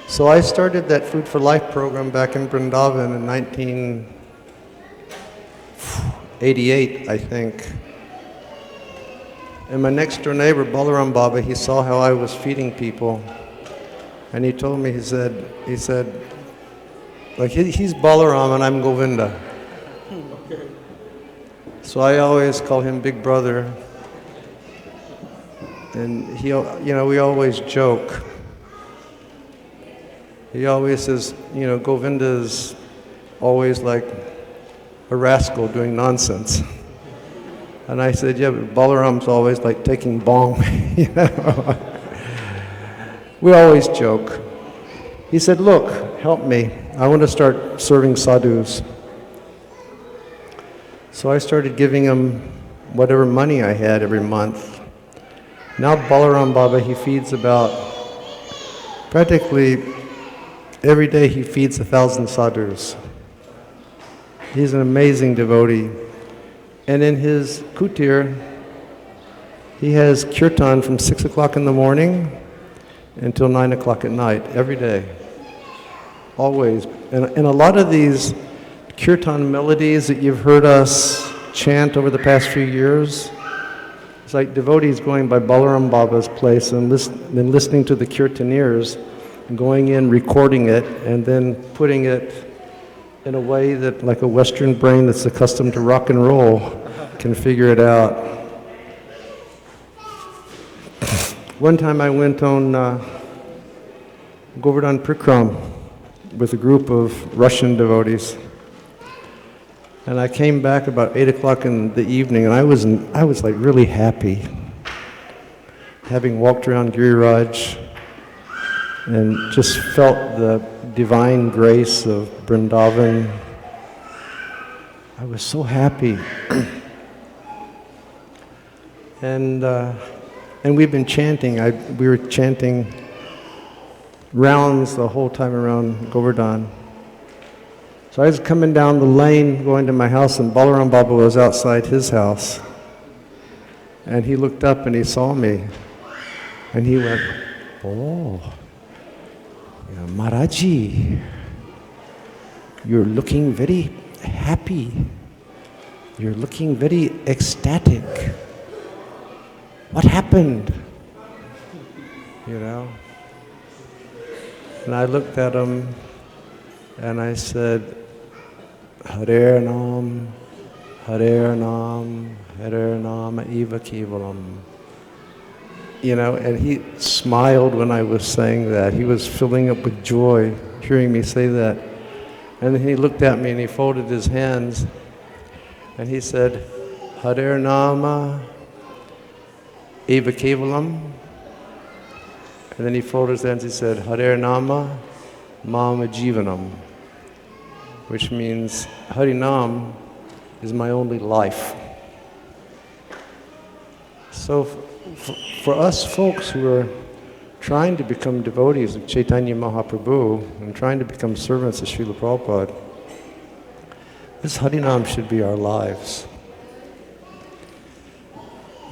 So I started that Food for Life program back in Vrindavan in 1988, I think. And my next door neighbor, Balaram Baba, he saw how I was feeding people. And he told me, he said, like he's Balaram and I'm Govinda. So I always call him Big Brother. And he, we always joke. He always says, Govinda is always like a rascal doing nonsense. And I said, yeah, but Balaram's always like taking bong. We always joke. He said, look, help me. I want to start serving sadhus. So I started giving him whatever money I had every month. Now Balaram Baba, he feeds about, practically every day he feeds 1,000 sadhus. He's an amazing devotee. And in his kutir, he has kirtan from 6 o'clock in the morning until 9 o'clock at night, every day. Always. And a lot of these kirtan melodies that you've heard us chant over the past few years, it's like devotees going by Balaram Baba's place and listening to the kirtaneers, going in, recording it, and then putting it in a way that like a Western brain that's accustomed to rock and roll can figure it out. One time I went on Govardhan Prikram with a group of Russian devotees. And I came back about 8 o'clock in the evening, and I was like really happy, having walked around Giriraj and just felt the divine grace of Vrindavan. I was so happy. And we've been chanting. We were chanting rounds the whole time around Govardhan. So I was coming down the lane going to my house, and Balaram Baba was outside his house. And he looked up and he saw me. And he went, oh, Maharaji, you're looking very happy. You're looking very ecstatic. What happened? And I looked at him and I said, Hare Nam, Hare Nam, Hare Nam, Eva Kevalam. And he smiled when I was saying that. He was filling up with joy hearing me say that. And then he looked at me and he folded his hands and he said, Hare Nama, Eva Kevalam. And then he folded his hands, he said, Hare Nama, Mama Jivanam, which means Harinam is my only life. So for us folks who are trying to become devotees of Chaitanya Mahaprabhu and trying to become servants of Srila Prabhupada, this Harinam should be our lives.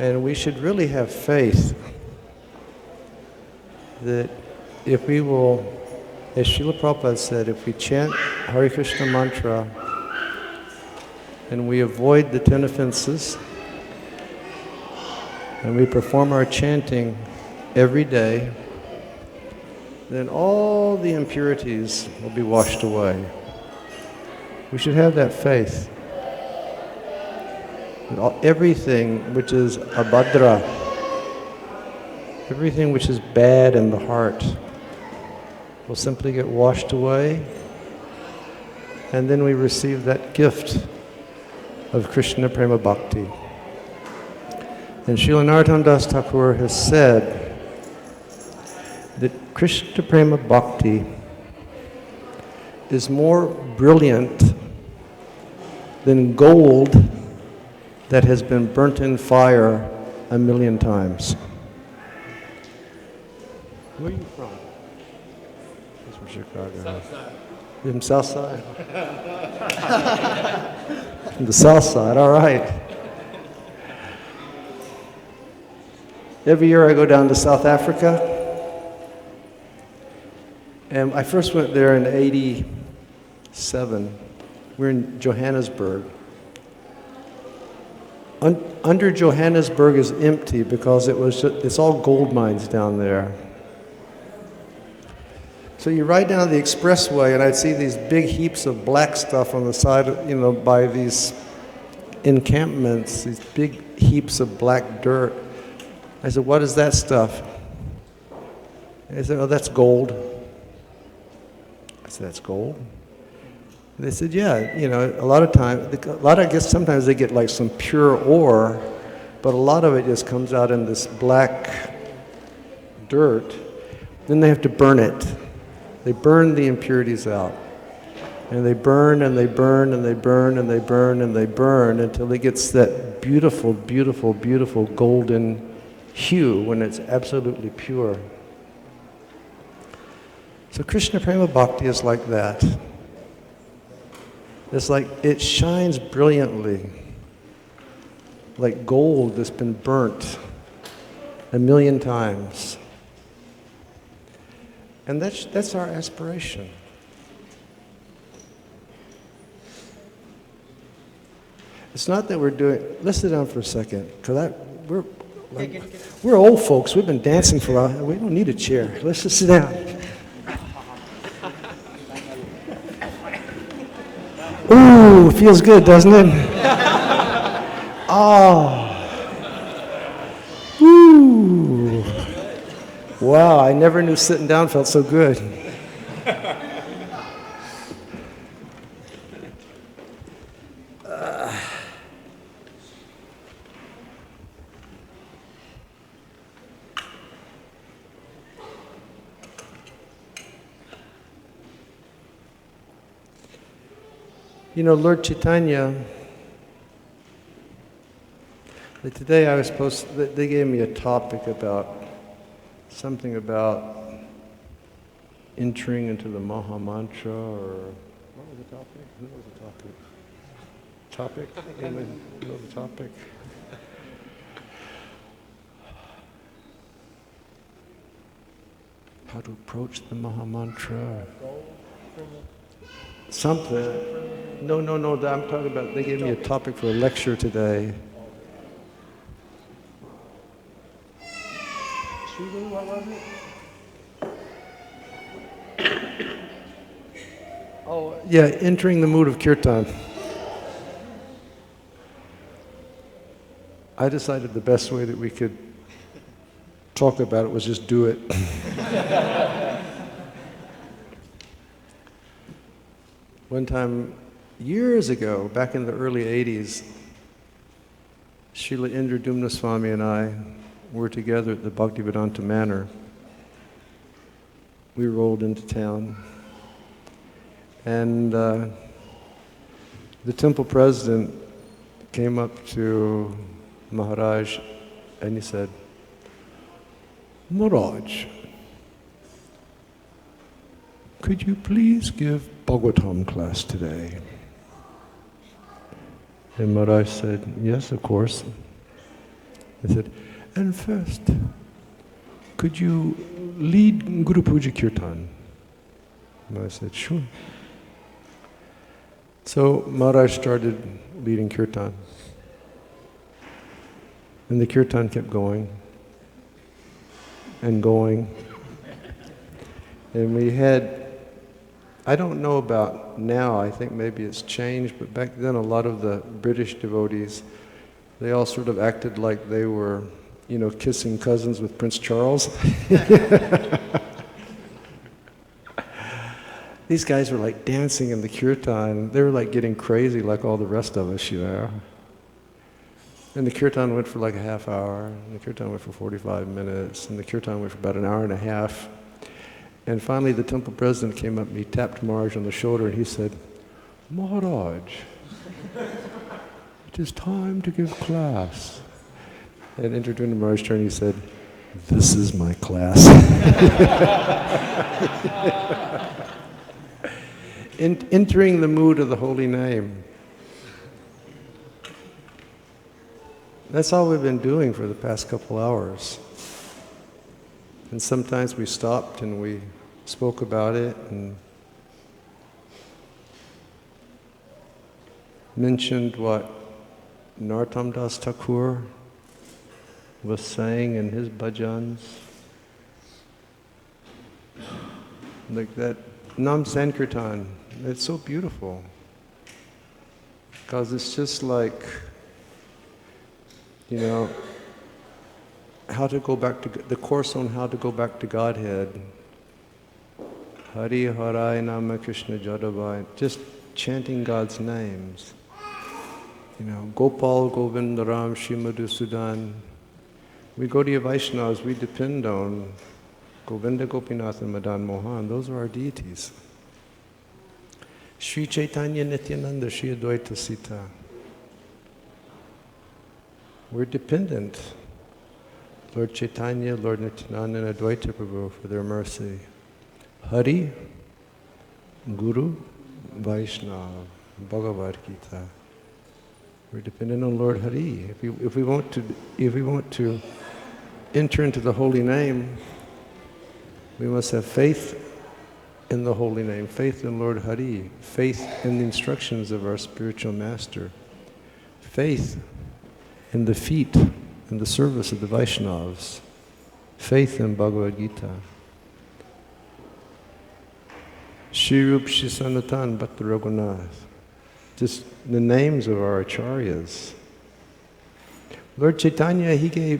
And we should really have faith that if we will, as Srila Prabhupada said, if we chant Hare Krishna mantra and we avoid the 10 offenses and we perform our chanting every day, then all the impurities will be washed away. We should have that faith. Everything which is abhadra, everything which is bad in the heart will simply get washed away, and then we receive that gift of Krishna Prema Bhakti. And Srila Narottam Das Thakur has said that Krishna Prema Bhakti is more brilliant than gold that has been burnt in fire 1,000,000 times. Where are you from? He's from Chicago. South Side. You're from South Side? From the South Side, all right. Every year I go down to South Africa. And I first went there in '87. We're in Johannesburg. Under Johannesburg is empty because it's all gold mines down there. So you ride down the expressway and I'd see these big heaps of black stuff on the side, by these encampments, these big heaps of black dirt. I said, what is that stuff? And they said, oh, that's gold. I said, that's gold? They said, yeah, a lot of I guess sometimes they get like some pure ore, but a lot of it just comes out in this black dirt. Then they have to burn it. They burn the impurities out. And they burn and they burn and they burn and they burn and they burn until it gets that beautiful, beautiful, beautiful golden hue when it's absolutely pure. So Krishna Prema Bhakti is like that. It's like it shines brilliantly, like gold that's been burnt 1,000,000 times. And that's our aspiration. It's not that we're doing, let's sit down for a second, because we're old folks, we've been dancing for a while, we don't need a chair, let's just sit down. Ooh, feels good, doesn't it? Oh. Ooh. Wow, I never knew sitting down felt so good. Lord Chaitanya, today they gave me a topic about something about entering into the Maha Mantra, or what was the topic? Who knows the topic? Topic? Anyone know the topic? How to approach the Maha Mantra. Something. No, I'm talking about, they gave me a topic for a lecture today. What was it? Oh, yeah, entering the mood of kirtan. I decided the best way that we could talk about it was just do it. One time, years ago, back in the early 80s, Srila Indra Swami and I were together at the Bhaktivedanta Manor. We rolled into town, and the temple president came up to Maharaj and he said, Maharaj, could you please give Bhagavatam class today? And Maharaj said, yes, of course. He said, and first, could you lead Guru Puja Kirtan? And I said, sure. So Maharaj started leading Kirtan. And the Kirtan kept going and going. And we had, I don't know about now, I think maybe it's changed, but back then a lot of the British devotees, they all sort of acted like they were, kissing cousins with Prince Charles. These guys were like dancing in the kirtan. They were like getting crazy like all the rest of us, And the kirtan went for like a half hour, and the kirtan went for 45 minutes, and the kirtan went for about an hour and a half. And finally the temple president came up and he tapped Maharaj on the shoulder and he said, Maharaj, it is time to give class. And Interdwina Maharaj turned and he said, this is my class. Entering the mood of the holy name. That's all we've been doing for the past couple hours. And sometimes we stopped and we spoke about it and mentioned what Narottam Das Thakur was saying in his bhajans. Like that Nam Sankirtan, it's so beautiful. Because it's just like, you know, how to go back to, the course on how to go back to Godhead. Hari Harai Nama Krishna Jadavai, just chanting God's names. You know, Gopal, Govind, Ram, Shri Madhusudan. We go to your Vaishnavas, we depend on Govinda, Gopinath, and Madan Mohan. Those are our deities. Sri Chaitanya Nityananda, Sri Advaita Sita. We're dependent. Lord Chaitanya, Lord Nityananda, and Advaita Prabhu for their mercy. Hari, Guru, Vaishnava, Bhagavad Gita. We're dependent on Lord Hari. If we want to enter into the holy name, we must have faith in the holy name, faith in Lord Hari, faith in the instructions of our spiritual master, faith in the feet and the service of the Vaishnavas, faith in Bhagavad Gita. Shri Rup Shri Sanatan Bhatta Raghunath. Just the names of our acharyas. Lord Chaitanya, he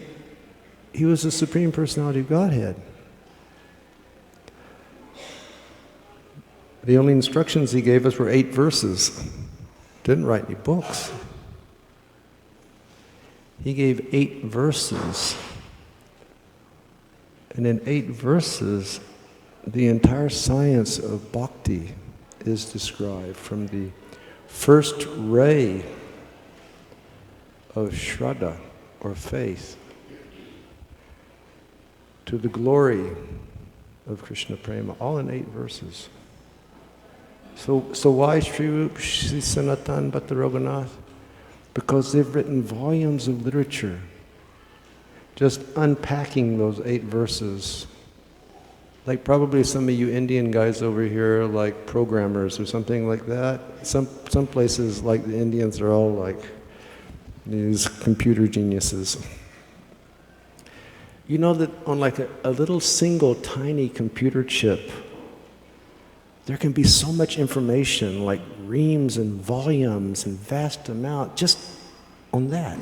was the Supreme Personality of Godhead. The only instructions he gave us were 8 verses. Didn't write any books. He gave 8 verses. And in 8 verses, the entire science of bhakti is described, from the first ray of Shraddha, or faith, to the glory of Krishna Prema, all in 8 verses. So why Sri Rup Shri Sanatan Bhatta Raghunath? Because they've written volumes of literature just unpacking those 8 verses. Like probably some of you Indian guys over here, like programmers or something like that. Some places, like the Indians, are all like these computer geniuses. You know that on like a little single tiny computer chip, there can be so much information, like reams and volumes and vast amount, just on that.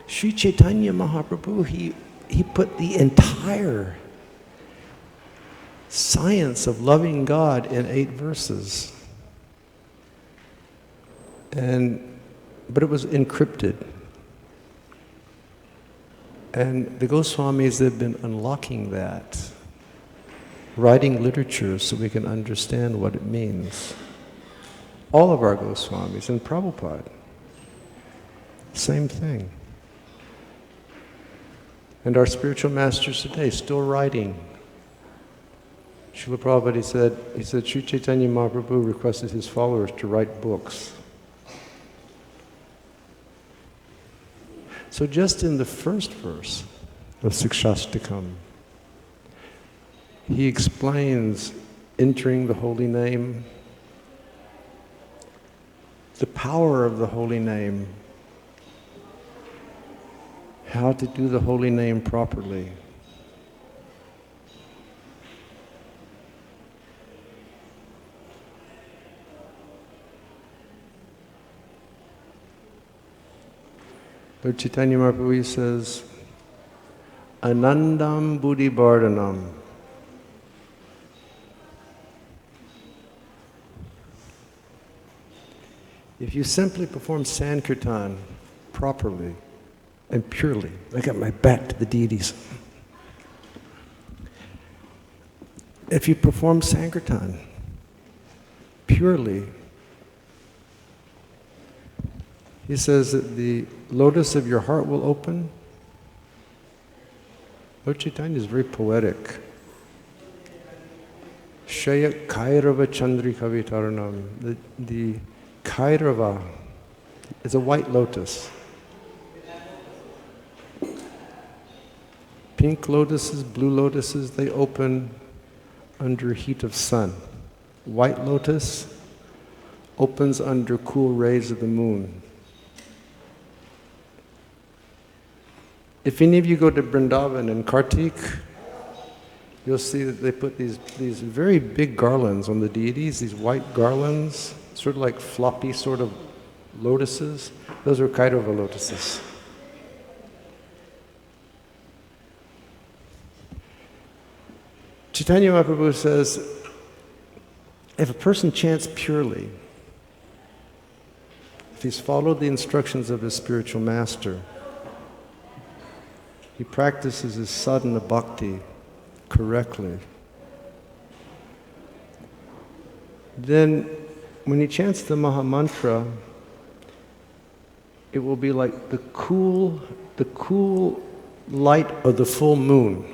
Sri Chaitanya Mahaprabhu, he put the entire science of loving God in 8 verses. But it was encrypted. And the Goswamis have been unlocking that, writing literature so we can understand what it means. All of our Goswamis, and Prabhupada, same thing. And our spiritual masters today, still writing. Srila Prabhupada, he said, Sri Chaitanya Mahaprabhu requested his followers to write books. So just in the first verse of Sikshastakam, he explains entering the holy name, the power of the holy name, how to do the holy name properly. Lord Chaitanya Mahaprabhu says, Anandam Buddhi Bardhanam. If you simply perform Sankirtan properly and purely, I got my back to the deities. If you perform Sankirtan purely, He says that the lotus of your heart will open. Lord Chaitanya is very poetic. Shaya Kairava Chandrika Vitaranam. The Kairava is a white lotus. Pink lotuses, blue lotuses, they open under heat of sun. White lotus opens under cool rays of the moon. If any of you go to Vrindavan in Kartik, you'll see that they put these very big garlands on the deities, these white garlands, sort of like floppy sort of lotuses. Those are Kairava lotuses. Chaitanya Mahaprabhu says, if a person chants purely, if he's followed the instructions of his spiritual master, he practices his sadhana bhakti correctly, then when he chants the Maha Mantra, it will be like the cool light of the full moon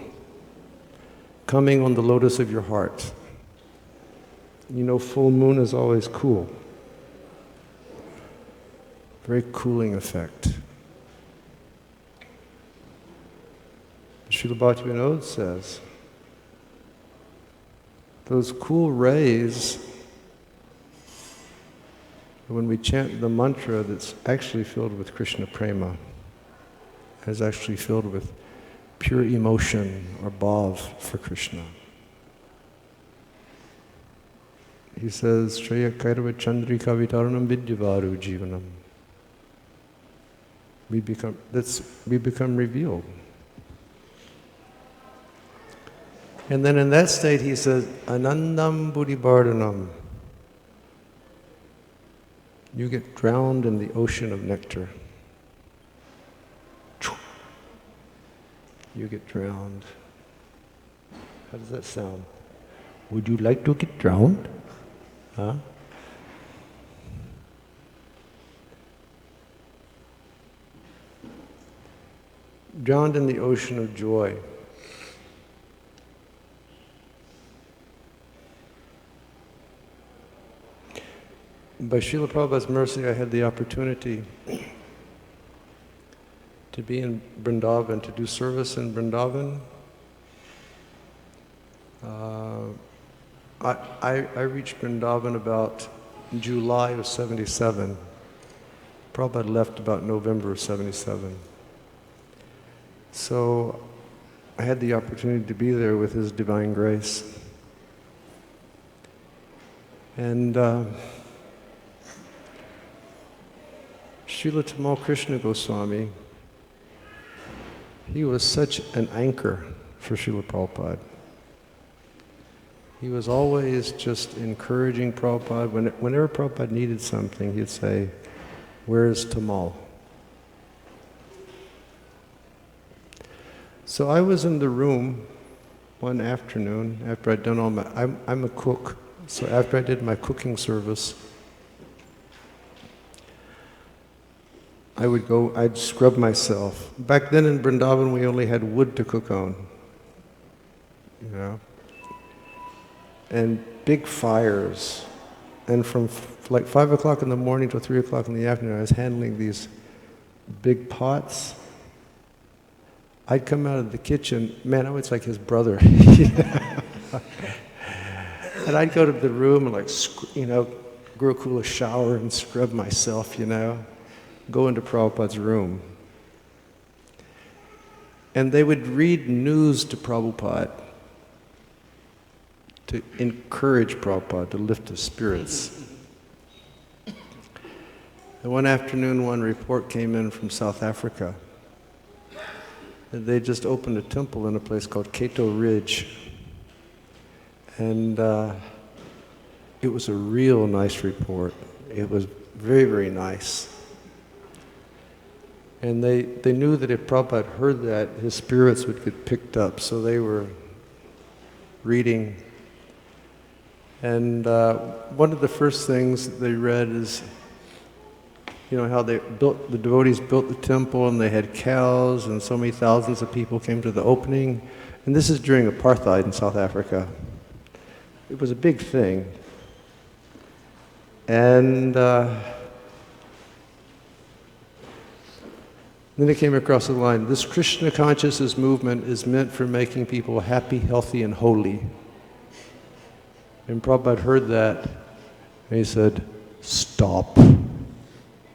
coming on the lotus of your heart. You know, full moon is always cool. Very cooling effect. Srila Bhaktivinoda says, those cool rays, when we chant the mantra that's actually filled with Krishna prema, is actually filled with pure emotion or bhav for Krishna. He says, Shreya Kairava Chandrika Vitaranam Vidyavaru Jivanam. We become revealed. And then in that state he says, Anandam Buddhibardhanam. You get drowned in the ocean of nectar. You get drowned. How does that sound? Would you like to get drowned? Huh? Drowned in the ocean of joy. By Srila Prabhupada's mercy, I had the opportunity to be in Vrindavan, to do service in Vrindavan. I reached Vrindavan about July of 77. Prabhupada left about November of 77. So I had the opportunity to be there with His Divine Grace. And Srila Tamal Krishna Goswami, he was such an anchor for Srila Prabhupada. He was always just encouraging Prabhupada. Whenever Prabhupada needed something, he'd say, "Where's Tamal?" So I was in the room one afternoon after I'd done all my, I'm a cook, so after I did my cooking service, I'd scrub myself. Back then in Vrindavan, we only had wood to cook on, you know, and big fires. And from like 5 o'clock in the morning till 3 o'clock in the afternoon, I was handling these big pots. I'd come out of the kitchen, man, I was like his brother. And I'd go to the room and grow a cool shower and scrub myself, go into Prabhupada's room. And they would read news to Prabhupada to encourage Prabhupada, to lift his spirits. And one afternoon, one report came in from South Africa. They just opened a temple in a place called Cato Ridge. And it was a real nice report. It was very, very nice. And they knew that if Prabhupada heard that, his spirits would get picked up. So they were reading. And one of the first things they read is, you know, how the devotees built the temple and they had cows and so many thousands of people came to the opening. And this is during apartheid in South Africa. It was a big thing. And then it came across the line, this Krishna consciousness movement is meant for making people happy, healthy, and holy. And Prabhupada heard that, and he said, stop,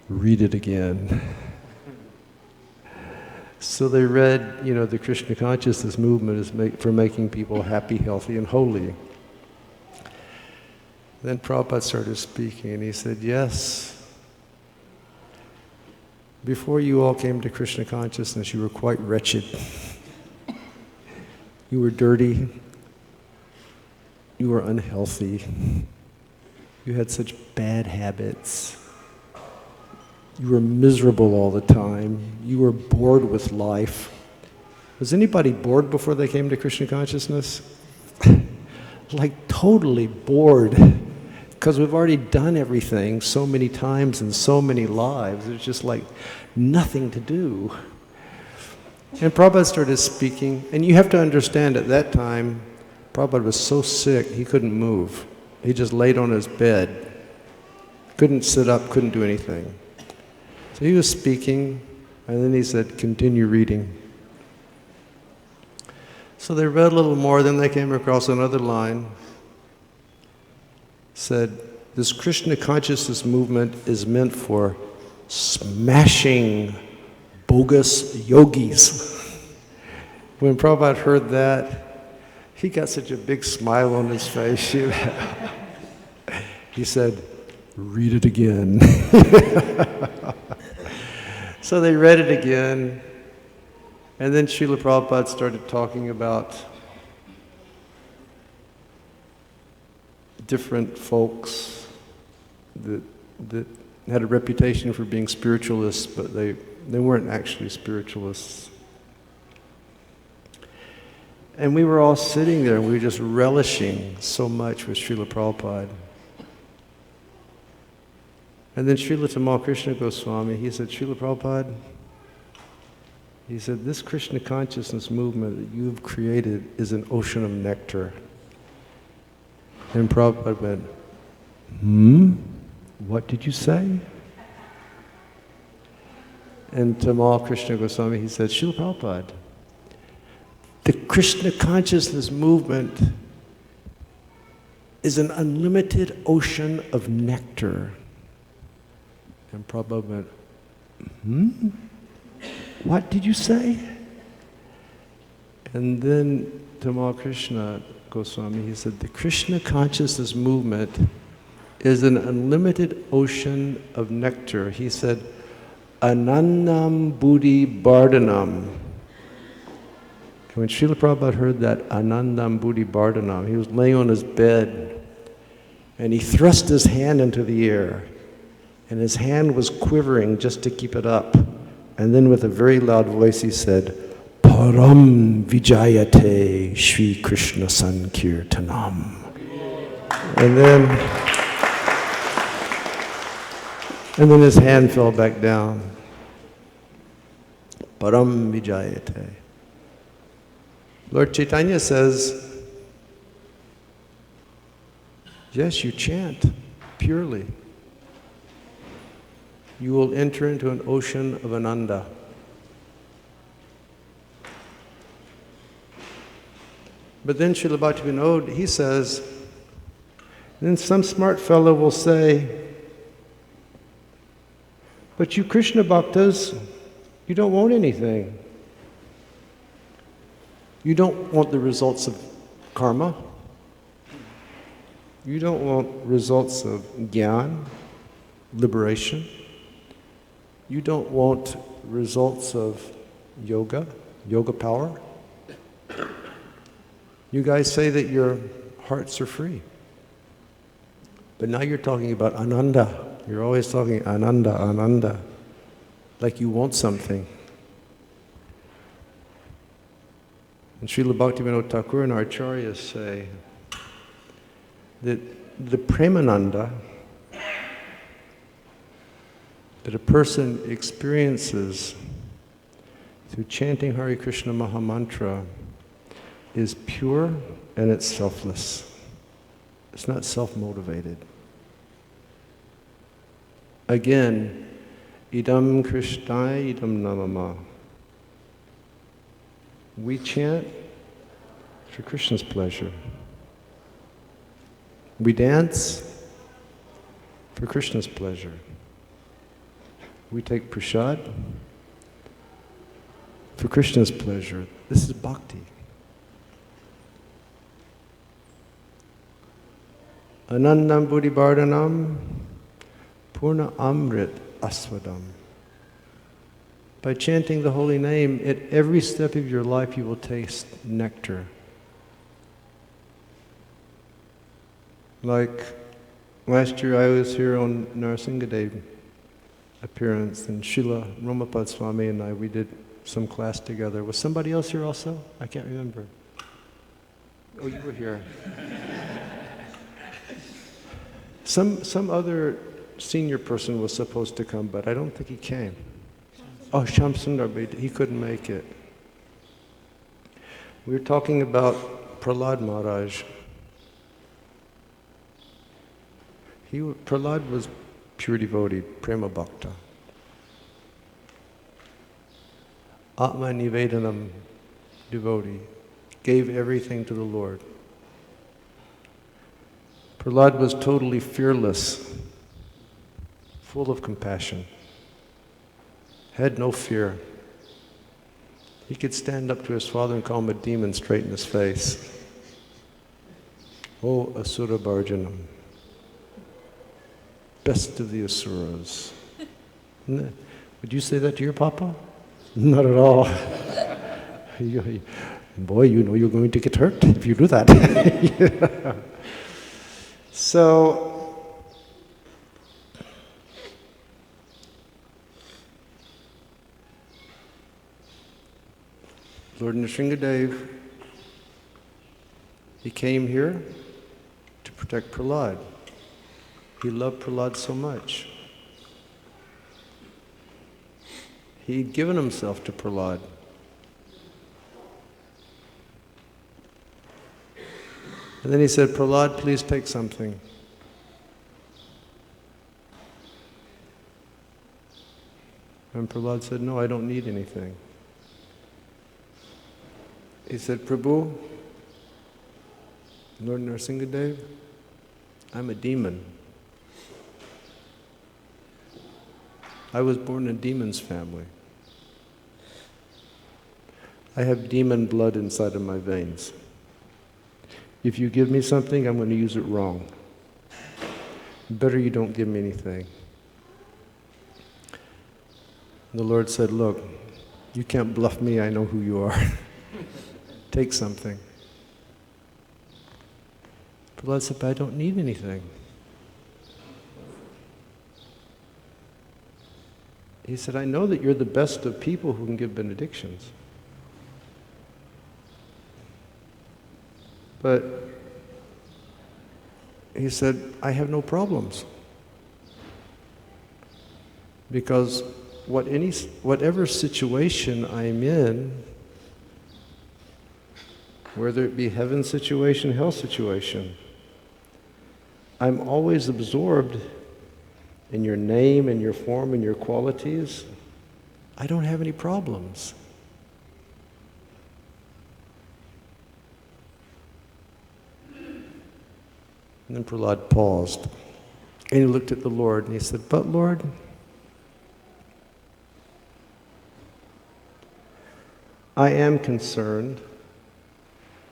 read it again. So they read, you know, the Krishna consciousness movement is for making people happy, healthy, and holy. Then Prabhupada started speaking, and he said, yes, before you all came to Krishna consciousness, you were quite wretched. You were dirty. You were unhealthy. You had such bad habits. You were miserable all the time. You were bored with life. Was anybody bored before they came to Krishna consciousness? Like totally bored. Because we've already done everything so many times in so many lives. There's just like nothing to do. And Prabhupada started speaking, and you have to understand at that time, Prabhupada was so sick he couldn't move. He just laid on his bed. Couldn't sit up, couldn't do anything. So he was speaking, and then he said, continue reading. So they read a little more, then they came across another line. Said, this Krishna consciousness movement is meant for smashing bogus yogis. When Prabhupada heard that, he got such a big smile on his face. He said, read it again. So they read it again, and then Srila Prabhupada started talking about different folks that had a reputation for being spiritualists, but they weren't actually spiritualists. And we were all sitting there, and we were just relishing so much with Srila Prabhupada. And then Srila Tamal Krishna Goswami, he said, Srila Prabhupada, he said, this Krishna consciousness movement that you've created is an ocean of nectar. And Prabhupada went, what did you say? And Tamal Krishna Goswami, he said, Srila Prabhupada, the Krishna consciousness movement is an unlimited ocean of nectar. And Prabhupada went, what did you say? And then Tamal Krishna Goswami, he said, the Krishna consciousness movement is an unlimited ocean of nectar. He said, Anandam Buddhi Bardhanam. When Srila Prabhupada heard that Anandam Buddhi Bardhanam, he was laying on his bed, and he thrust his hand into the air, and his hand was quivering just to keep it up. And then with a very loud voice he said, Param Vijayate Shri Krishna Sankirtanam. And then his hand fell back down. Param Vijayate. Lord Chaitanya says, yes, you chant purely. You will enter into an ocean of ananda. But then Srila Bhaktivinoda, he says, then some smart fellow will say, but you Krishna Bhaktas, you don't want anything. You don't want the results of karma. You don't want results of jnana, liberation. You don't want results of yoga power. You guys say that your hearts are free. But now you're talking about ananda. You're always talking ananda, like you want something. And Srila Bhaktivinoda Thakur and our acharyas say that the Premananda that a person experiences through chanting Hare Krishna Mahamantra is pure and it's selfless. It's not self-motivated. Again, idam Krishnaya idam namama. We chant for Krishna's pleasure. We dance for Krishna's pleasure. We take prasad for Krishna's pleasure. This is bhakti. Anandam buddhibardhanam purna amrit aswadam. By chanting the holy name, at every step of your life you will taste nectar. Like last year I was here on Narasimhadev appearance, and Srila Ramapad Swami and I, we did some class together. Was somebody else here also? I can't remember. Oh, you were here. Some other senior person was supposed to come, but I don't think he came. Oh, Shamsundar, but he couldn't make it. We were talking about Prahlad Maharaj. Prahlad was pure devotee, prema bhakta. Atma Nivedanam, devotee, gave everything to the Lord. Prahlad was totally fearless, full of compassion, had no fear. He could stand up to his father and call him a demon straight in his face. Oh, Asura Bharjanam, best of the Asuras. Would you say that to your papa? Not at all. Boy, you know you're going to get hurt if you do that. Yeah. So, Lord Nrsingadev, he came here to protect Prahlad. He loved Prahlad so much. He'd given himself to Prahlad. And then he said, Prahlad, please take something. And Prahlad said, no, I don't need anything. He said, Prabhu, Lord Nrsingadev, I'm a demon. I was born in a demon's family. I have demon blood inside of my veins. If you give me something, I'm going to use it wrong. Better you don't give me anything. And the Lord said, look, you can't bluff me, I know who you are. Take something. Prahlad said, but I don't need anything. He said, I know that you're the best of people who can give benedictions. But he said, I have no problems. Because whatever situation I'm in, whether it be heaven situation, hell situation, I'm always absorbed in your name and your form and your qualities. I don't have any problems. And then Prahlad paused, and he looked at the Lord, and he said, but Lord, I am concerned.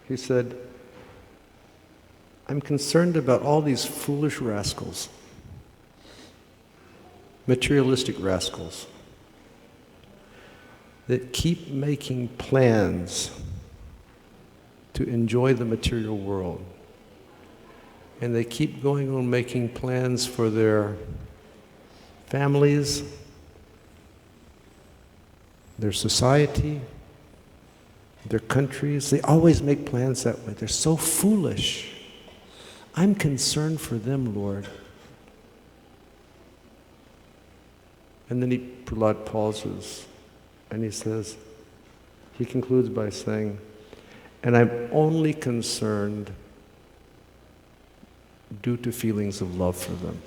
He said, I'm concerned about all these foolish rascals, materialistic rascals, that keep making plans to enjoy the material world. And they keep going on making plans for their families, their society, their countries. They always make plans that way. They're so foolish. I'm concerned for them, Lord. And then Prahlad pauses, and he concludes by saying, and I'm only concerned due to feelings of love for them.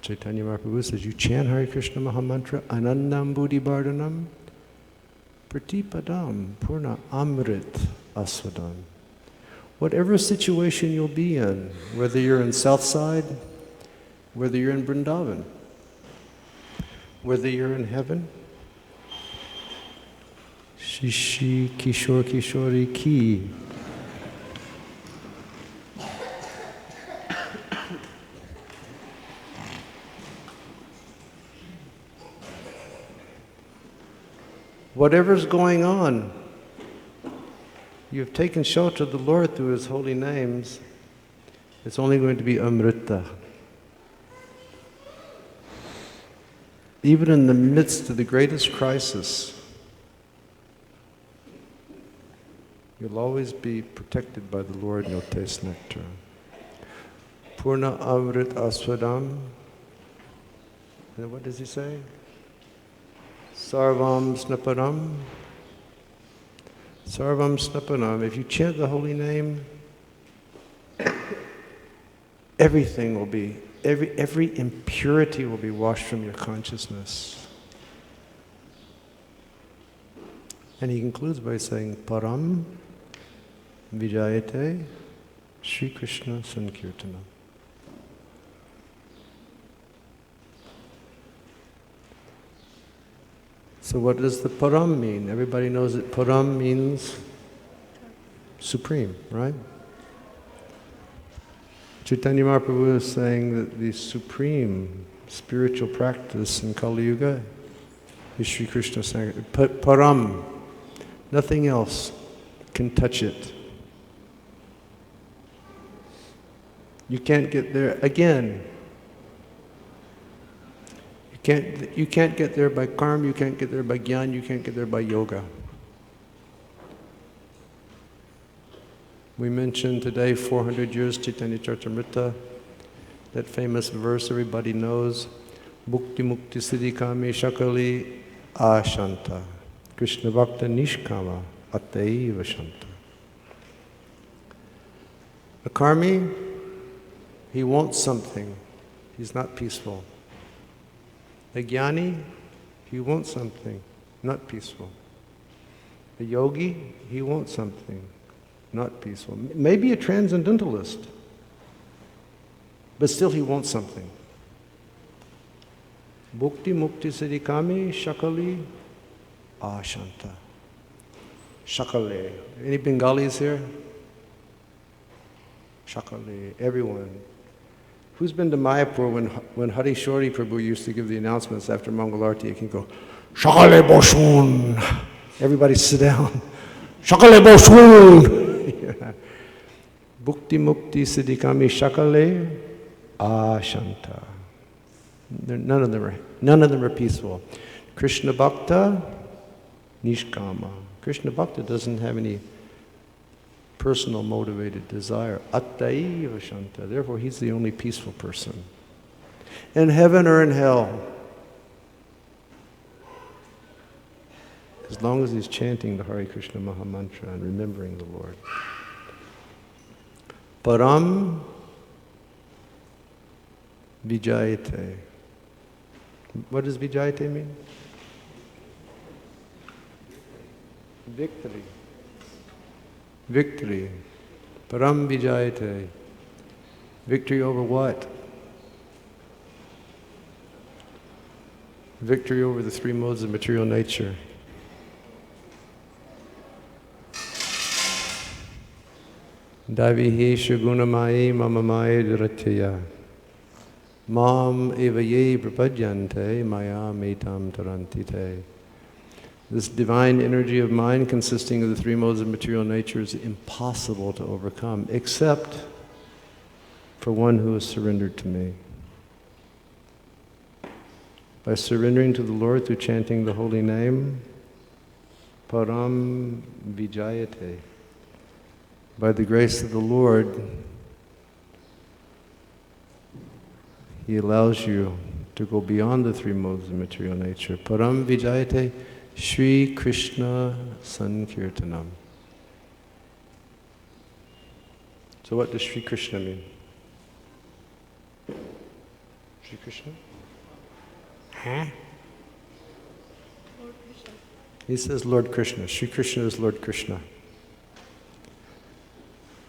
Chaitanya Mahaprabhu says, you chant Hare Krishna Mahamantra, Anandam Buddhi Bardhanam, Pratipadam Purna Amrit Aswadam. Whatever situation you'll be in, whether you're in Southside, whether you're in Vrindavan, whether you're in heaven, Shishi Kishore Kishori Ki. Whatever's going on, you've taken shelter of the Lord through His holy names, it's only going to be Amrita. Even in the midst of the greatest crisis, you'll always be protected by the Lord and you'll taste nectar. Purna Amrit Aswadam. And what does he say? Sarvam Snaparam. Sarvam Snapanam. If you chant the holy name, everything will be, every impurity will be washed from your consciousness. And he concludes by saying, Param Vijayate Sri Krishna Sankirtana. So what does the Param mean? Everybody knows that Param means supreme, right? Chaitanya Mahaprabhu is saying that the supreme spiritual practice in Kali Yuga is Sri Krishna Sankirtana. Param, nothing else can touch it. You can't get there again. You can't get there by karma, you can't get there by jnana, you can't get there by yoga. We mentioned today 400 years Chaitanya Charitamrita, that famous verse everybody knows, Bhukti Mukti Siddhi Kami Shakali Ashanta, Krishna Bhakta Nishkama Ataiva Shanta. A karmi, he wants something, he's not peaceful. A jnani, he wants something, not peaceful. A yogi, he wants something, not peaceful. Maybe a transcendentalist, but still he wants something. Bhukti Mukti Siddhikami Shakali Ashanta. Shakale. Any Bengalis here? Shakale. Everyone. Who's been to Mayapur when Hari Shori Prabhu used to give the announcements after Mangalarti? He can go, Shakale Boshun. Everybody sit down. Shakale Boshun. Bhukti Mukti Siddhikami Shakale Ashanta. None of them are peaceful. Krishna Bhakta Nishkama. Krishna Bhakta doesn't have any personal motivated desire. Attaiva Shanta. Therefore, he's the only peaceful person. In heaven or in hell, as long as he's chanting the Hare Krishna Mahamantra and remembering the Lord. Param Vijayate. What does Vijayate mean? Victory. Victory. Param Vijayate. Victory over what? Victory over the three modes of material nature. Davihi shagunamayi mamamayi dhiratyaya. Mam evaye prapadyante maya metam tarantite. This divine energy of mind consisting of the three modes of material nature is impossible to overcome, except for one who is surrendered to me. By surrendering to the Lord through chanting the holy name, Param Vijayate. By the grace of the Lord, He allows you to go beyond the three modes of material nature. Param Vijayate Shri Krishna Sankirtanam. So what does Shri Krishna mean? Shri Krishna? Huh? Lord Krishna. He says Lord Krishna. Shri Krishna is Lord Krishna.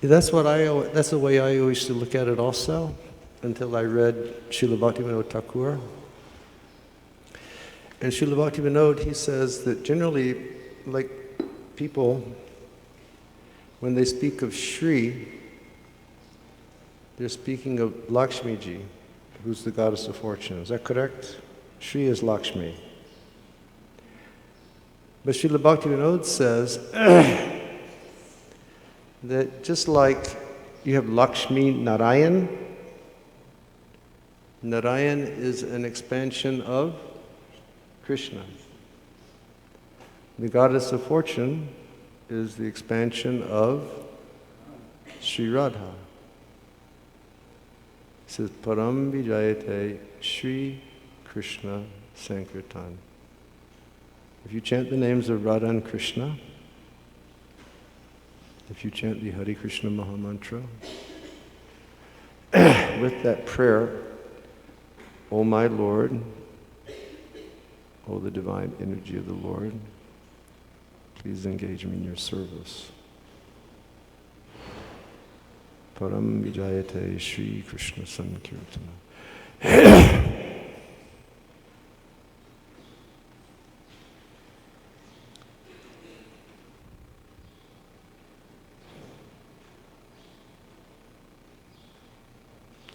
That's the way I always used to look at it also, until I read Srila Bhaktivinoda Thakur. And Srila Bhaktivinoda, he says that generally, like people, when they speak of Shri, they're speaking of Lakshmi Ji, who's the goddess of fortune. Is that correct? Shri is Lakshmi. But Srila Bhaktivinoda says that just like you have Lakshmi Narayan, Narayan is an expansion of Krishna. The goddess of fortune is the expansion of Sri Radha. It says, Param Vijayate Shri Krishna Sankirtan. If you chant the names of Radha and Krishna, if you chant the Hare Krishna Mahamantra, with that prayer, O my Lord, O the divine energy of the Lord, please engage me in your service. Param Vijayate Shri Krishna Sankirtana.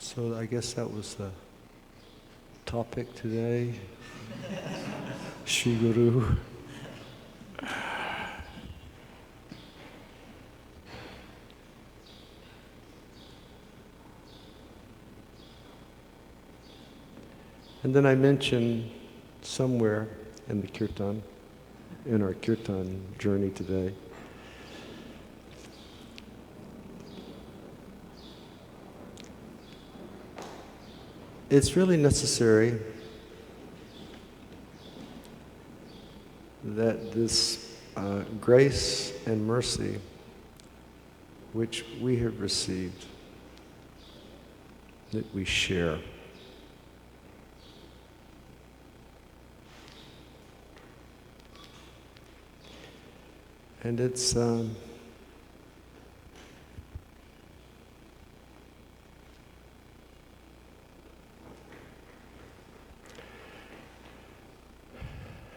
So I guess that was the topic today. Shri Guru. And then I mentioned somewhere in the kirtan, in our kirtan journey today, it's really necessary that this grace and mercy which we have received, that we share. And it's and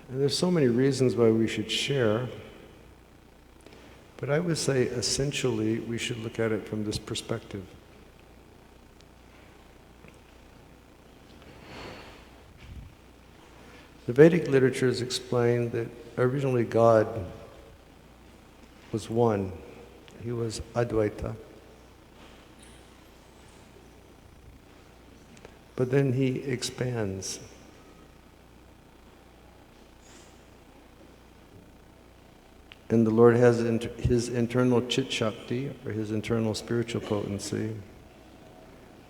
there's so many reasons why we should share, but I would say essentially we should look at it from this perspective. The Vedic literatures explain that originally God was one. He was Advaita. But then he expands. And the Lord has his internal chit shakti, or his internal spiritual potency,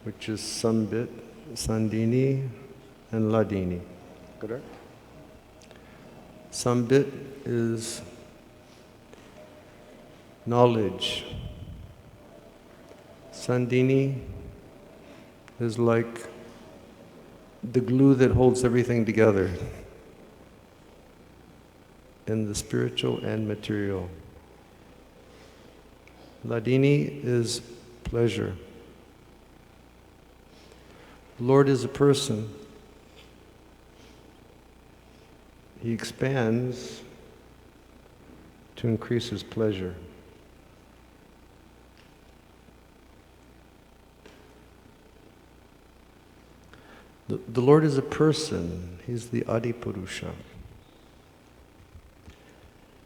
which is Sambit, Sandini, and Ladini. Correct? Sambit is knowledge. Sandini is like the glue that holds everything together in the spiritual and material. Ladini is pleasure. Lord is a person. He expands to increase his pleasure. The Lord is a person. He's the Adi Purusha.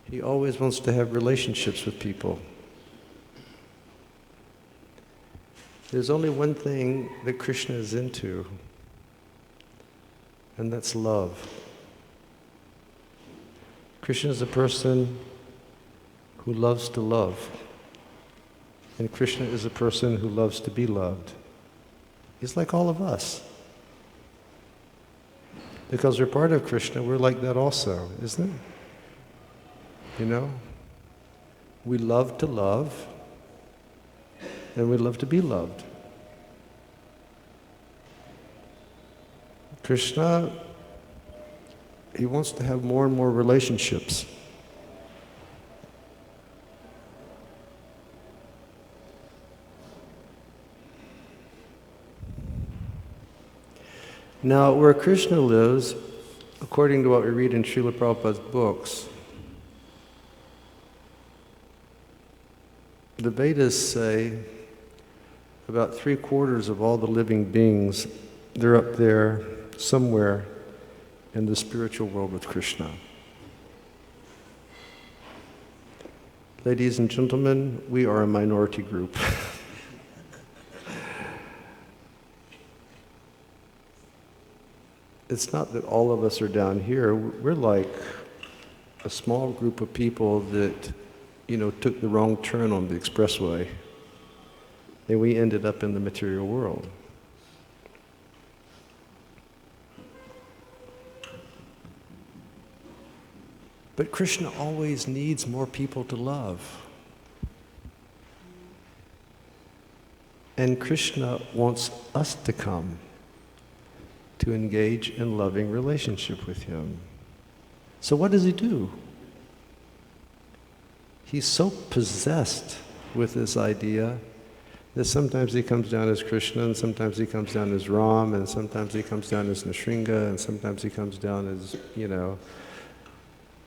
He always wants to have relationships with people. There's only one thing that Krishna is into, and that's love. Krishna is a person who loves to love, and Krishna is a person who loves to be loved. He's like all of us. Because we're part of Krishna, we're like that also, isn't it? You know? We love to love, and we love to be loved. Krishna, he wants to have more and more relationships. Now, where Krishna lives, according to what we read in Srila Prabhupada's books, the Vedas say about 3/4 of all the living beings, they're up there somewhere in the spiritual world with Krishna. Ladies and gentlemen, we are a minority group. It's not that all of us are down here. We're like a small group of people that, took the wrong turn on the expressway, and we ended up in the material world. But Krishna always needs more people to love. And Krishna wants us to come to engage in loving relationship with him. So what does he do? He's so possessed with this idea that sometimes he comes down as Krishna, and sometimes he comes down as Ram, and sometimes he comes down as Nrsimha, and sometimes he comes down as,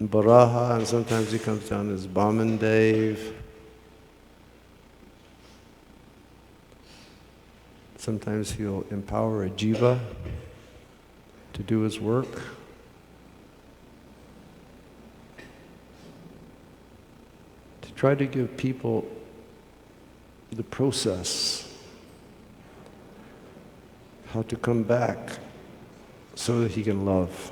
Baraha, and sometimes he comes down as Bamandev. Sometimes he'll empower a jiva to do his work. To try to give people the process, how to come back so that he can love.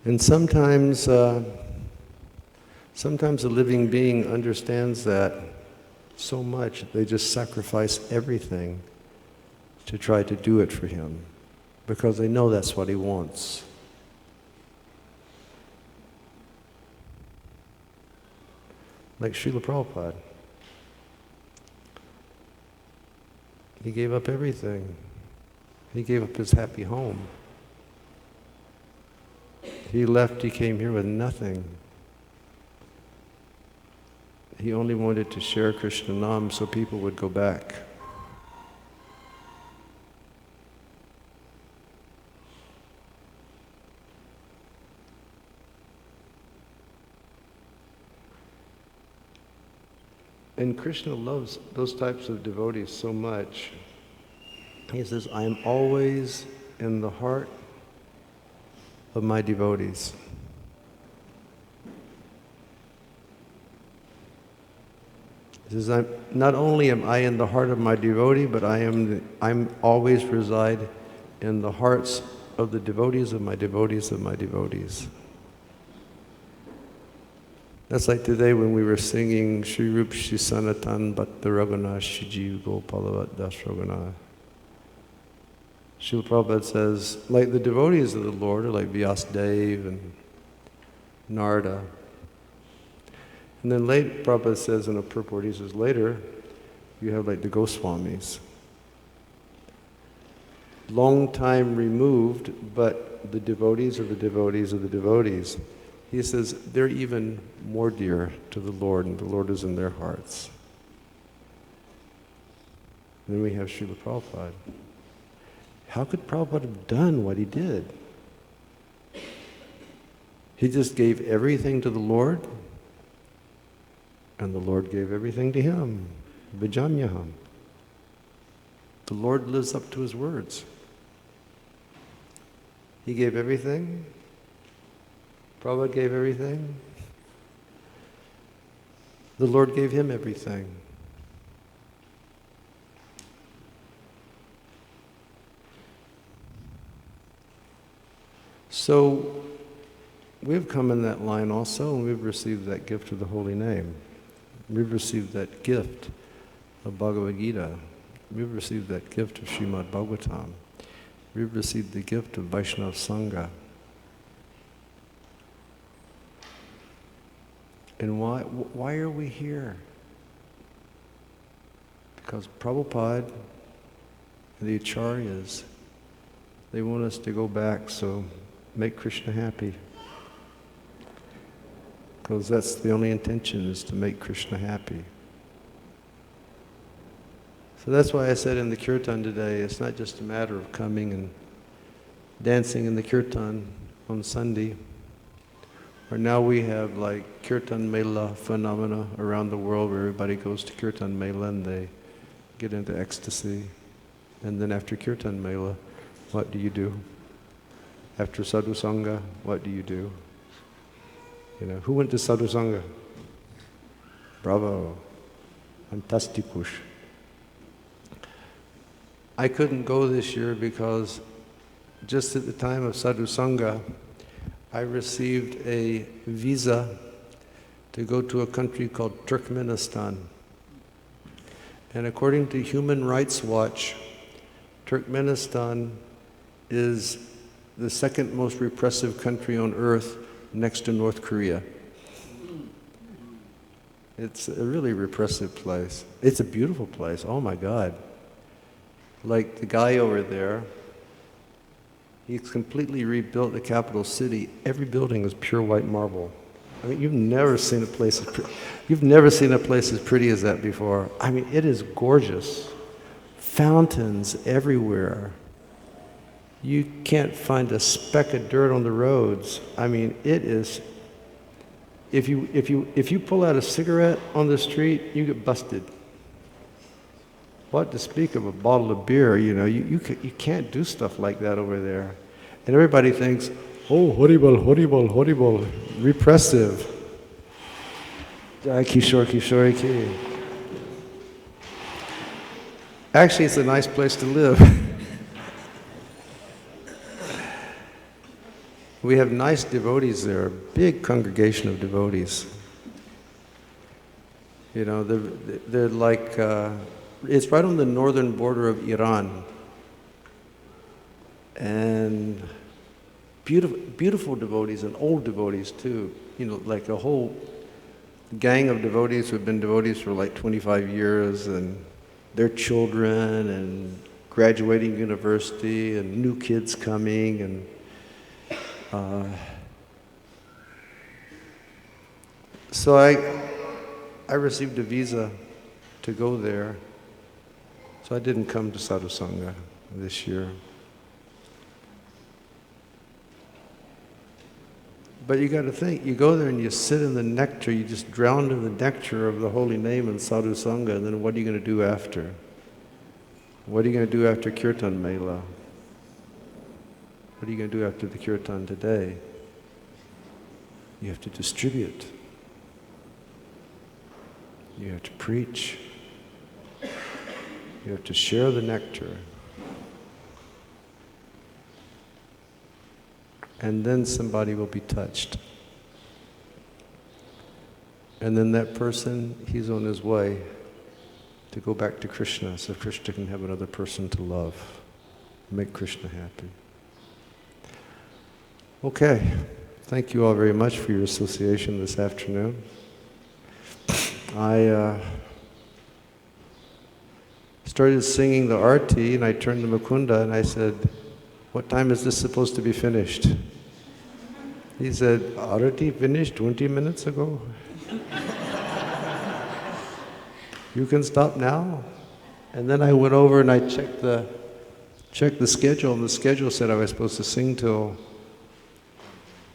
And sometimes a living being understands that so much they just sacrifice everything to try to do it for him, because they know that's what he wants. Like Srila Prabhupada. He gave up everything. He gave up his happy home. He left, he came here with nothing. He only wanted to share Krishna Nam so people would go back. And Krishna loves those types of devotees so much. He says, I am always in the heart of my devotees. He says, not only am I in the heart of my devotee, but I'm always reside in the hearts of the devotees of my devotees of my devotees. That's like today when we were singing Shri Rup Shri Sanatan Bhatta Raghunath Shri Jeev Gopalavat Das Raghunath. Srila Prabhupada says, like the devotees of the Lord are like Vyasadeva and Narada. And then later, Prabhupada says in a purport, he says, later, you have like the Goswamis. Long time removed, but the devotees of the devotees of the devotees. He says, they're even more dear to the Lord, and the Lord is in their hearts. And then we have Srila Prabhupada. How could Prabhupada have done what he did? He just gave everything to the Lord, and the Lord gave everything to him. Vijamyaham. The Lord lives up to his words. He gave everything. Prabhupada gave everything. The Lord gave him everything. So we've come in that line also, and we've received that gift of the holy name. We've received that gift of Bhagavad Gita. We've received that gift of Srimad Bhagavatam. We've received the gift of Vaishnava Sangha. And why are we here? Because Prabhupada and the Acharyas, they want us to go back, so make Krishna happy. Because that's the only intention, is to make Krishna happy. So that's why I said in the kirtan today, it's not just a matter of coming and dancing in the kirtan on Sunday. Or now we have like kirtan mela phenomena around the world where everybody goes to kirtan mela and they get into ecstasy. And then after kirtan mela, what do you do? After sadhu sangha, what do you do? You know, who went to sadhu sangha? Bravo. Fantasticus. I couldn't go this year because just at the time of sadhu sangha, I received a visa to go to a country called Turkmenistan. And according to Human Rights Watch, Turkmenistan is the second most repressive country on earth next to North Korea. It's a really repressive place. It's a beautiful place, oh my God. Like the guy over there, he's completely rebuilt the capital city. Every building is pure white marble. I mean, you've never seen a place as pretty as that before. I mean, it is gorgeous. Fountains everywhere. You can't find a speck of dirt on the roads. I mean, it is. If you pull out a cigarette on the street, you get busted. What to speak of a bottle of beer? You know, you can't do stuff like that over there. And everybody thinks, oh, horrible, horrible, horrible, repressive. Jai Kishore Kishore Ki. Actually, it's a nice place to live. We have nice devotees there, a big congregation of devotees. You know, they're like, it's right on the northern border of Iran. And beautiful devotees and old devotees too. You know, like a whole gang of devotees who've been devotees for like 25 years, and their children, and graduating university, and new kids coming, and so I received a visa to go there. So I didn't come to Sadhu Sangha this year. But you got to think, you go there and you sit in the nectar, you just drown in the nectar of the holy name and Sadhu Sangha, and then what are you going to do after? What are you going to do after Kirtan Mela? What are you going to do after the Kirtan today? You have to distribute. You have to preach. You have to share the nectar. And then somebody will be touched. And then that person, he's on his way to go back to Krishna, so Krishna can have another person to love, make Krishna happy. Okay, thank you all very much for your association this afternoon. I started singing the arti, and I turned to Mukunda and I said, what time is this supposed to be finished? He said, arati finished 20 minutes ago. You can stop now. And then I went over and I checked the schedule, and the schedule said I was supposed to sing till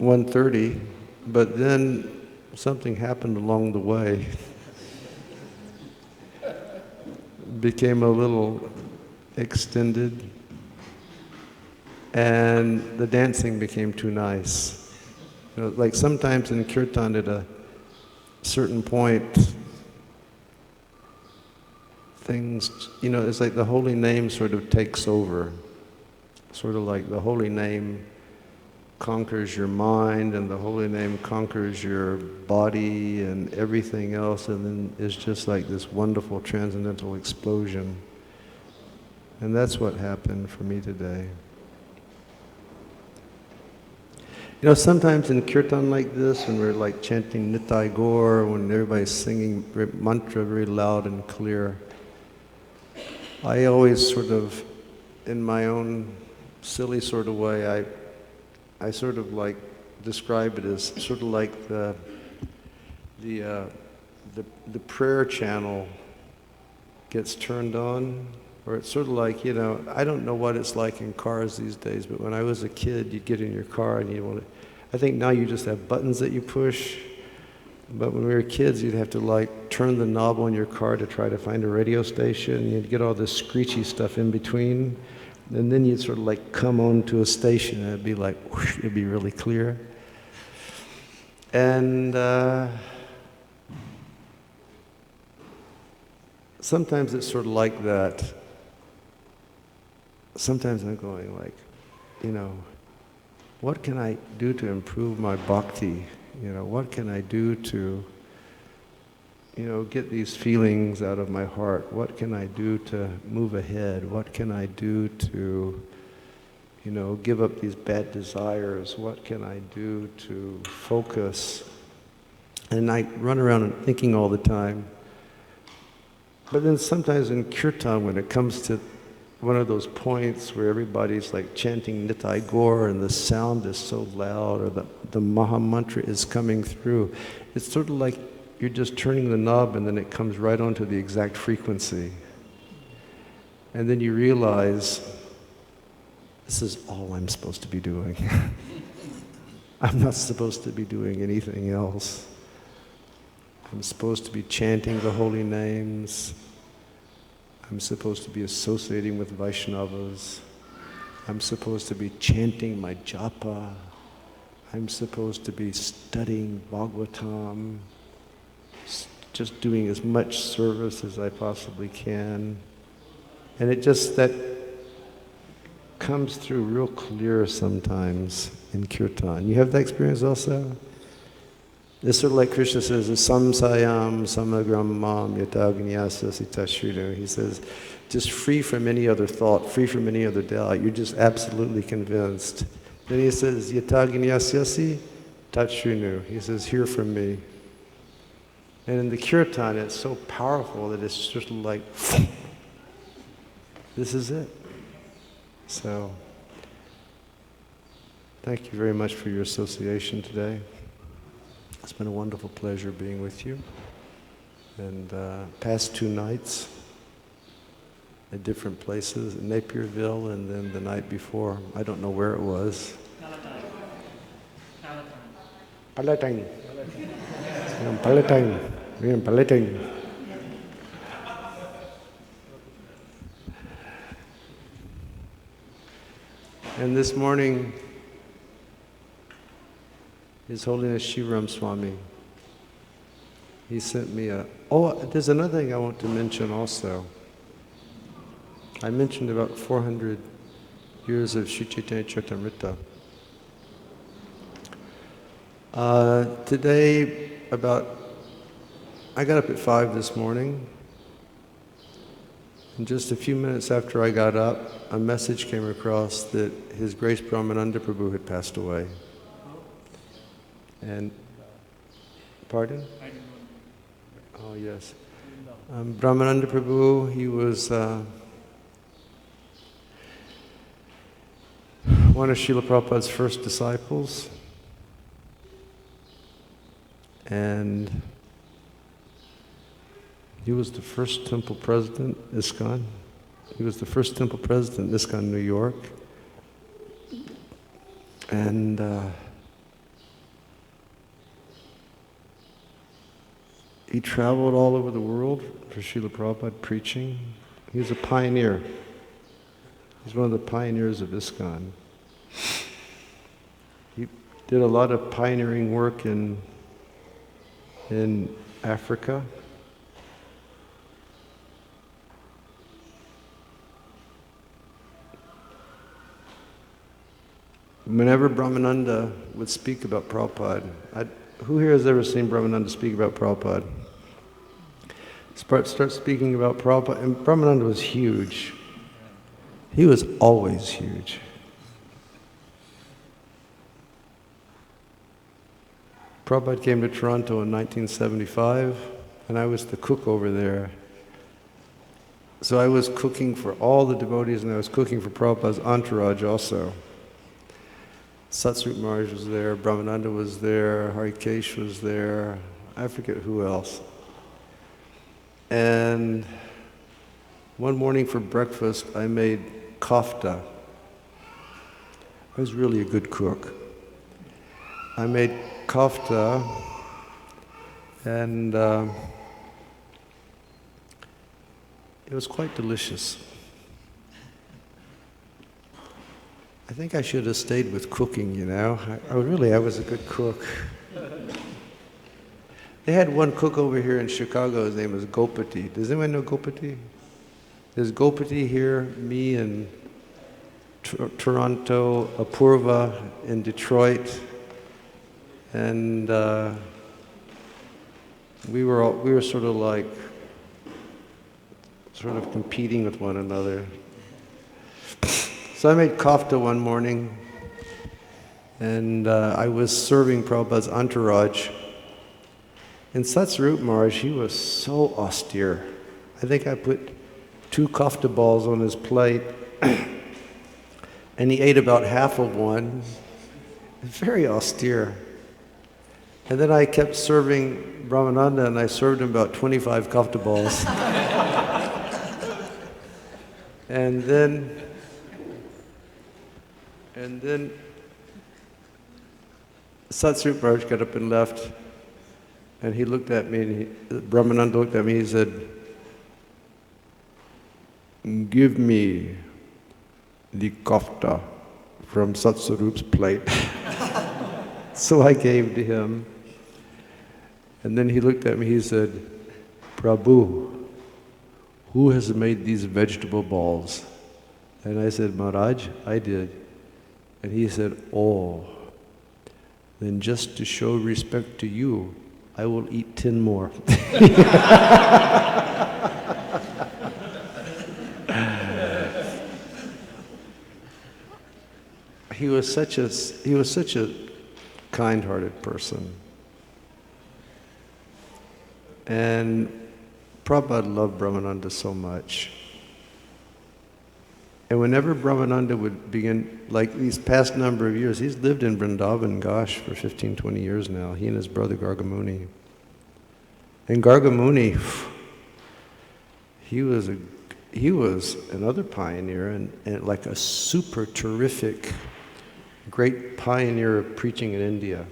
1:30, but then something happened along the way. Became a little extended, and the dancing became too nice. You know, like sometimes in kirtan at a certain point, things, you know, it's like the holy name sort of takes over. Sort of like the holy name conquers your mind, and the holy name conquers your body and everything else, and then it's just like this wonderful transcendental explosion. And that's what happened for me today. You know, sometimes in kirtan like this, when we're like chanting Nitai Gaur, when everybody's singing mantra very loud and clear, I always sort of, in my own silly sort of way, I sort of like describe it as sort of like the prayer channel gets turned on, or it's sort of like, you know, I don't know what it's like in cars these days, but when I was a kid, you'd get in your car and you want to, I think now you just have buttons that you push, but when we were kids, you'd have to like turn the knob on your car to try to find a radio station. You'd get all this screechy stuff in between, and then you'd sort of like come onto a station and it'd be like, whoosh, it'd be really clear. And sometimes it's sort of like that. Sometimes I'm going like, you know, what can I do to improve my bhakti? You know, what can I do to, you know, get these feelings out of my heart? What can I do to move ahead? What can I do to, you know, give up these bad desires? What can I do to focus? And I run around and thinking all the time. But then sometimes in kirtan, when it comes to one of those points where everybody's like chanting Nitai Gaur and the sound is so loud, or the Maha Mantra is coming through, it's sort of like you're just turning the knob and then it comes right onto the exact frequency. And then you realize, this is all I'm supposed to be doing. I'm not supposed to be doing anything else. I'm supposed to be chanting the holy names. I'm supposed to be associating with Vaishnavas. I'm supposed to be chanting my japa. I'm supposed to be studying Bhagavatam, just doing as much service as I possibly can. And it just, that comes through real clear sometimes in kirtan. You have that experience also? It's sort of like Krishna says, samsayam samagram mam yatagnyasa sitashrinu. He says, just free from any other thought, free from any other doubt. You're just absolutely convinced. Then he says, yatagnyasasi tashrinu. He says, hear from me. And in the kirtan, it's so powerful that it's just like, this is it. So, thank you very much for your association today. It's been a wonderful pleasure being with you. And past 2 nights at different places, in Napierville, and then the night before, I don't know where it was. Palatine. Palatine. We're in Palatine. And this morning, His Holiness Shivaram Swami, he sent me there's another thing I want to mention also. I mentioned about 400 years of Sri Chaitanya Charitamrita. Today, I got up at 5 this morning, and just a few minutes after I got up, a message came across that His Grace Brahmananda Prabhu had passed away. And, pardon? Oh, yes. Brahmananda Prabhu, he was one of Srila Prabhupada's first disciples. And he was the first temple president, Iskcon. He was the first temple president, Iskcon, New York. And he traveled all over the world for Srila Prabhupada preaching. He was a pioneer. He's one of the pioneers of Iskcon. He did a lot of pioneering work in Africa. Whenever Brahmananda would speak about Prabhupada, who here has ever seen Brahmananda speak about Prabhupada? Start speaking about Prabhupada, and Brahmananda was huge. He was always huge. Prabhupada came to Toronto in 1975, and I was the cook over there. So I was cooking for all the devotees, and I was cooking for Prabhupada's entourage also. Satsrup Maharaj was there, Brahmananda was there, Harikesh was there, I forget who else. And one morning for breakfast, I made kofta. I was really a good cook. I made kofta, and it was quite delicious. I think I should have stayed with cooking, you know. I was a good cook. They had one cook over here in Chicago, his name was Gopati. Does anyone know Gopati? There's Gopati here, me in Toronto, Apurva in Detroit, and we were sort of competing with one another. So I made kofta one morning, and I was serving Prabhupada's entourage. And Satsrup Maharaj, he was so austere. I think I put 2 kofta balls on his plate, and he ate about half of one. Very austere. And then I kept serving Brahmananda, and I served him about 25 kofta balls. And then Satsrup Maharaj got up and left, and he looked at me, and Brahmananda looked at me, he said, "Give me the kofta from Satsrup's plate." So I gave to him. And then he looked at me, he said, "Prabhu, who has made these vegetable balls?" And I said, "Maharaj, I did." And he said, "Oh, then just to show respect to you, I will eat 10 more." He was such a kind-hearted person. And Prabhupada loved Brahmananda so much. And whenever Brahmananda would begin, like these past number of years, he's lived in Vrindavan, gosh, for 15, 20 years now, he and his brother Gargamuni. And Gargamuni, he was another pioneer and like a super terrific, great pioneer of preaching in India.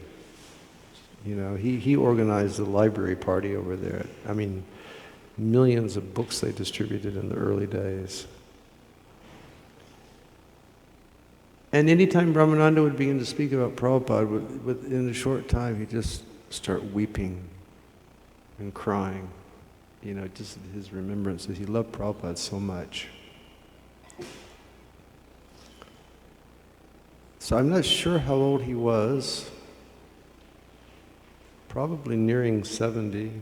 You know, he organized the library party over there. I mean, millions of books they distributed in the early days. And anytime Brahmananda would begin to speak about Prabhupada, within a short time, he'd just start weeping and crying. You know, just his remembrances. He loved Prabhupada so much. So I'm not sure how old he was. Probably nearing 70.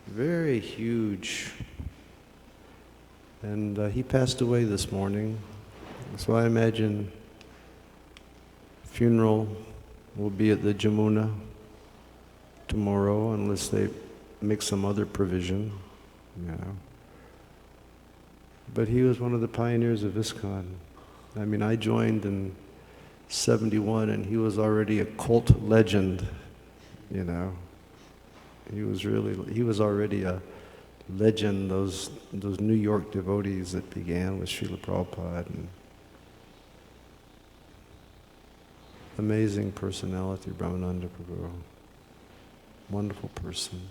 Very huge. And he passed away this morning. So I imagine funeral will be at the Jamuna tomorrow, unless they make some other provision, you know. But he was one of the pioneers of Iskcon. I mean, I joined in 71, and he was already a cult legend, you know. He was already a legend, those New York devotees that began with Srila Prabhupada. And amazing personality, Brahmananda Prabhu. Wonderful person.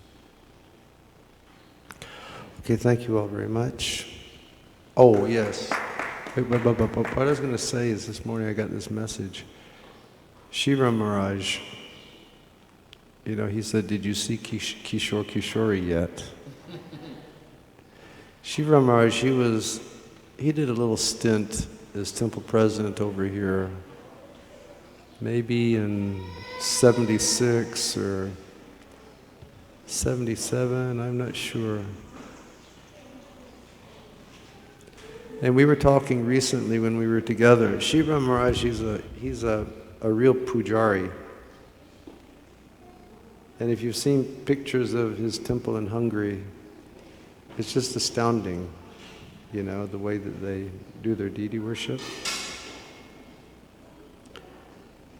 Okay, thank you all very much. Oh, yes. What I was going to say is this morning I got this message. Shiva Maharaj, you know, he said, "Did you see Kishore Kishori yet?" Shiva Maharaj, he did a little stint as temple president over here maybe in 76 or 77, I'm not sure. And we were talking recently when we were together. Shiva Maharaj, he's a real pujari. And if you've seen pictures of his temple in Hungary, it's just astounding, you know, the way that they do their deity worship.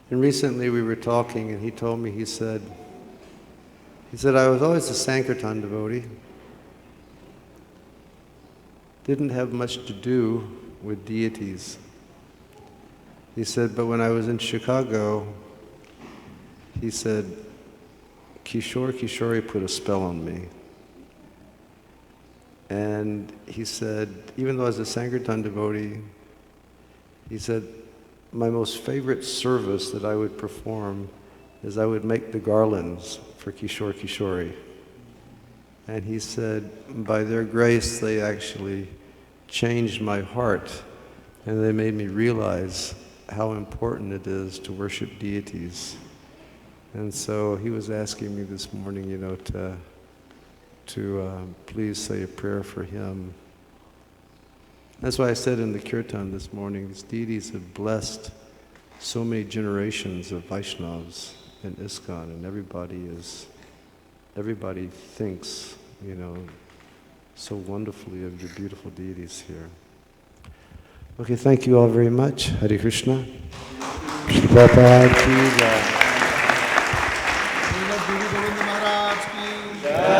And recently we were talking and he told me, he said, I was always a Sankirtan devotee. Didn't have much to do with deities. He said, but when I was in Chicago, he said, Kishori put a spell on me. And he said, even though I was a Sankirtan devotee, he said, my most favorite service that I would perform is I would make the garlands for Kishori. And he said, by their grace, they actually changed my heart, and they made me realize how important it is to worship deities. And so he was asking me this morning, you know, to please say a prayer for him. That's why I said in the kirtan this morning, these deities have blessed so many generations of Vaishnavas in Iskcon, and everybody thinks, you know, so wonderfully of your beautiful deities here. Okay, thank you all very much. Hare Krishna. Krishna Prabhupada ki jai. Srila Guru Govinda Maharaj ki